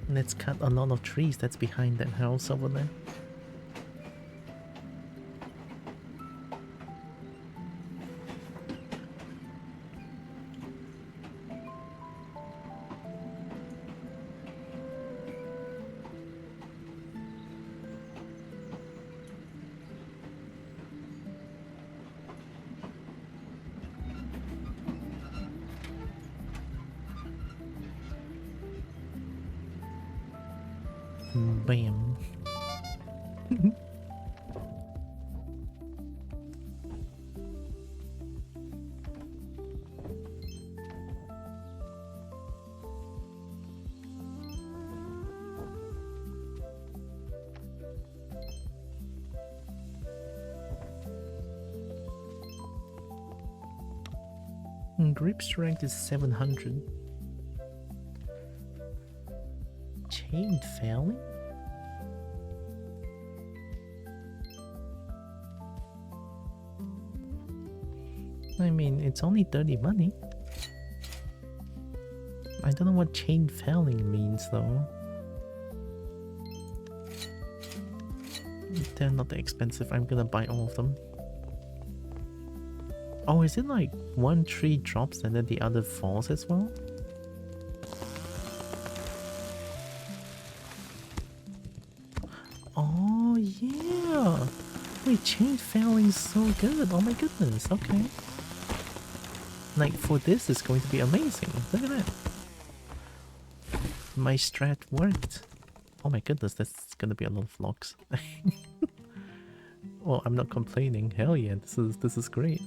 Speaker 2: Let's cut a lot of trees that's behind that house over there. Bam. Grip strength is 700. Chain failing? I mean, it's only 30 money. I don't know what chain failing means though. They're not that expensive. I'm gonna buy all of them. Oh, is it like one tree drops and then the other falls as well? Oh yeah! Wait, chain failing is so good. Oh my goodness, okay. Like, for this, it's going to be amazing. Look at that. My strat worked. Oh my goodness, that's gonna be a lot of logs. Well, I'm not complaining. Hell yeah, this is great.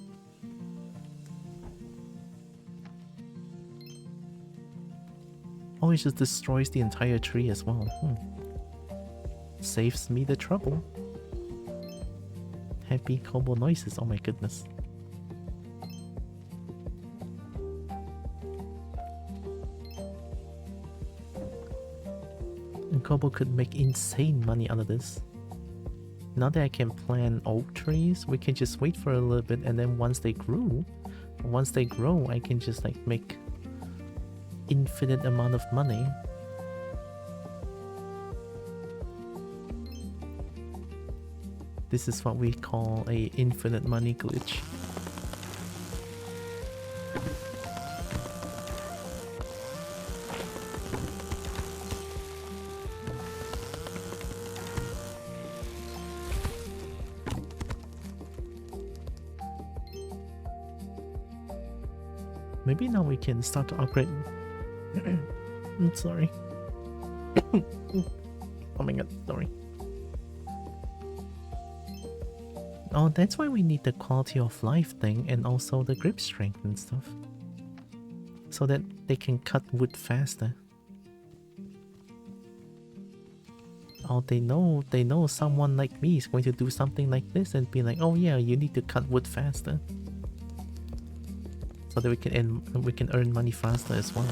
Speaker 2: Oh, it just destroys the entire tree as well. Saves me the trouble. Happy combo noises. Oh my goodness. And Kobo could make insane money out of this. Now that I can plant oak trees, we can just wait for a little bit, and then once they grow, I can just like make infinite amount of money. This is what we call a infinite money glitch. Maybe now we can start to upgrade. I'm sorry. Oh my god, sorry. Oh, that's why we need the quality of life thing and also the grip strength and stuff. So that they can cut wood faster. Oh, they know someone like me is going to do something like this and be like, oh yeah, you need to cut wood faster. So that we can earn money faster as well.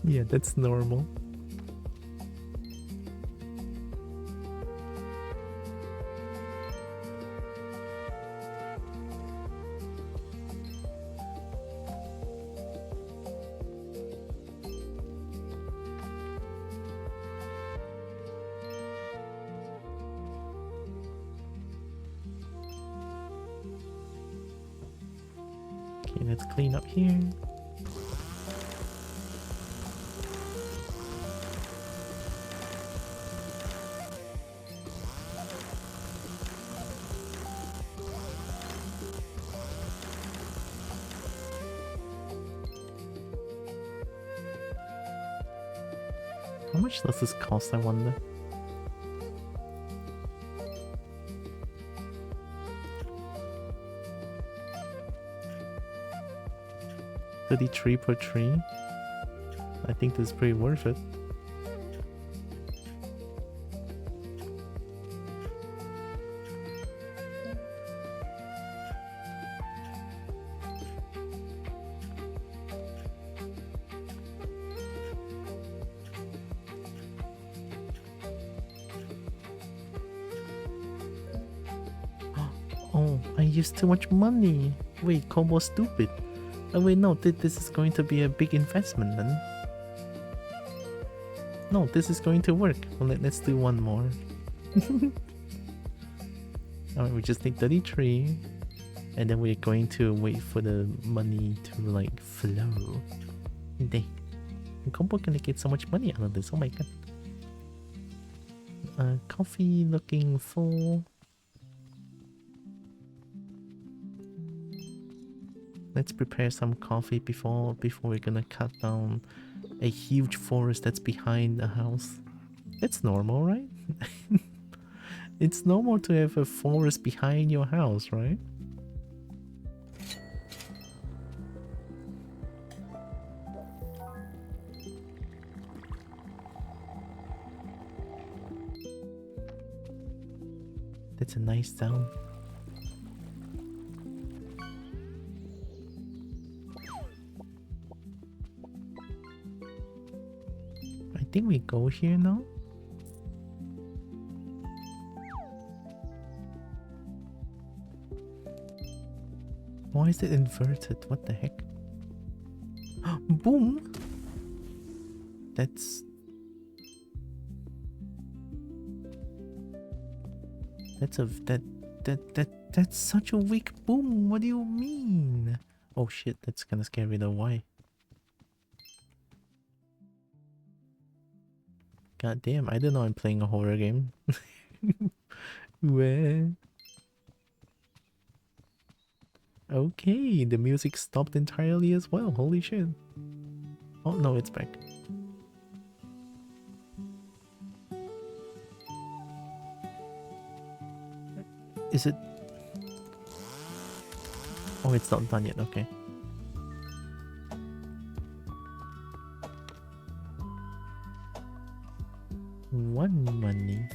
Speaker 2: Yeah, that's normal. Okay, let's clean up here. How much does this cost, I wonder? $33 per tree. I think this is pretty worth it. Oh, I used too much money. Wait, combo stupid. Oh wait, no, this is going to be a big investment then. No, this is going to work. Well, let's do one more. Alright, we just need 33. And then we're going to wait for the money to like flow. Dang. Combo gonna get so much money out of this, oh my god. Coffee looking full. Let's prepare some coffee before we're gonna cut down a huge forest that's behind the house. That's normal, right? It's normal to have a forest behind your house, right? That's a nice sound. I think we go here now. Why is it inverted? What the heck? Boom! That's such a weak boom. What do you mean? Oh shit, that's kinda scary though. Why? God damn, I didn't know I'm playing a horror game. Where? Okay, the music stopped entirely as well. Holy shit. Oh no, it's back. Is it? Oh, it's not done yet. Okay. One money.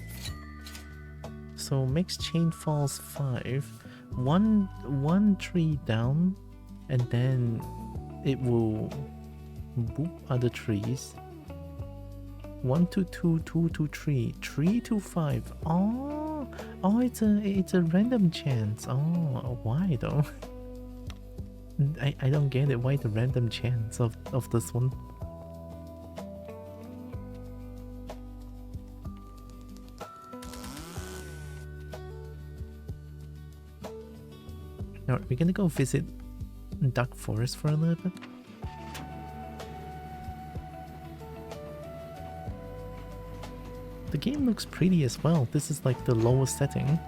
Speaker 2: So makes chain falls 5. One tree down, and then it will boop other trees. 1 to 2, 2 to 3, 3 to 5. Oh, it's a random chance. Oh, why though? I don't get it. Why the random chance of this one? Now we're gonna go visit Dark Forest for a little bit. The game looks pretty as well. This is like the lowest setting.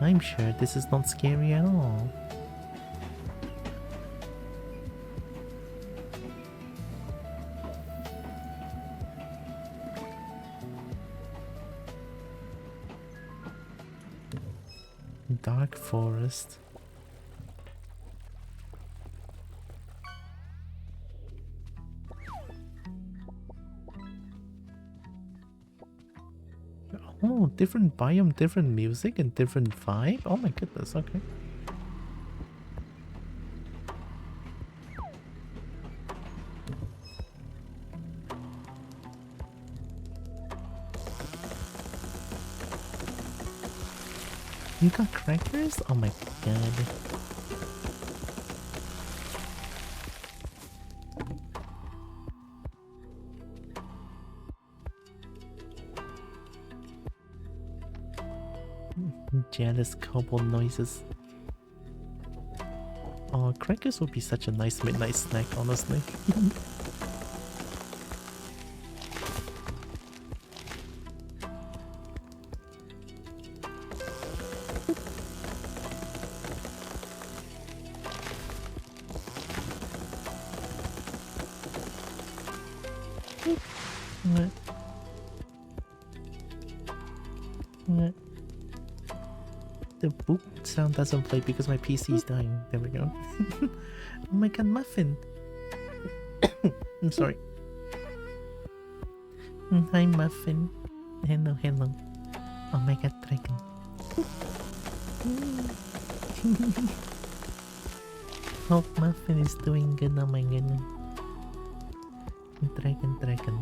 Speaker 2: I'm sure this is not scary at all. Dark Forest. Oh, different biome, different music, and different vibe? Oh my goodness, okay. You got crackers? Oh my god. Jealous cobble noises. Oh, crackers would be such a nice midnight snack, honestly. The boop sound doesn't play because my PC is dying. There we go. Oh my god, muffin! I'm sorry. Hi, muffin. Hello, hello. Oh my god, dragon. Hope muffin is doing good. Oh my goodness. Dragon, dragon.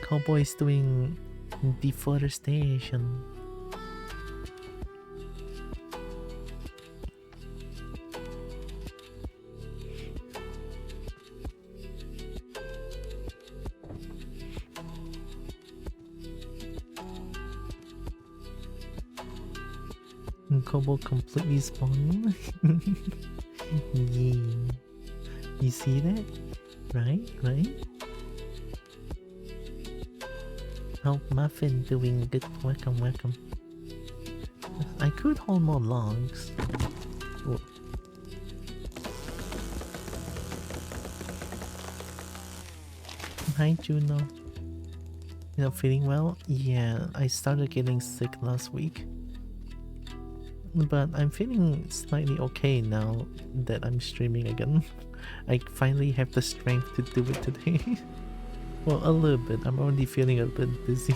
Speaker 2: Cowboy's doing deforestation. Kobo completely spawned. Yeah. You see that? Right? Right? Oh, muffin doing good. Welcome, welcome. I could hold more logs. Whoa. Hi, Juno. You not feeling well? Yeah, I started getting sick last week. But I'm feeling slightly okay now that I'm streaming again. I finally have the strength to do it today. Well, a little bit. I'm already feeling a bit dizzy.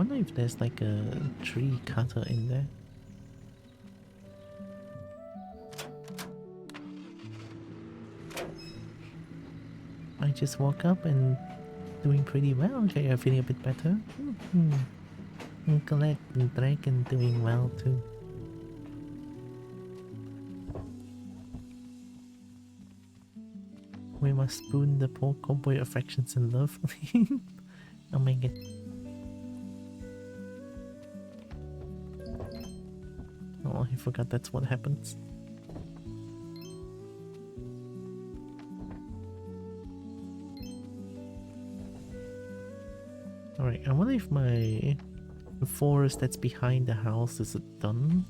Speaker 2: wonder if there's like a tree cutter in there. I just woke up and doing pretty well. Okay, I'm feeling a bit better. I'm glad the dragon doing well too. We must spoon the poor cowboy affections and love. Oh my god. Oh, I forgot that's what happens. Alright, I wonder if my forest that's behind the house is it done?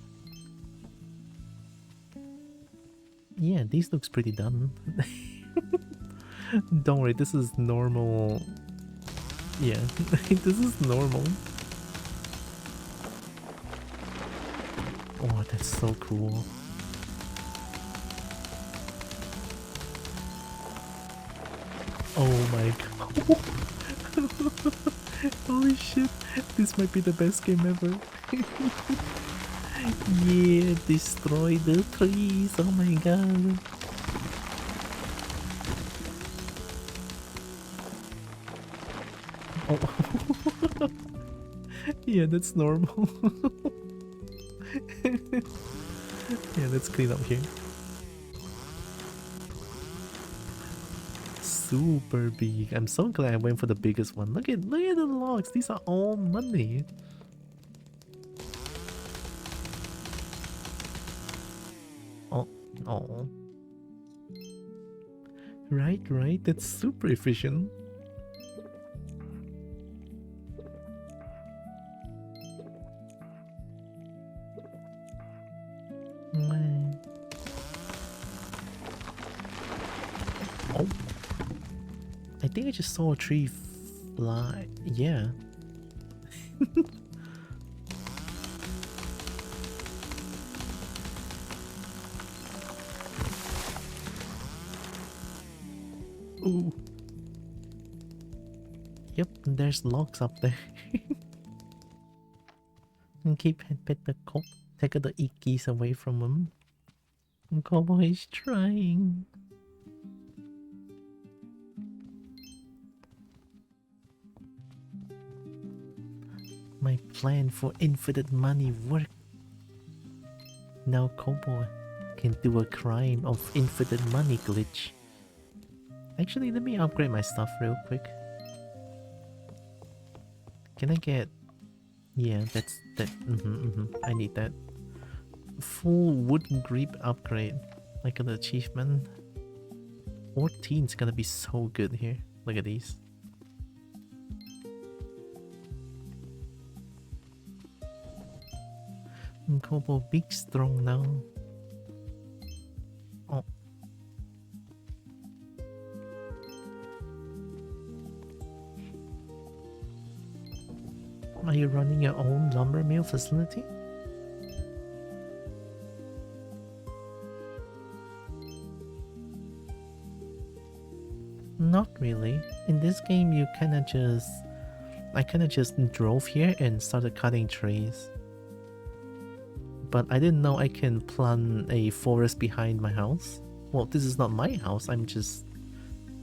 Speaker 2: Yeah, this looks pretty done. Don't worry, this is normal. Yeah, this is normal. Oh, that's so cool. Oh my god. Holy shit, this might be the best game ever. Yeah, destroy the trees. Oh my god. Oh. Yeah, that's normal. Yeah, let's clean up here. Super big. I'm so glad I went for the biggest one. Look at the logs. These are all money. Oh, oh. Right. That's super efficient. Oh. I think I just saw a tree fly. Yeah. Ooh. Yep, there's logs up there. And keep pet the cop. Take the ickies away from him. And Cowboy is trying. My plan for infinite money worked. Now Cowboy can do a crime of infinite money glitch. Actually, let me upgrade my stuff real quick. Can I get... Yeah, that's that. I need that. Full wooden grip upgrade. Like an achievement. 14 is gonna be so good here. Look at these. Kobo big strong now. Oh. Are you running your own lumber mill facility? Not really. In this game you kinda just... I kinda just drove here and started cutting trees. But I didn't know I can plant a forest behind my house. Well, this is not my house, I'm just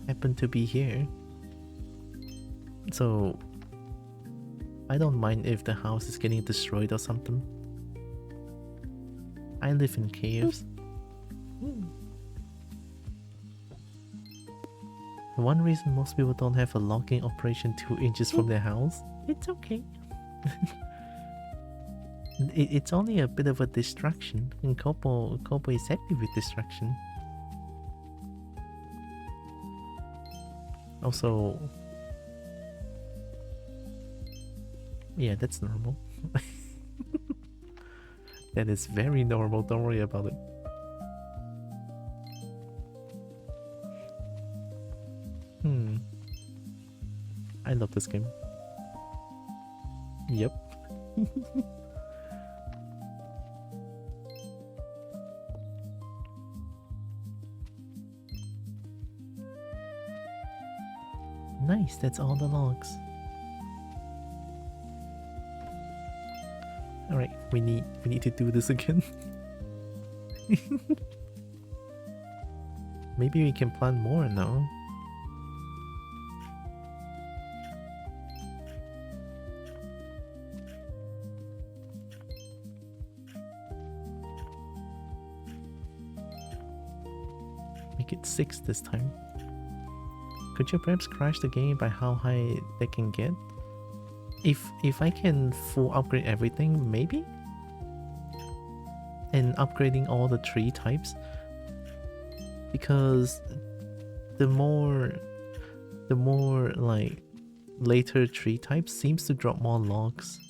Speaker 2: happen to be here. So I don't mind if the house is getting destroyed or something. I live in caves. One reason most people don't have a logging operation 2 inches from their house, it's okay. It's only a bit of a distraction, and Kopo is happy with distraction. Also, yeah, that's normal. That is very normal, don't worry about it. I love this game. Yep. Nice, that's all the logs. We need to do this again. Maybe we can plant more now. Make it 6 this time. Could you perhaps crash the game by how high they can get? If I can full upgrade everything, maybe? And upgrading all the tree types, because the more like later tree types seems to drop more logs.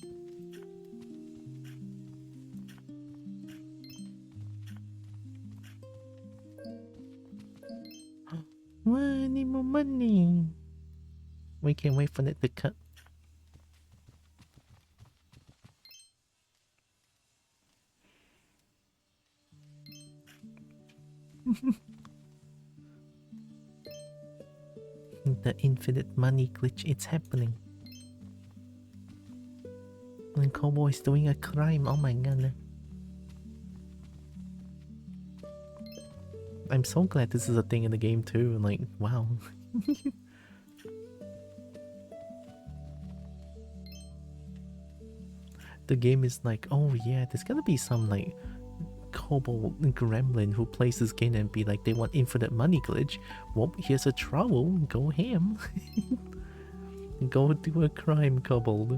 Speaker 2: I need more money. We can't wait for it to cut. The infinite money glitch, it's happening. And Kobo is doing a crime, oh my god. I'm so glad this is a thing in the game too, like, wow. The game is like, oh yeah, there's gonna be some like Kobo gremlin who plays this game and be like, they want infinite money glitch. Well, here's a trouble, go ham. Go do a crime, kobold.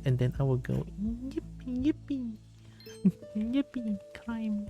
Speaker 2: And then I will go, yippee, yippee, yippee, crime.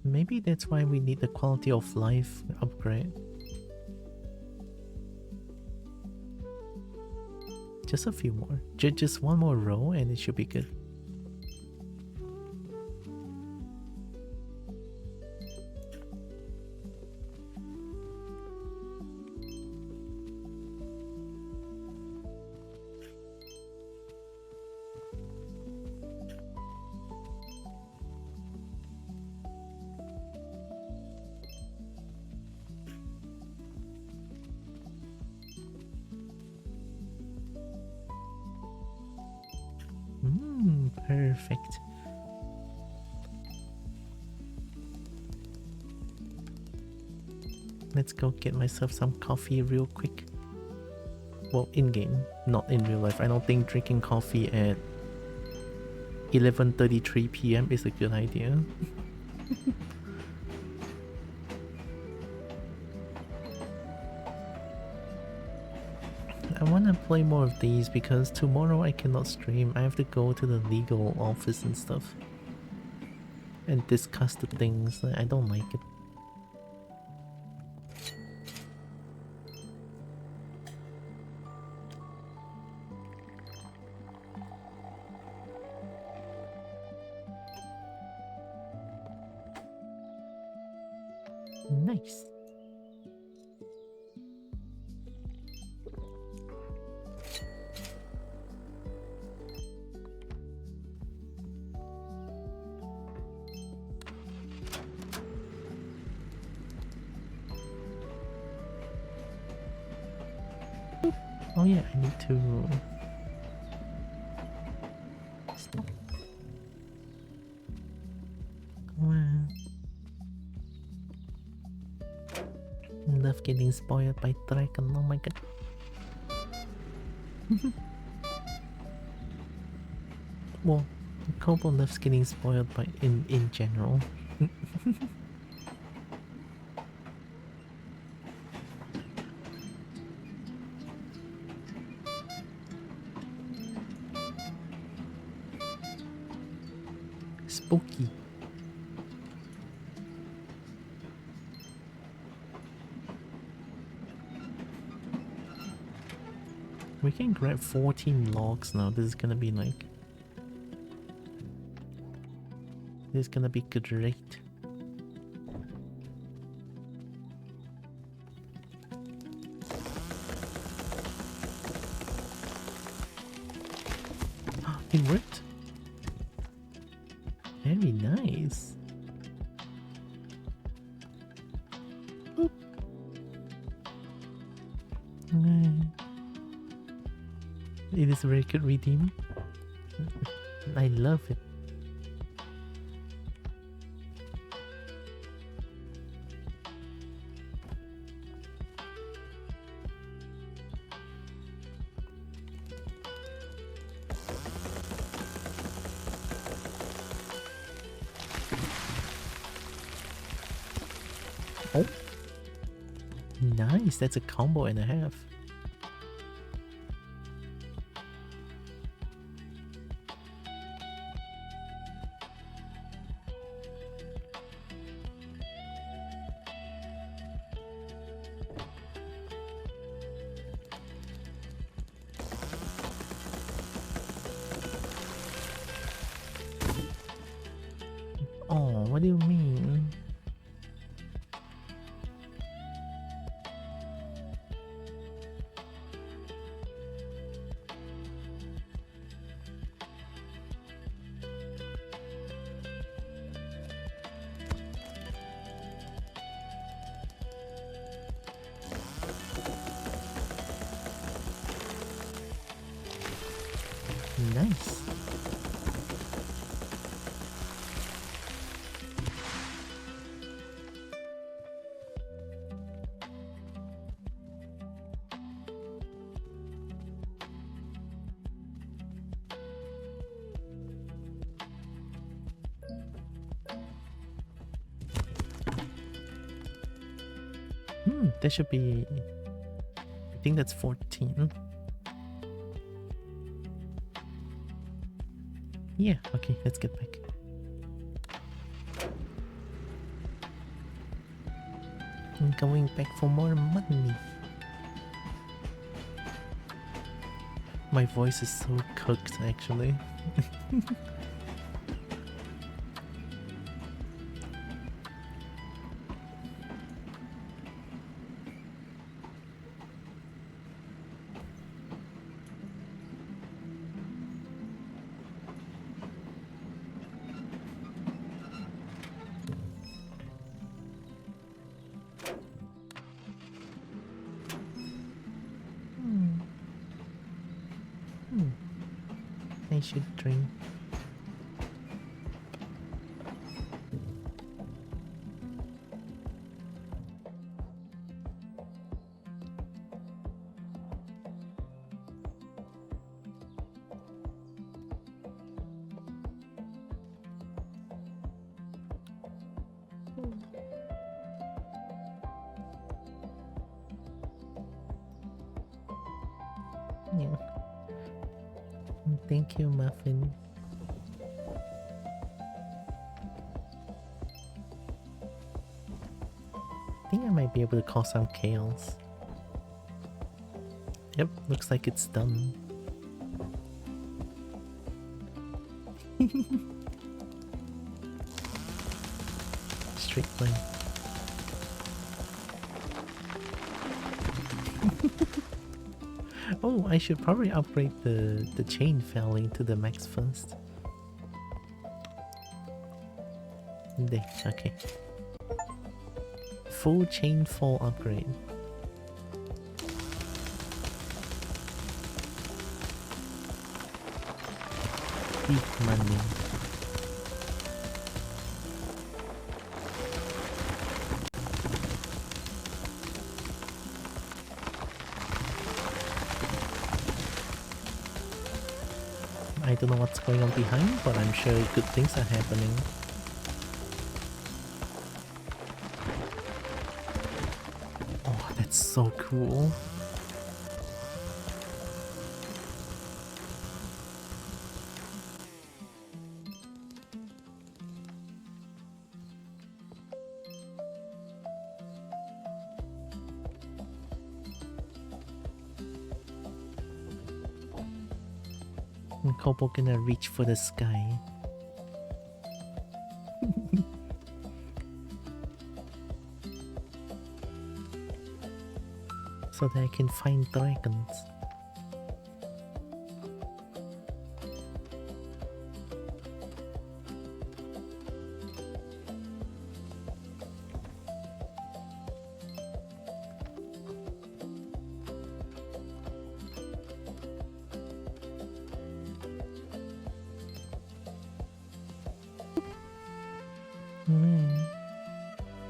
Speaker 2: Maybe that's why we need the quality of life upgrade. Just a few more. Just one more row and it should be good. Perfect. Let's go get myself some coffee real quick. Well, in-game, not in real life. I don't think drinking coffee at 11:33 p.m. is a good idea. I want to play more of these because tomorrow I cannot stream. I have to go to the legal office and stuff and discuss the things. I don't like it. Nice. Oh yeah, I need to stop. Wow. Love getting spoiled by dragon, oh my god. Well, Kobo loves getting spoiled by in general. Spooky. We can grab 14 logs now. This is gonna be like This is gonna be great. It worked. Very nice. Boop. It is a very good redeem. I love it. Oh, nice. That's a combo and a half. Oh, what do you mean? Nice. There should be... I think that's 14. Yeah, okay, let's get back. I'm going back for more money. My voice is so cooked, actually. I should drink. Yeah. Thank you, Muffin. I think I might be able to cause some chaos. Yep, looks like it's done. Straight line. Oh, I should probably upgrade the chain failing to the max first. There, okay. Full chain fall upgrade. Big money. I don't know what's going on behind, but I'm sure good things are happening. Oh, that's so cool. And Kobo gonna reach for the sky. so that I can find dragons.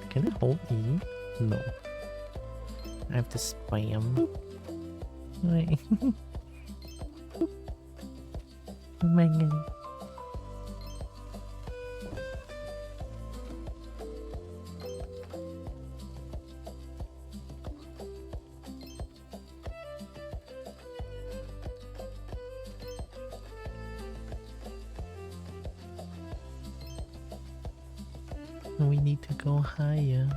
Speaker 2: Can I hold E? No. I have to spam. Wait. Oh my god. We need to go higher.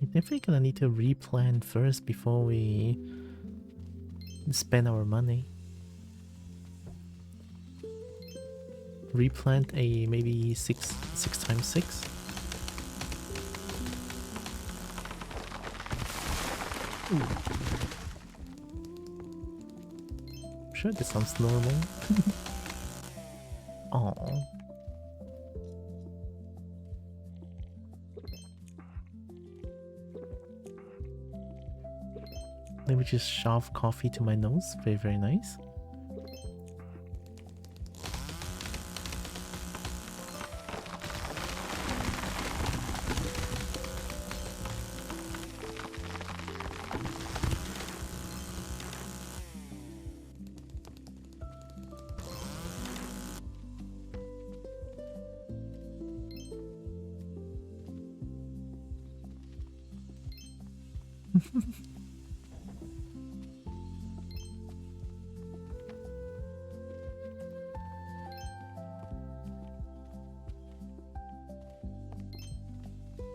Speaker 2: We're definitely gonna need to replan first before we spend our money. Replant a maybe 6x6. Sure, this sounds normal. Oh. Let me just shove coffee to my nose. Very, very nice.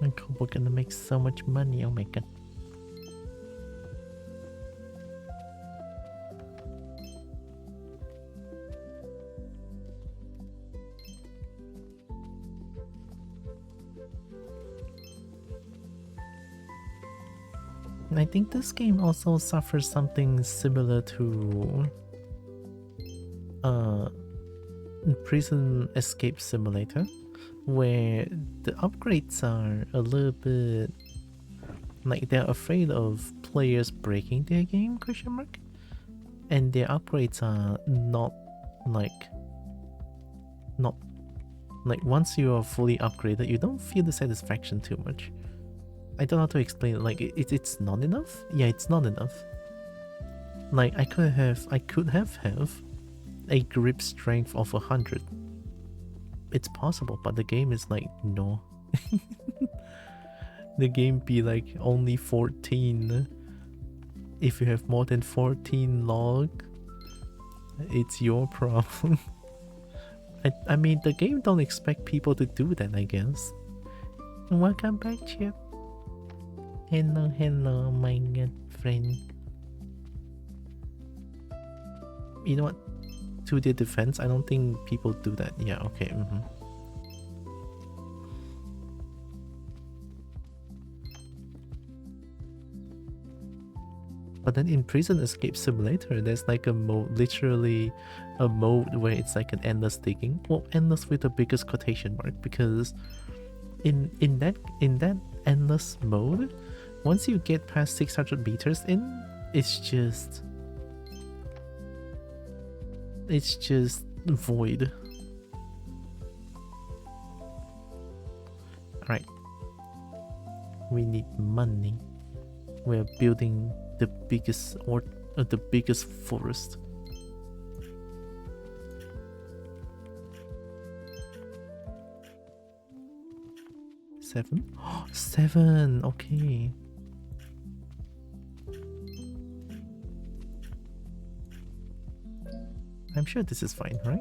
Speaker 2: My Kobo gonna make so much money, oh my god. I think this game also suffers something similar to Prison Escape Simulator, where the upgrades are a little bit like they're afraid of players breaking their game, question mark, and their upgrades are not like once you are fully upgraded you don't feel the satisfaction too much. I don't know how to explain it. Like it's not enough. Yeah, it's not enough. Like I could have a grip strength of 100. It's possible, but the game is like no. The game be like only 14. If you have more than 14 log, it's your problem. I mean, the game don't expect people to do that, I guess. Welcome back, Chip. Hello, my good friend. You know what? To their defense, I don't think people do that. Yeah, okay. But then in Prison Escape Simulator, there's like a mode, literally a mode where it's like an endless digging. Well, endless with the biggest quotation mark, because in that endless mode, once you get past 600 meters in, it's just void. Alright. We need money. We're building the biggest forest. Seven? 7! Okay. I'm sure this is fine, right?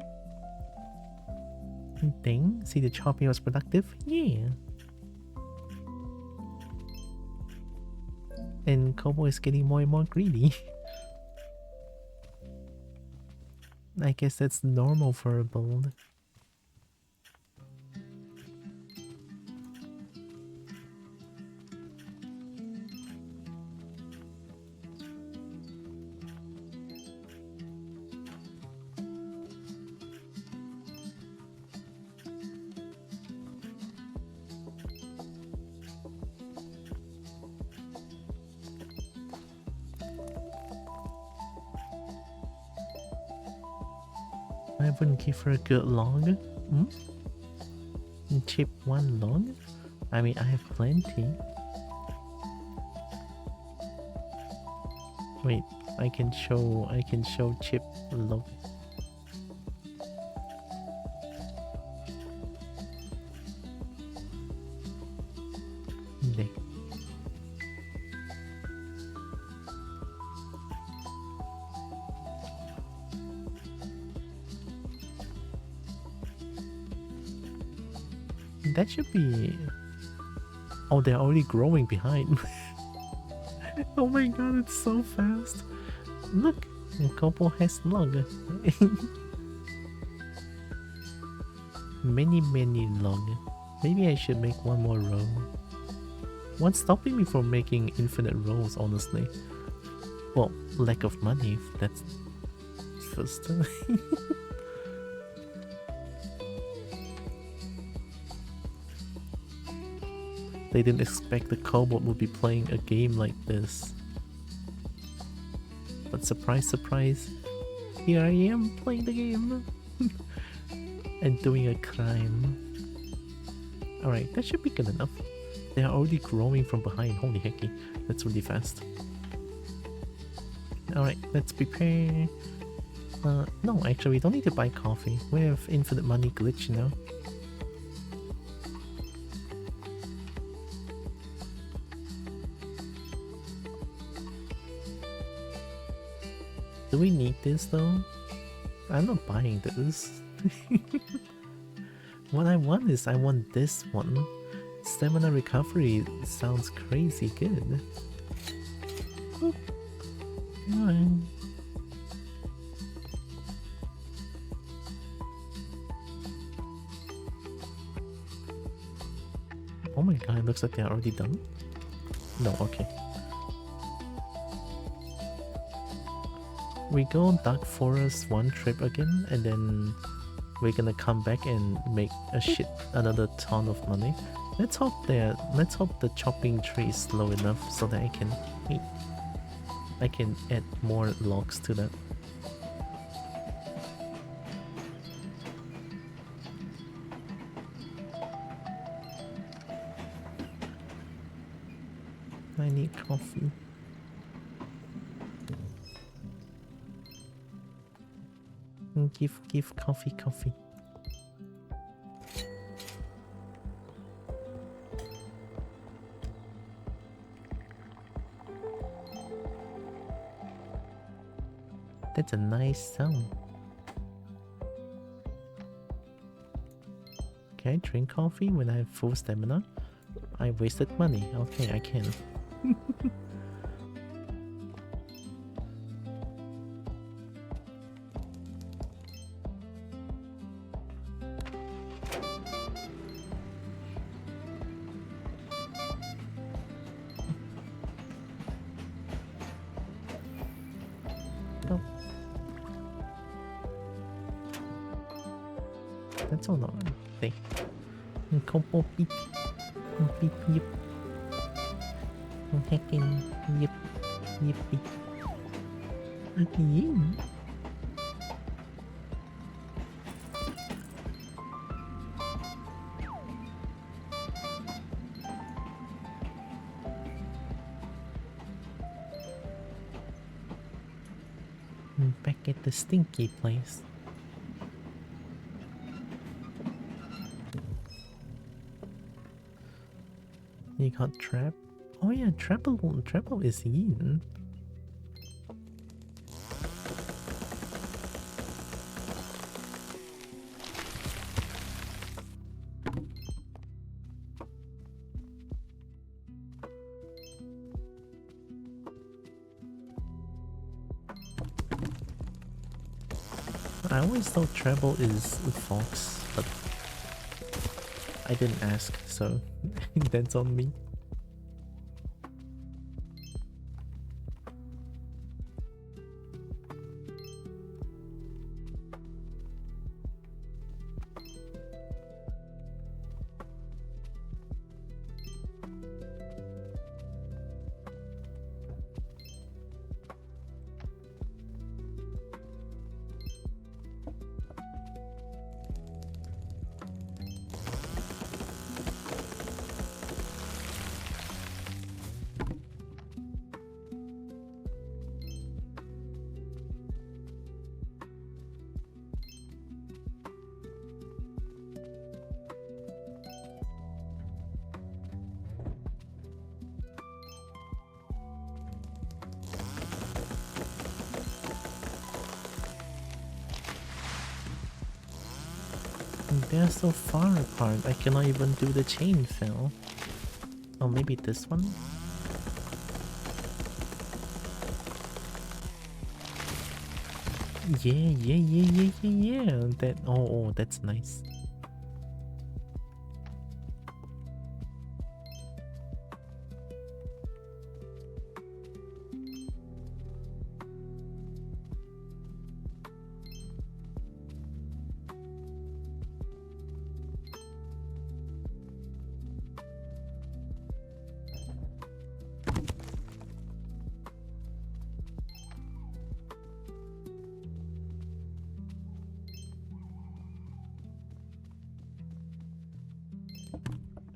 Speaker 2: Ding, see the chopping was productive? Yeah. And Kobo is getting more and more greedy. I guess that's normal for a build. I wouldn't give her a good log. Hmm? And chip one log? I mean, I have plenty. Wait, I can show chip log. There. That should be... Oh, they're already growing behind. Oh my god, it's so fast. Look, a couple has log. many log. Maybe I should make one more row. What's stopping me from making infinite rows, honestly? Well, lack of money, if that's first. They didn't expect the kobold would be playing a game like this. But surprise, surprise, here I am playing the game. And doing a crime. Alright, that should be good enough. They are already growing from behind, holy hecky, that's really fast. Alright, let's prepare... no, actually we don't need to buy coffee. We have infinite money glitch now. Do we need this though? I'm not buying this. What I want is I want this one. Stamina recovery sounds crazy good. Alright. Oh my god, it looks like they're already done. No, okay. We go Dark Forest one trip again, and then we're gonna come back and make another ton of money. Let's hope the chopping tree is slow enough so that I can add more logs to that. I need coffee. Give coffee. That's a nice sound. Can I drink coffee when I have full stamina? I wasted money. Okay, I can. That's all on thing. Couple beep. Beep yip. Hecking yip. Yippee. Yeah. Back at the stinky place. You got trap? Oh yeah, Trapple is in. I always thought treble is fox, but I didn't ask, so that's on me. They're so far apart, I cannot even do the chain fill. Oh, maybe this one? Yeah. That, oh, that's nice.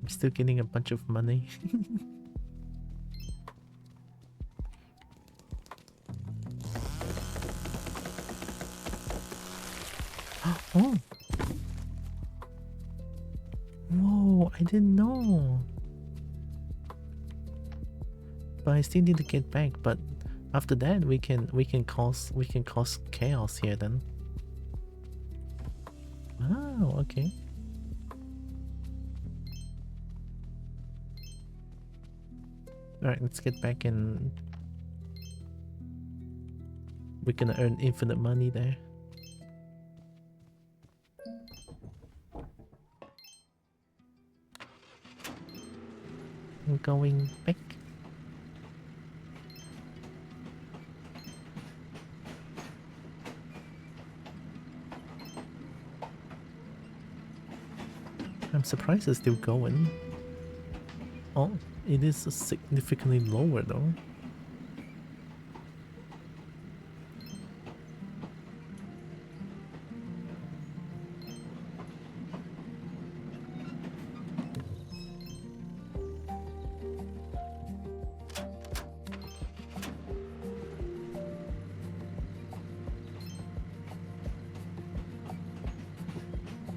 Speaker 2: I'm still getting a bunch of money. Oh! Whoa, I didn't know. But I still need to get back, but after that we can cause chaos here then. Oh, okay. Alright, let's get back and we're gonna earn infinite money there. I'm going back. I'm surprised it's still going. Oh, it is significantly lower though.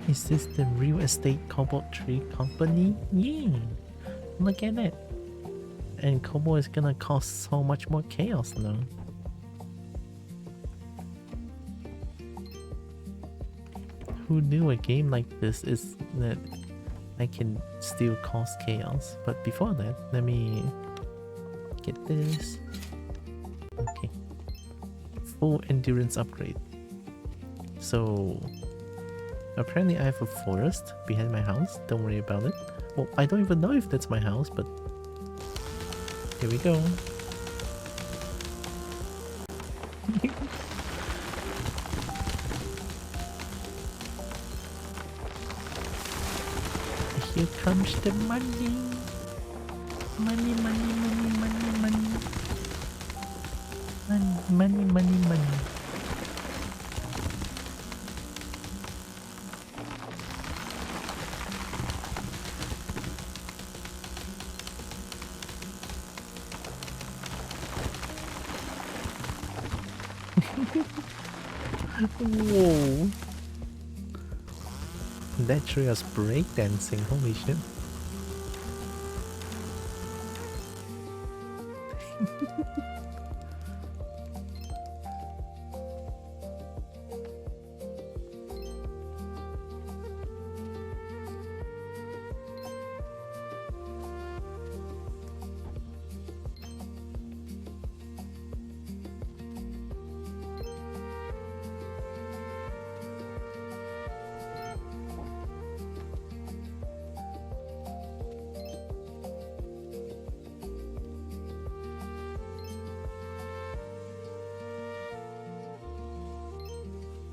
Speaker 2: Is this the real estate cobalt tree company? Yeah, look at it. And Kobo is gonna cause so much more chaos now. Who knew a game like this is that I can still cause chaos? But before that, let me get this. Okay. Full endurance upgrade. So apparently I have a forest behind my house. Don't worry about it. Well, I don't even know if that's my house, but here we go. Here comes the money. Money. Money. Whoa. That tree was breakdancing, holy shit.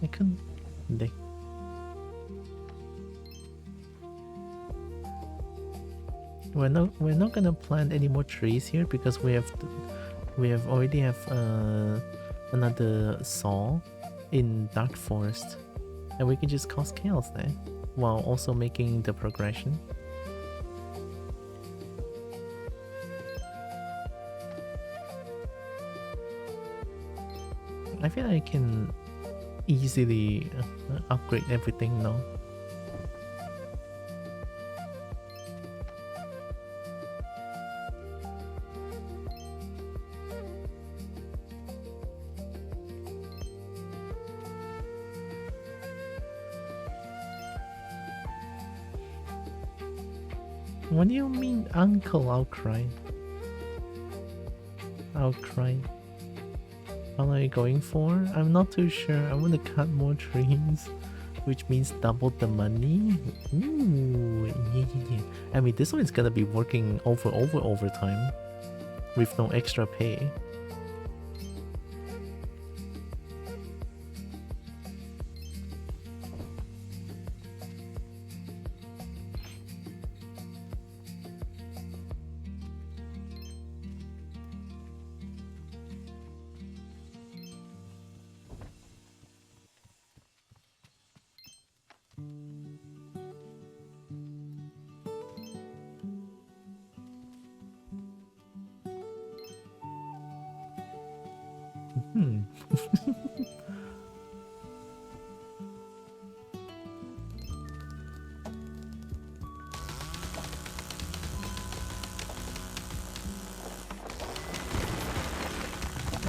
Speaker 2: couldn't. They. We're not gonna plant any more trees here because we already have another saw in dark forest, and we can just cause chaos there while also making the progression. I feel I can easily upgrade everything now. What do you mean, uncle? I'll cry. I'll cry. What are you going for? I'm not too sure. I want to cut more trees, which means double the money. Ooh, yeah. I mean, this one is gonna be working overtime with no extra pay.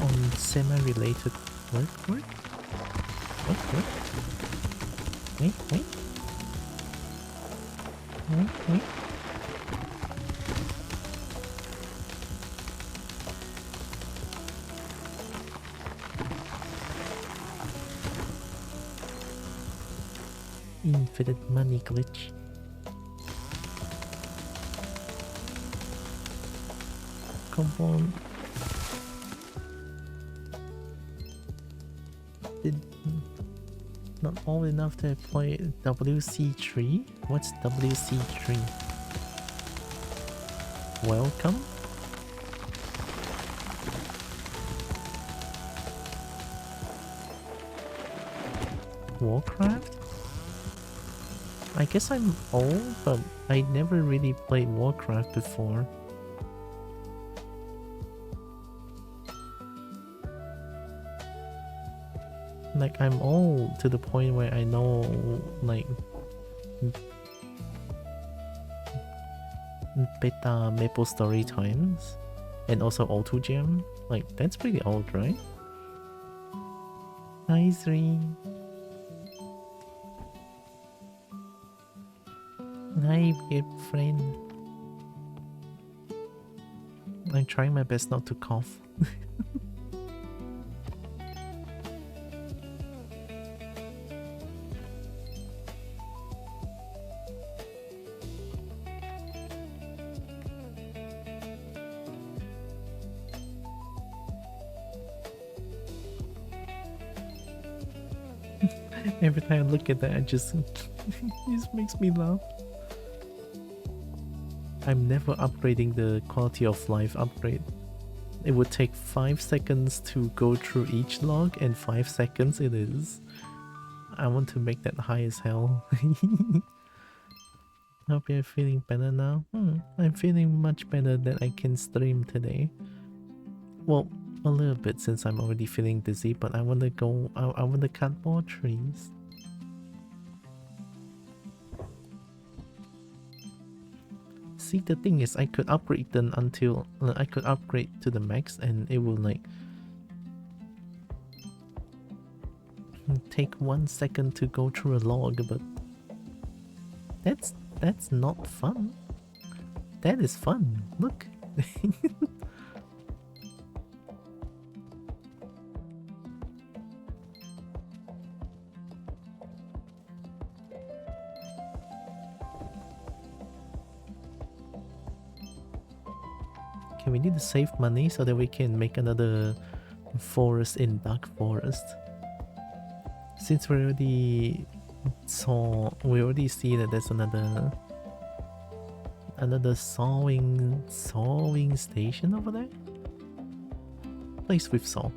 Speaker 2: On semi-related work? What? Wait. Infinite money glitch. Come on. Not all enough to apply WC3? What's WC3? Welcome? Warcraft? I guess I'm old, but I never really played Warcraft before. Like, I'm old to the point where I know, like, beta Maple Story times, and also O2 Gem. Like, that's pretty old, right? Hi, Sri. Hi, good friend. I'm trying my best not to cough. Every time I look at that, it just makes me laugh. I'm never upgrading the quality of life upgrade. It would take 5 seconds to go through each log, and 5 seconds it is. I want to make that high as hell. Hope you're feeling better now. I'm feeling much better that I can stream today. Well, a little bit since I'm already feeling dizzy, but I want to go. I want to cut more trees. See, the thing is, I could upgrade them until I could upgrade to the max, and it will like take 1 second to go through a log. But that's not fun. That is fun. Look. Okay, we need to save money so that we can make another forest in dark forest. since we already see that there's another sawing station over there. Place with saw.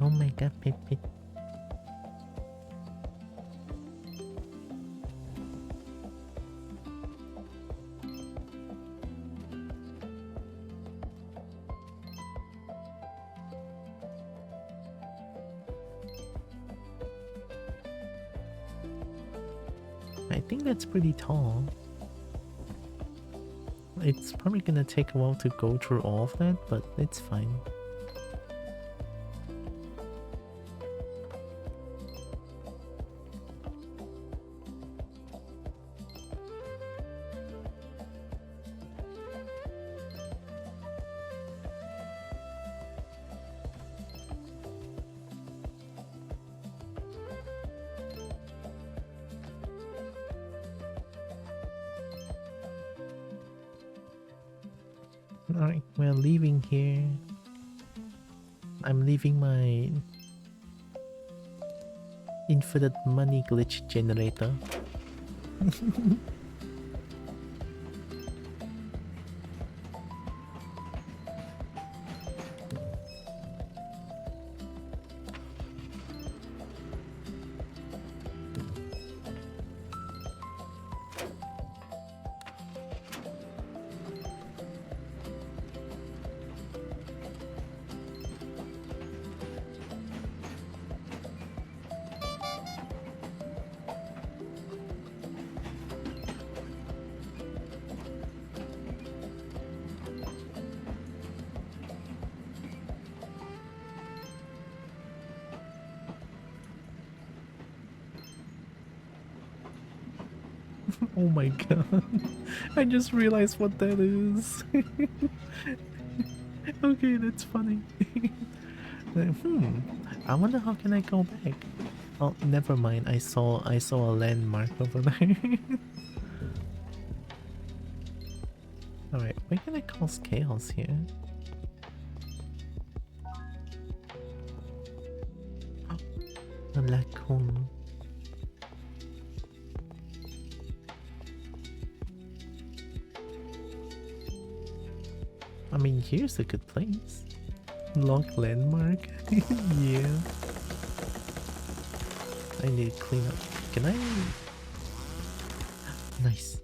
Speaker 2: Oh my god, Pepe. I think that's pretty tall. It's probably gonna take a while to go through all of that, but it's fine. Alright, we're leaving here. I'm leaving my infinite money glitch generator. Oh my god. I just realized what that is. Okay, that's funny. I wonder how can I go back? Oh, never mind. I saw a landmark over there. Alright, we're gonna cause chaos here. Oh, a raccoon. I mean, here's a good place. Lock landmark. Yeah. I need to clean up. Can I? Nice.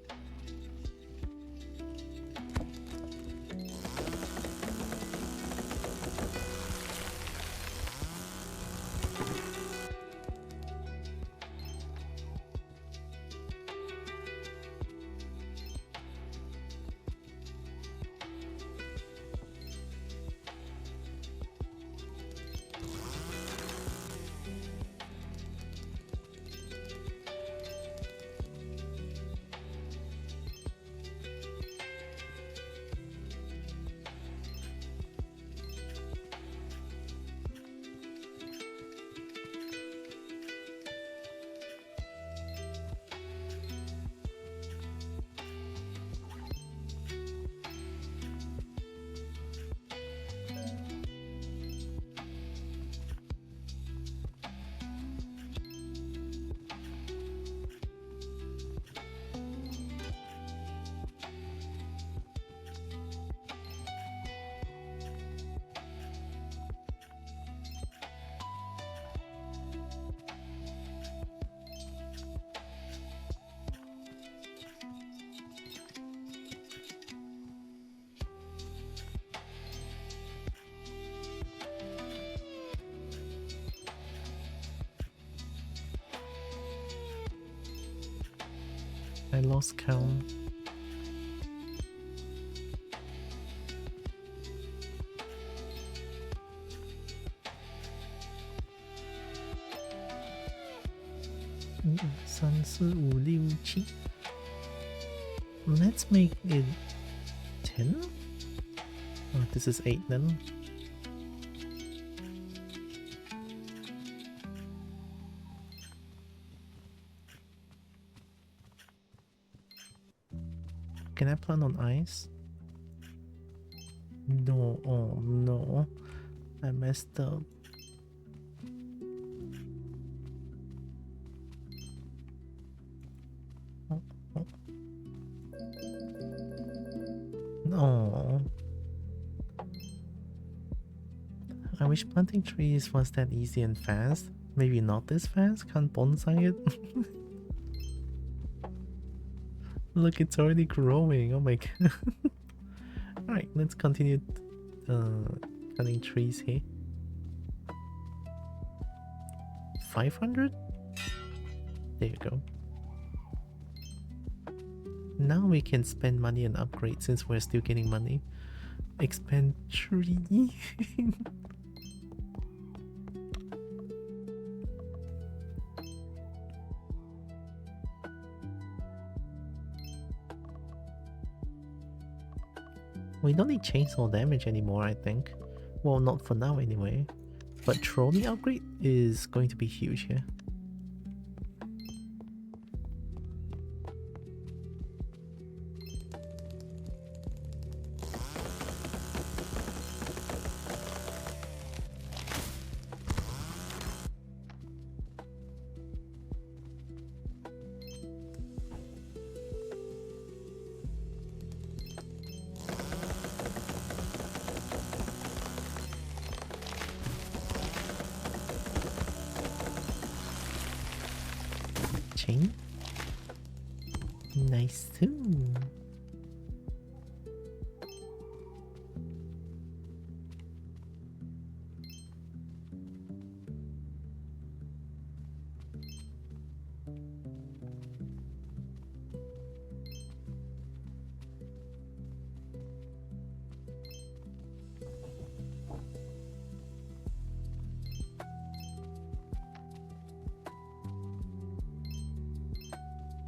Speaker 2: I lost count. Let's make it 10? Oh, this is 8 then. Can I plant on ice? No, oh no. I messed up. No. I wish planting trees was that easy and fast. Maybe not this fast? Can't bonsai it? Look, it's already growing. Oh my god. Alright, let's continue cutting trees here. 500? There you go. Now we can spend money and upgrade since we're still getting money. Expand tree. We don't need chainsaw damage anymore, I think. Well, not for now anyway. But trolley upgrade is going to be huge here. Chain? Nice too.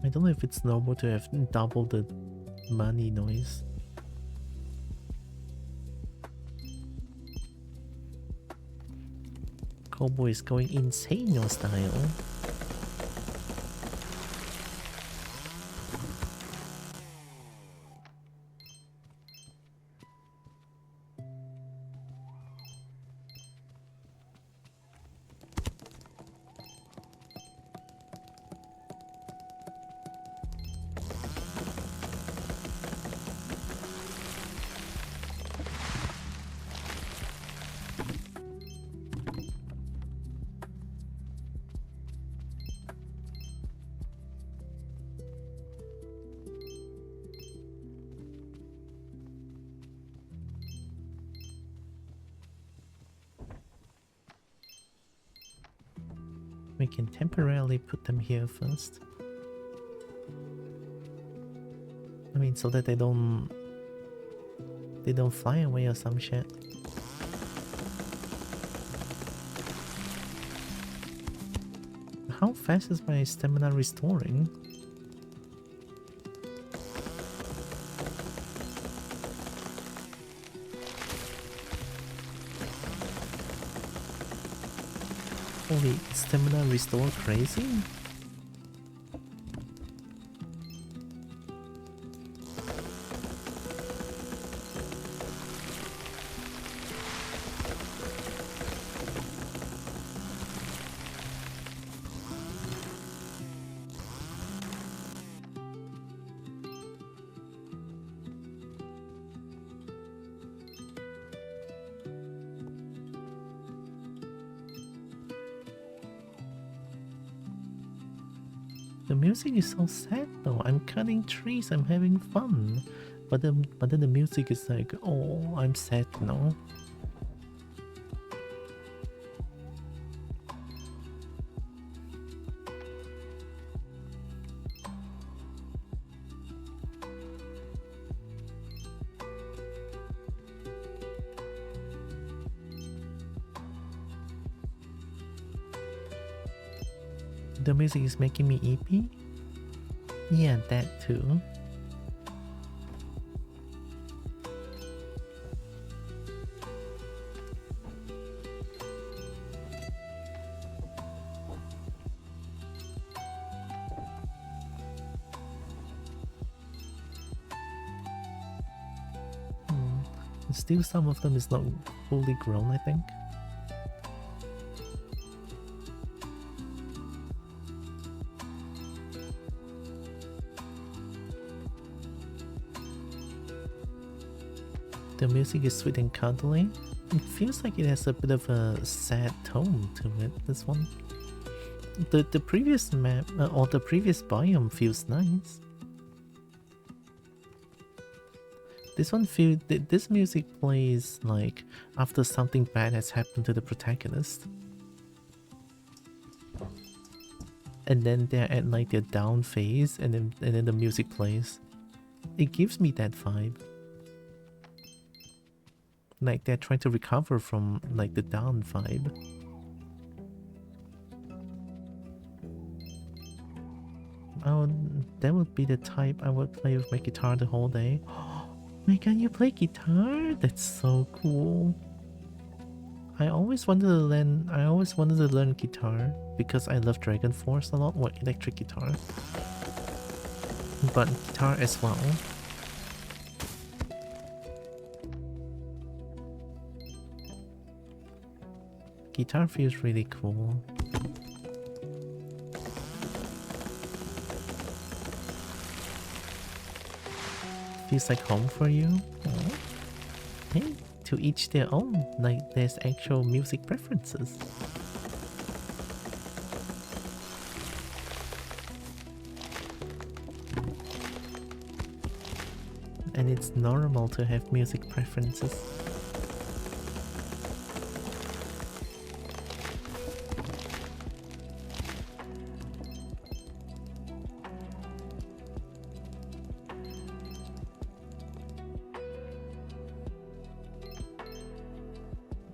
Speaker 2: I don't know if it's normal to have double the money noise. Cowboy is going insane your style. We can temporarily put them here first. I mean, so that they don't fly away or some shit. How fast is my stamina restoring? Holy, stamina restore crazy? The music is so sad though. I'm cutting trees, I'm having fun. But then the music is like, oh, I'm sad now. The music is making me EP? Yeah, that too. Still some of them is not fully grown, I think. The music is sweet and cuddly. It feels like it has a bit of a sad tone to it, this one. The previous map, or the previous biome feels nice. This music plays like after something bad has happened to the protagonist. And then they're at like their down phase, and then the music plays. It gives me that vibe. Like they're trying to recover from like the down vibe. Oh, that would be the type I would play with my guitar the whole day. My god, you play guitar? That's so cool. I always wanted to learn guitar because I love Dragon Force a lot, or electric guitar. But guitar as well. Guitar feels really cool. Feels like home for you? Aww. Hey, to each their own. Like there's actual music preferences. And it's normal to have music preferences.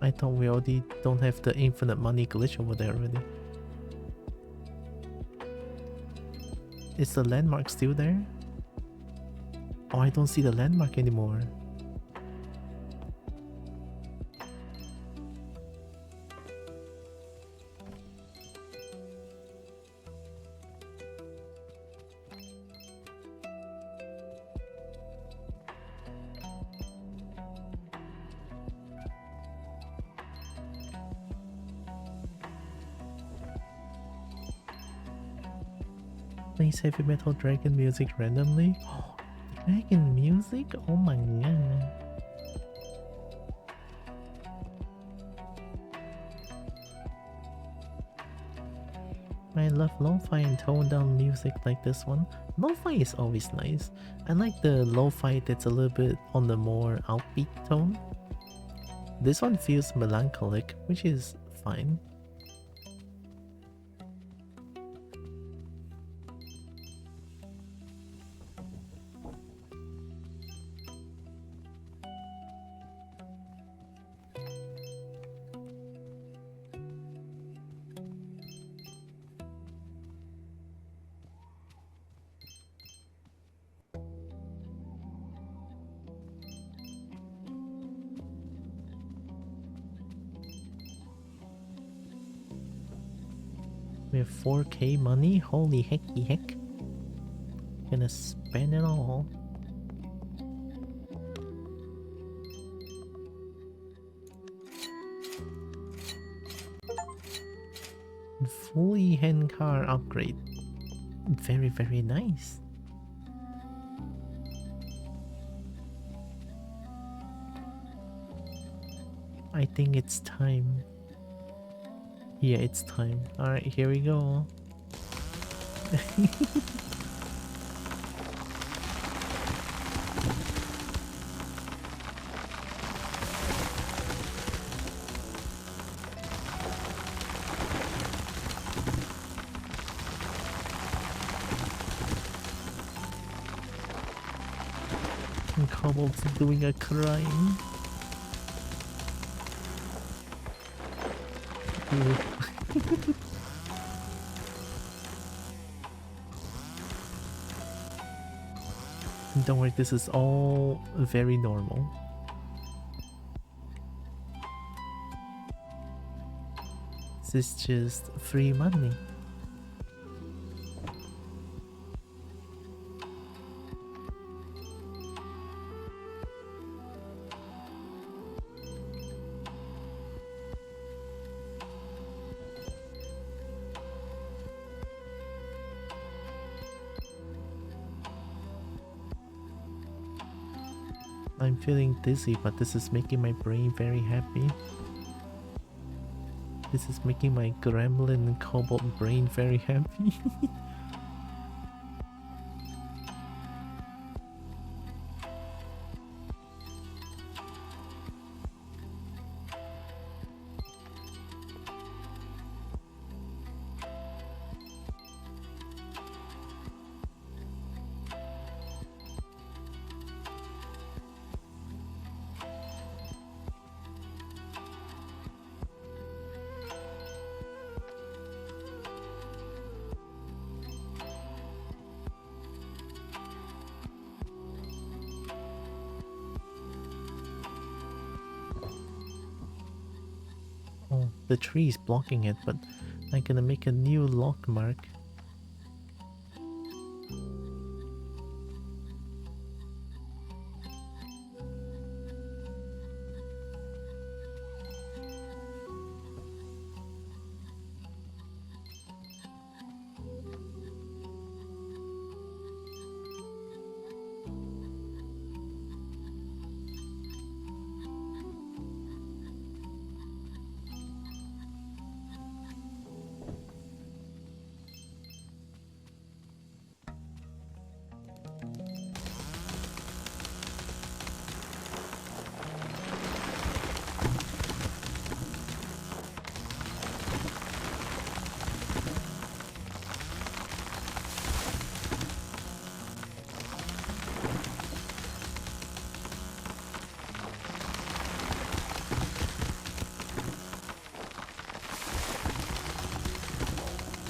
Speaker 2: I thought we already don't have the infinite money glitch over there already. Is the landmark still there? Oh, I don't see the landmark anymore. Plays heavy metal dragon music randomly. Oh, dragon music? Oh my god. I love lo-fi and toned down music like this one. Lo-fi is always nice. I like the lo-fi that's a little bit on the more upbeat tone. This one feels melancholic, which is fine. We have 4k money? Holy hecky heck. Gonna spend it all. Fully hen car upgrade. Very, very nice. I think it's time. Yeah, it's time. Alright, here we go. And Cobble's doing a crime. Don't worry, this is all very normal. This is just free money. I'm feeling dizzy, but this is making my brain very happy. This is making my gremlin cobalt brain very happy. Oh, the tree is blocking it, but I'm gonna make a new lock mark.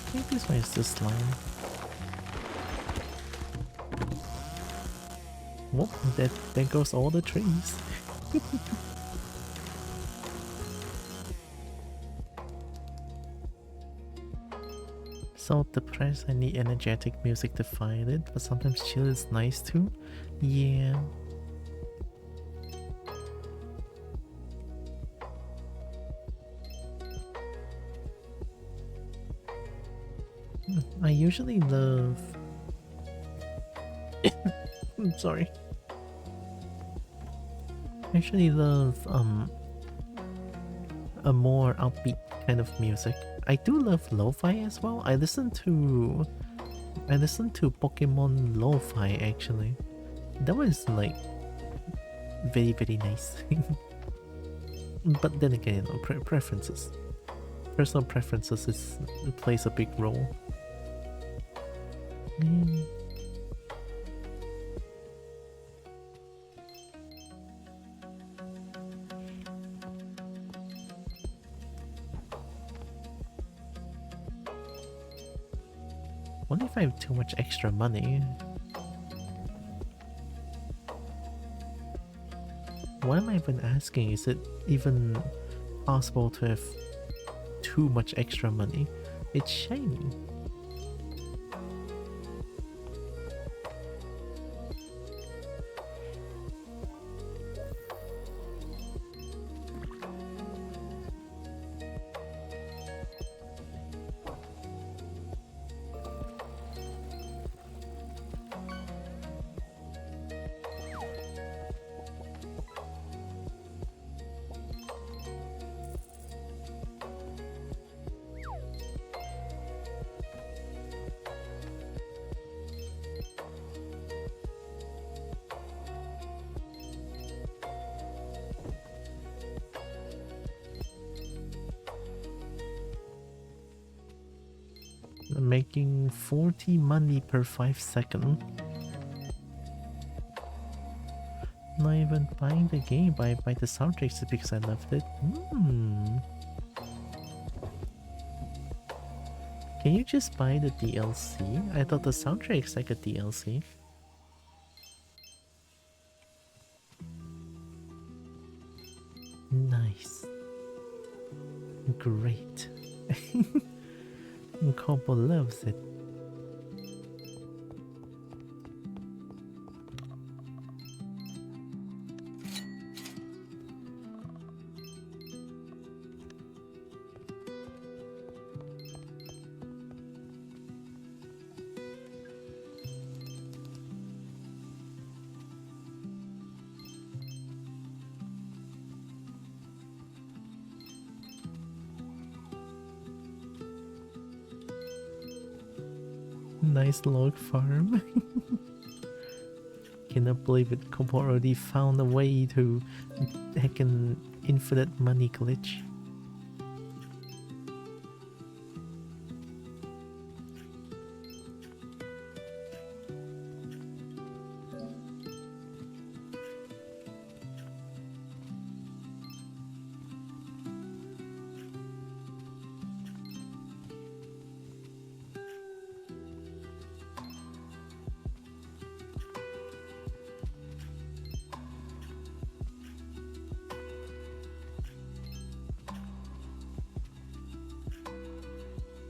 Speaker 2: I think this one is the slime. Whoop, there goes all the trees. So depressed, I need energetic music to fight it, but sometimes chill is nice too. Yeah. I usually love... I'm sorry. I usually love a more upbeat kind of music. I do love lo-fi as well. I listen to Pokemon lo-fi actually. That was like very very nice. But then again, you know, preferences. Personal preferences plays a big role. Mm. What if I have too much extra money? Why am I even asking? Is it even possible to have too much extra money? It's shiny. I'm making 40 money per 5 seconds. Not even buying the game, but I buy the soundtracks because I loved it. Can you just buy the DLC? I thought the soundtrack's like a DLC. Nice. Great. Kobo loves it. Nice log farm. Cannot believe it. Kobo already found a way to heckin' infinite money glitch.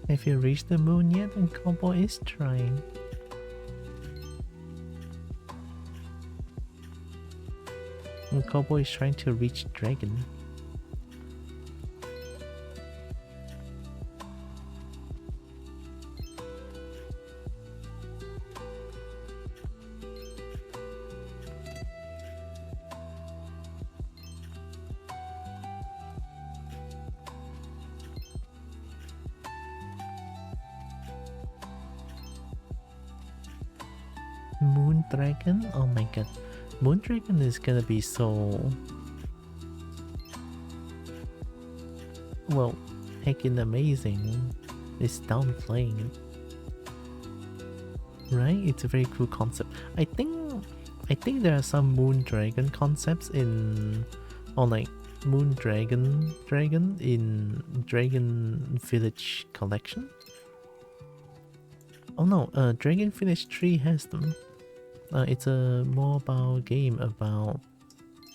Speaker 2: Have you reached the moon yet? And Kobo is trying. And Kobo is trying to reach Dragon. Moon Dragon? Oh my god. Moon Dragon is gonna be so... well, heckin' amazing. It's downplaying it. Right? It's a very cool concept. I think there are some Moon Dragon concepts in... or like Moon Dragon in Dragon Village Collection? Oh no, Dragon Village 3 has them. It's a mobile game about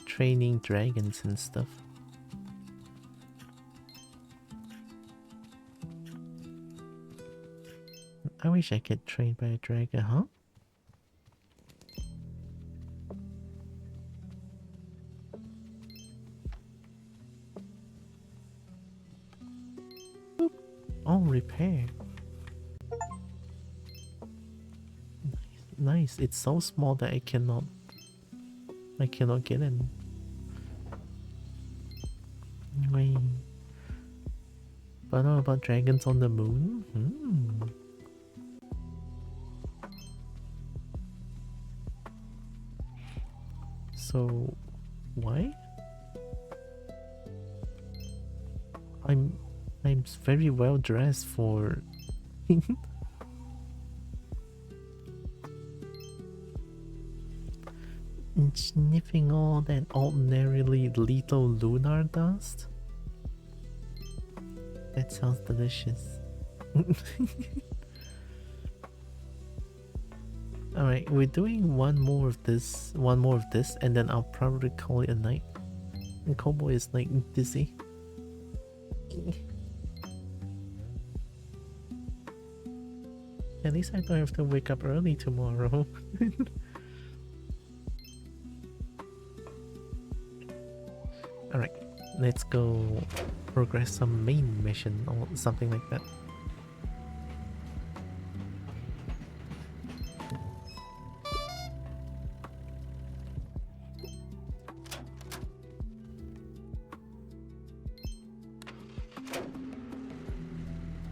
Speaker 2: training dragons and stuff. I wish I could train by a dragon, huh? Boop. Oh, repair. Nice. It's so small that I cannot get in. Wait. But what about dragons on the moon? So why? I'm very well dressed for sniffing all that ordinarily lethal lunar dust? That sounds delicious. Alright, we're doing one more of this, and then I'll probably call it a night. And Kobo is like dizzy. At least I don't have to wake up early tomorrow. Alright, let's go progress some main mission or something like that.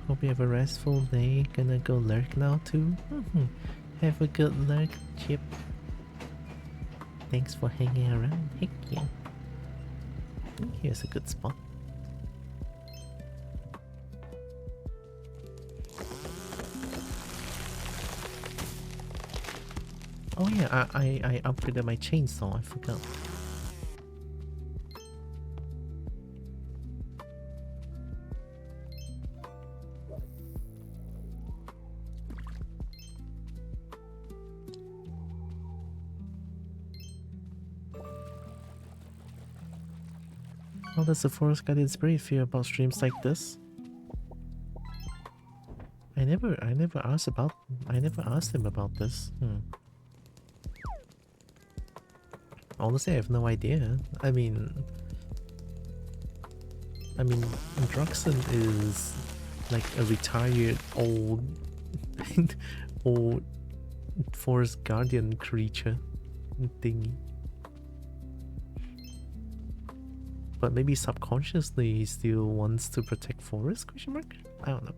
Speaker 2: Hope you have a restful day. Gonna go lurk now too. Have a good lurk, Chip. Thanks for hanging around. Heck yeah. Here's a good spot. Oh yeah, I upgraded my chainsaw, I forgot. How does the Forest Guardian Spirit feel about streams like this? I never asked him about this. Honestly, I have no idea. I mean, Druxon is like a retired old Forest Guardian creature thingy. But maybe subconsciously he still wants to protect forest? Question mark? I don't know.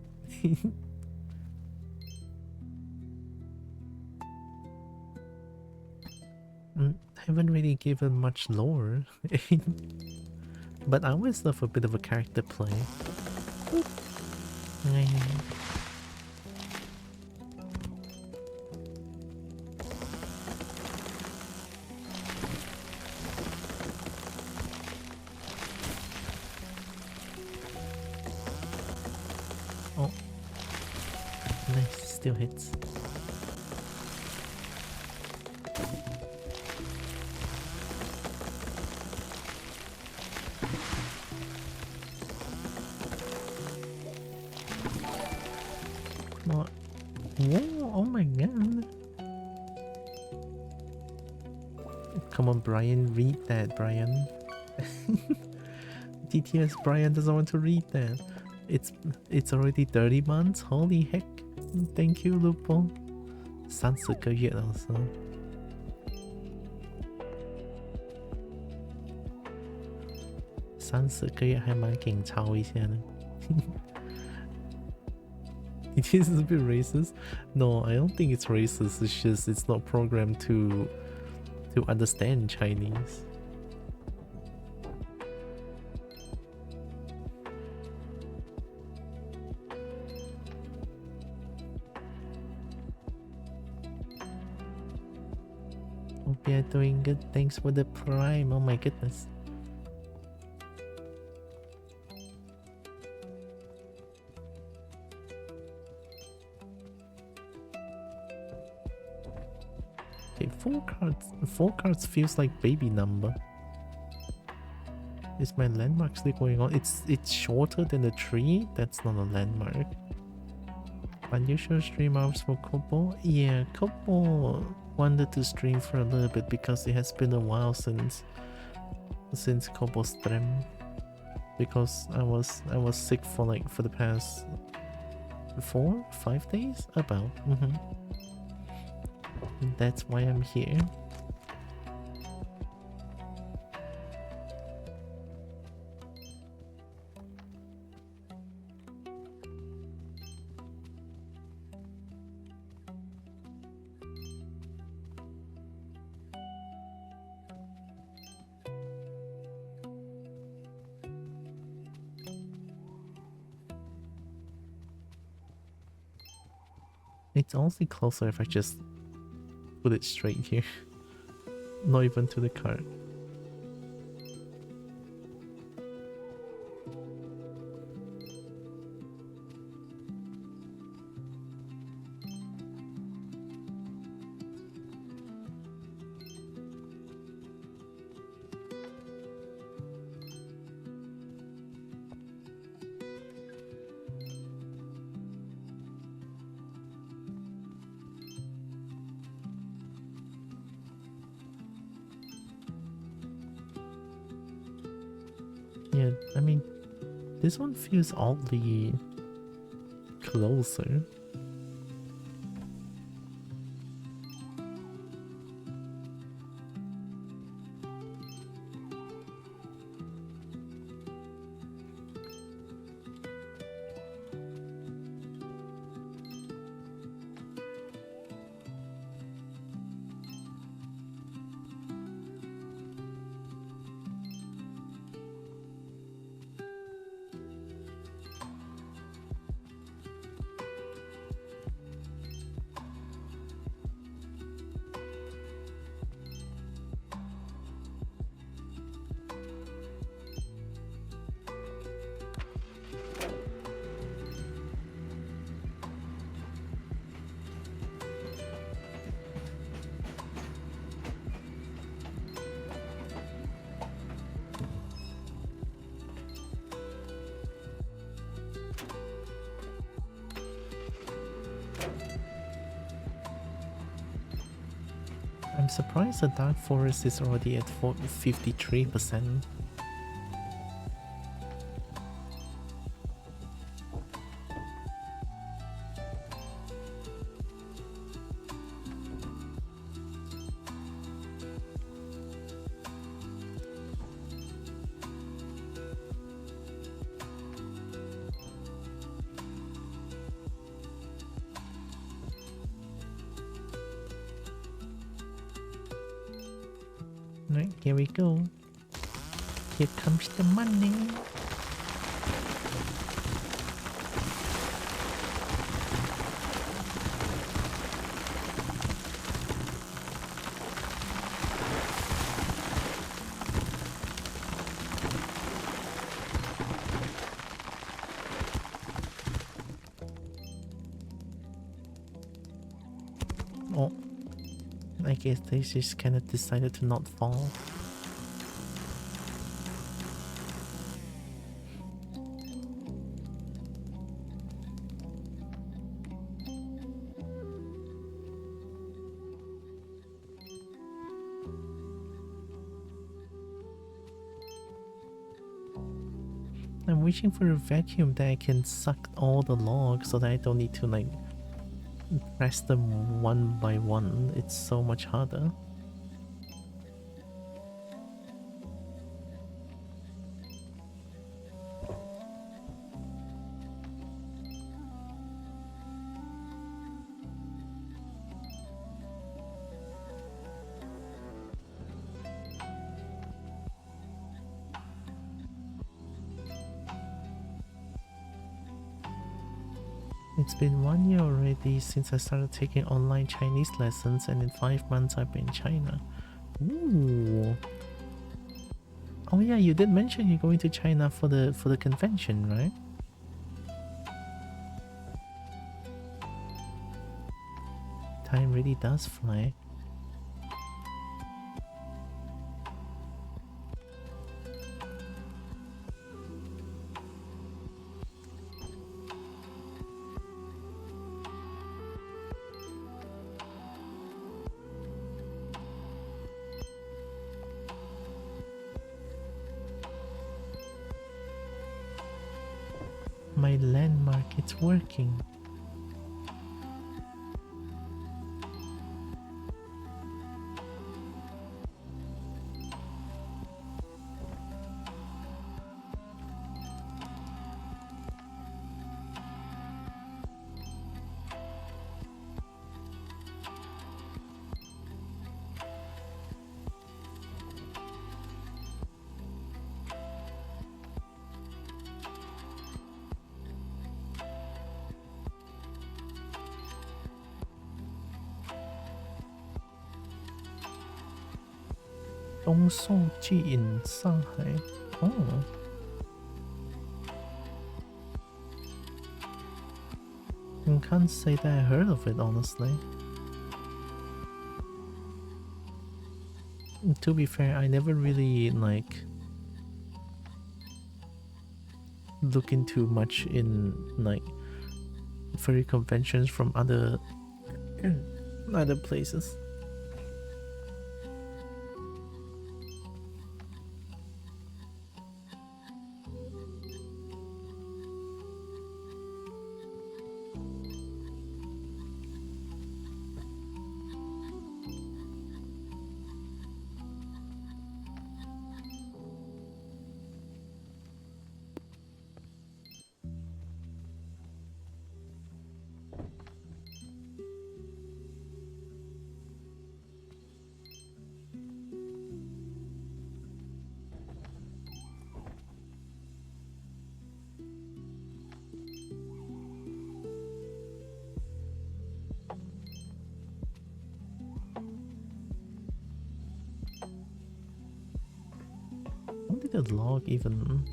Speaker 2: Haven't really given much lore. But I always love a bit of a character play. Oh, nice, still hits. What? Whoa, oh my god. Come on, Brian, read that, Brian. DTS Brian doesn't want to read that. It's already 30 months? Holy heck. Thank you, Lupo. 30个月了是吗？30个月还蛮紧抄一下的。It is a bit racist. No, I don't think it's racist. It's just it's not programmed to understand Chinese. Hope you're doing good. Thanks for the prime. Oh my goodness. Okay, four cards feels like baby number. Is my landmark still going on? It's shorter than the tree. That's not a landmark. Unusual stream hours for Kobo. Yeah, Kobo wanted to stream for a little bit because it has been a while since Kobo stream. Because I was sick for the past 4-5 days about. That's why I'm here. It's honestly closer if I just put it straight here. Not even to the card. Yeah, I mean, this one feels oddly closer. I'm surprised the Dark Forest is already at 53%. Right, here we go. Here comes the money. Oh, I guess they just kind of decided to not fall. I'm wishing for a vacuum that I can suck all the logs so that I don't need to like press them one by one. It's so much harder. It's been 1 year already since I started taking online Chinese lessons, and in 5 months I've been in China. Ooh. Oh yeah, you did mention you're going to China for the convention, right? Time really does fly. My landmark, it's working. Dongsuji in Shanghai. Oh. I can't say that I heard of it, honestly. To be fair, I never really like look into much in like furry conventions from other other places. How did the log even...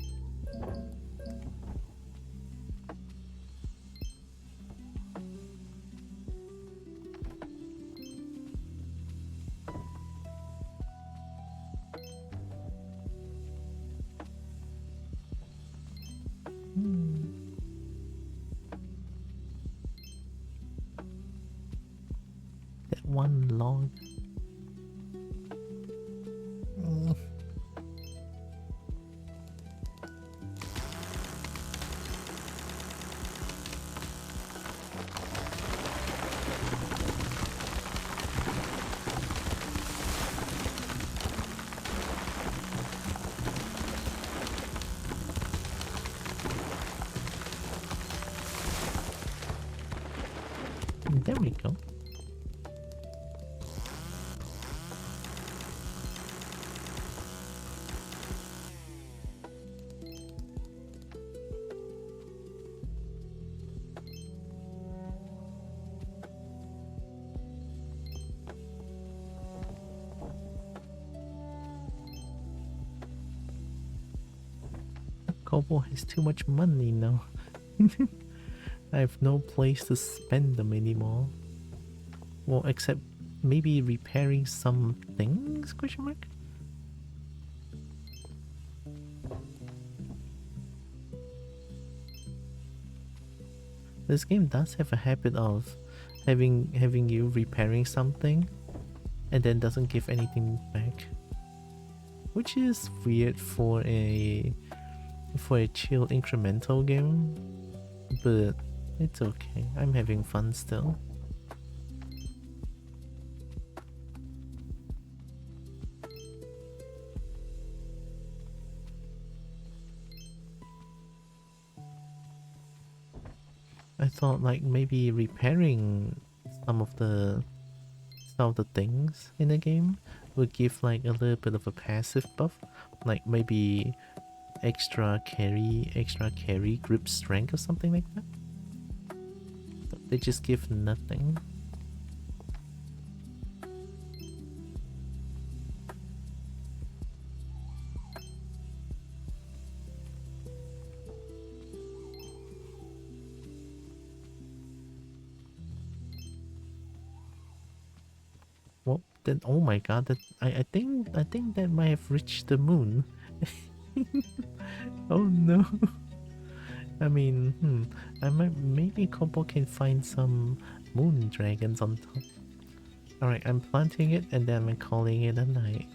Speaker 2: That one log. There we go. Kobo has too much money now. I have no place to spend them anymore. Well, except maybe repairing some things? Question mark. This game does have a habit of having you repairing something and then doesn't give anything back, which is weird for a chill incremental game, but it's okay. I'm having fun still. I thought like maybe repairing some of the things in the game would give like a little bit of a passive buff, like maybe extra carry, grip strength or something like that. But they just give nothing. Well, then, oh my god, that I think that might have reached the moon. Oh no. I mean, I might, maybe Kobo can find some moon dragons on top. Alright, I'm planting it and then I'm calling it a night.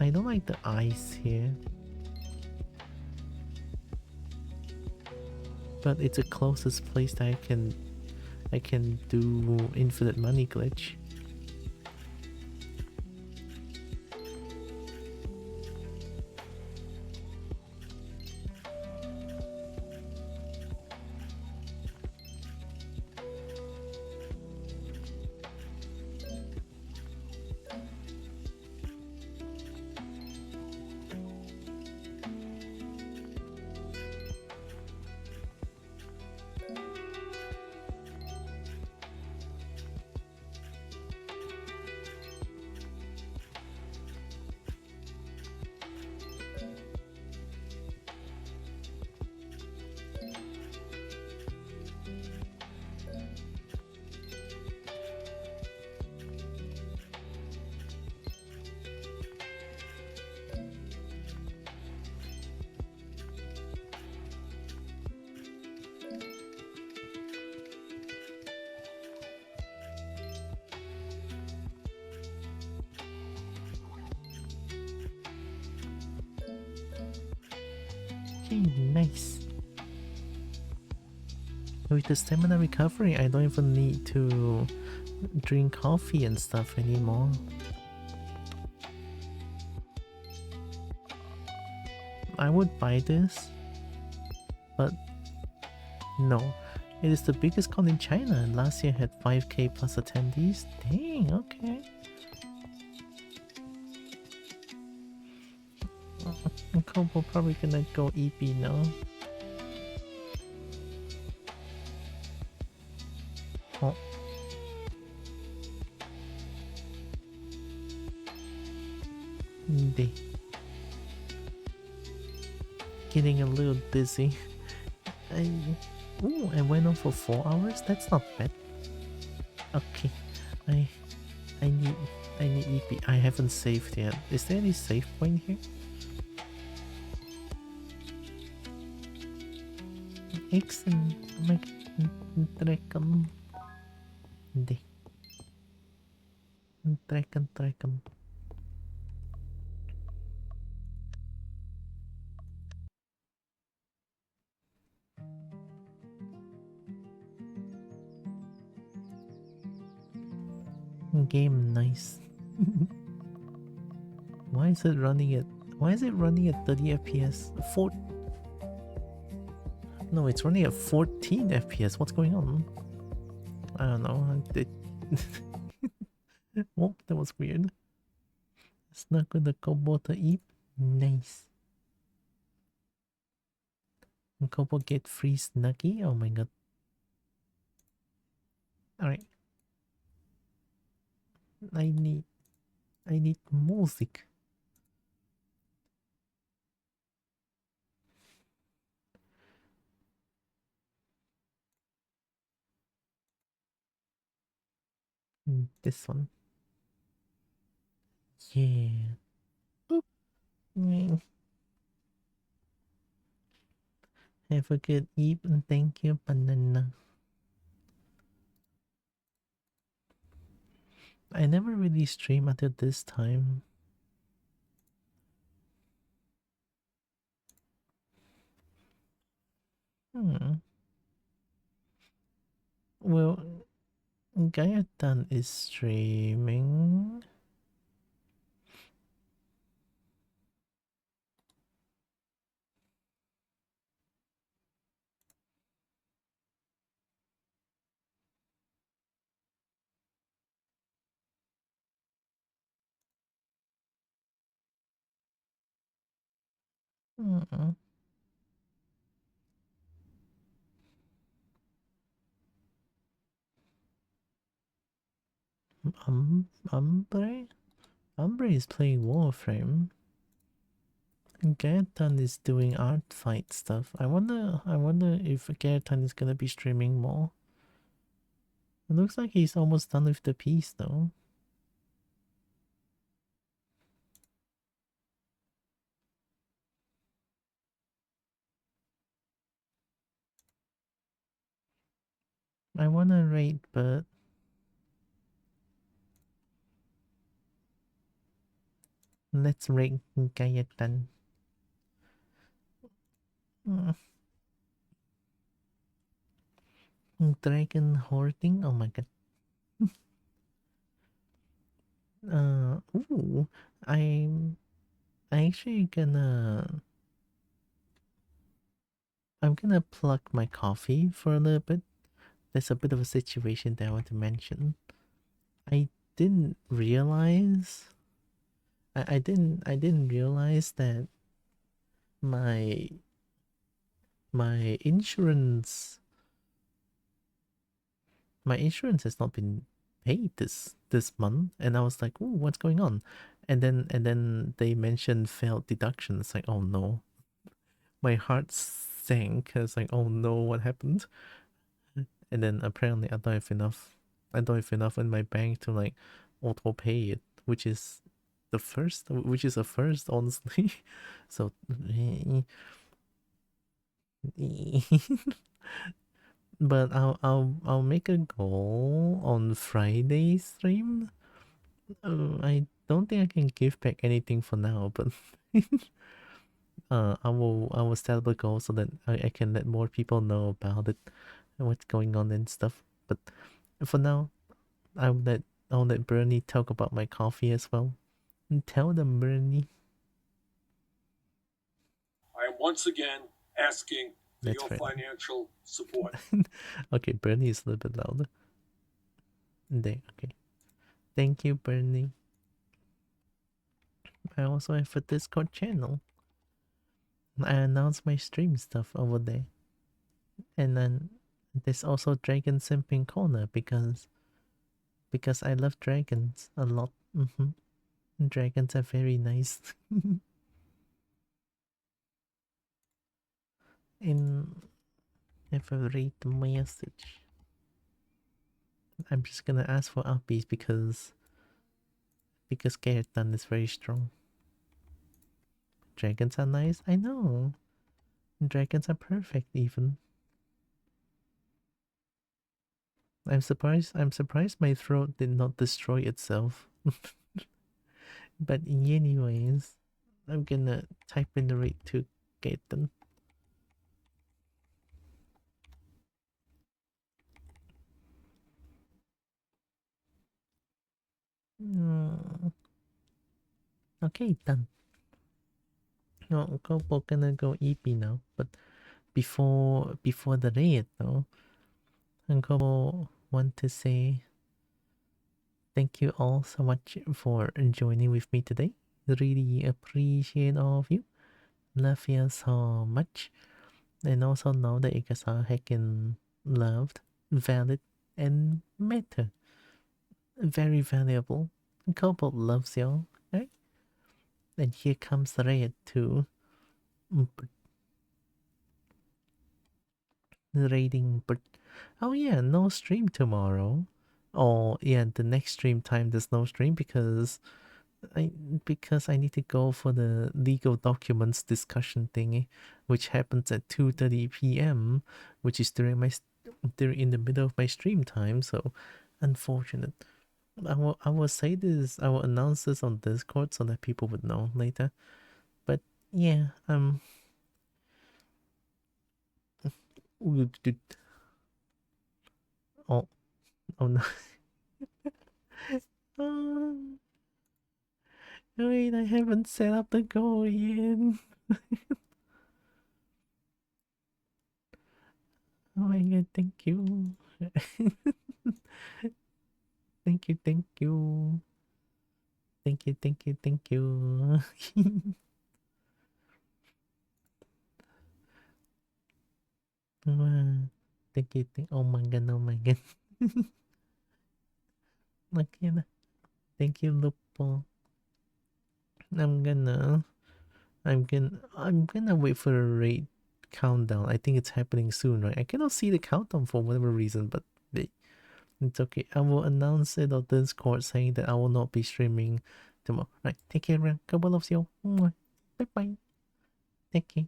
Speaker 2: I don't like the ice here. But it's the closest place that I can do infinite money glitch. Okay, nice. With the stamina recovery, I don't even need to drink coffee and stuff anymore. I would buy this, but no. It is the biggest con in China and last year had 5k plus attendees. Dang, okay. Kobo probably gonna go EP now. Oh. They getting a little dizzy. I went on for 4 hours. That's not bad. Okay, I need EP. I haven't saved yet. Is there any save point here? Excellent. Dragon. Dragon. Game nice. Why is it running at 30 FPS? No, it's running at 14 FPS. What's going on? I don't know. Oh, that was weird. Snuggle the Kobo to eat. Nice. Kobo get free Snuggie? Oh my god. Alright. I need I need music. This one. Yeah. Boop. Mm. Have a good evening. Thank you, banana. I never really stream until this time. Well, Gayatan is streaming. Mm. Umbre? Umbre is playing Warframe. Gayatan is doing art fight stuff. I wonder if Gayatan is gonna be streaming more. It looks like he's almost done with the piece though. I wanna rate, but let's rate Gayatan. Dragon hoarding? Oh my god. Ooh, I actually I'm gonna plug my coffee for a little bit. There's a bit of a situation that I want to mention. I didn't realize I didn't realize that my insurance has not been paid this month, and I was like, "Ooh, what's going on?" And then they mentioned failed deduction. It's like, oh no, my heart sank. I was like, oh no, what happened? And then apparently I don't have enough in my bank to like auto pay it, which is a first, honestly. So but I'll make a goal on Friday stream. I don't think I can give back anything for now, but I will set up a goal so that I can let more people know about it and what's going on and stuff. But for now, I'll let Bernie talk about my coffee as well. And tell them, Bernie.
Speaker 6: I am once again asking for
Speaker 2: That's
Speaker 6: your
Speaker 2: right.
Speaker 6: financial support.
Speaker 2: Okay, Bernie is a little bit louder. There, okay. Thank you, Bernie. I also have a Discord channel. I announce my stream stuff over there. And then there's also Dragon Simping Corner because I love dragons a lot. Dragons are very nice. In every message, I'm just gonna ask for upbeats because Gaetan is very strong. Dragons are nice, I know. Dragons are perfect even. I'm surprised my throat did not destroy itself. But anyways, I'm gonna type in the rate to Gaetan. Okay, done. No, we're gonna go EP now, but before the raid though, Uncle want to say thank you all so much for joining with me today. Really appreciate all of you. Love you so much. And also know that you guys are heckin' loved, valid, and matter. Very valuable. Cobalt loves y'all, right? And here comes Red too. Raiding, but oh yeah, no stream tomorrow. Oh yeah, the next stream time there's no stream I because I need to go for the legal documents discussion thingy, which happens at 2:30 p.m., which is during in the middle of my stream time. So unfortunate. I will say this. I will announce this on Discord so that people would know later. But yeah, oh oh no. Wait, I haven't set up the goal yet. Oh my god, thank you. Thank you, thank you. Thank you, thank you, thank you. Wow. Thank you, oh my god, oh my god. Okay na. Thank you, Lupo. I'm gonna wait for a raid countdown. I think it's happening soon, right? I cannot see the countdown for whatever reason, but it's okay. I will announce it on Discord saying that I will not be streaming tomorrow. Right, take care, everyone. God bless you. Bye bye. Take care.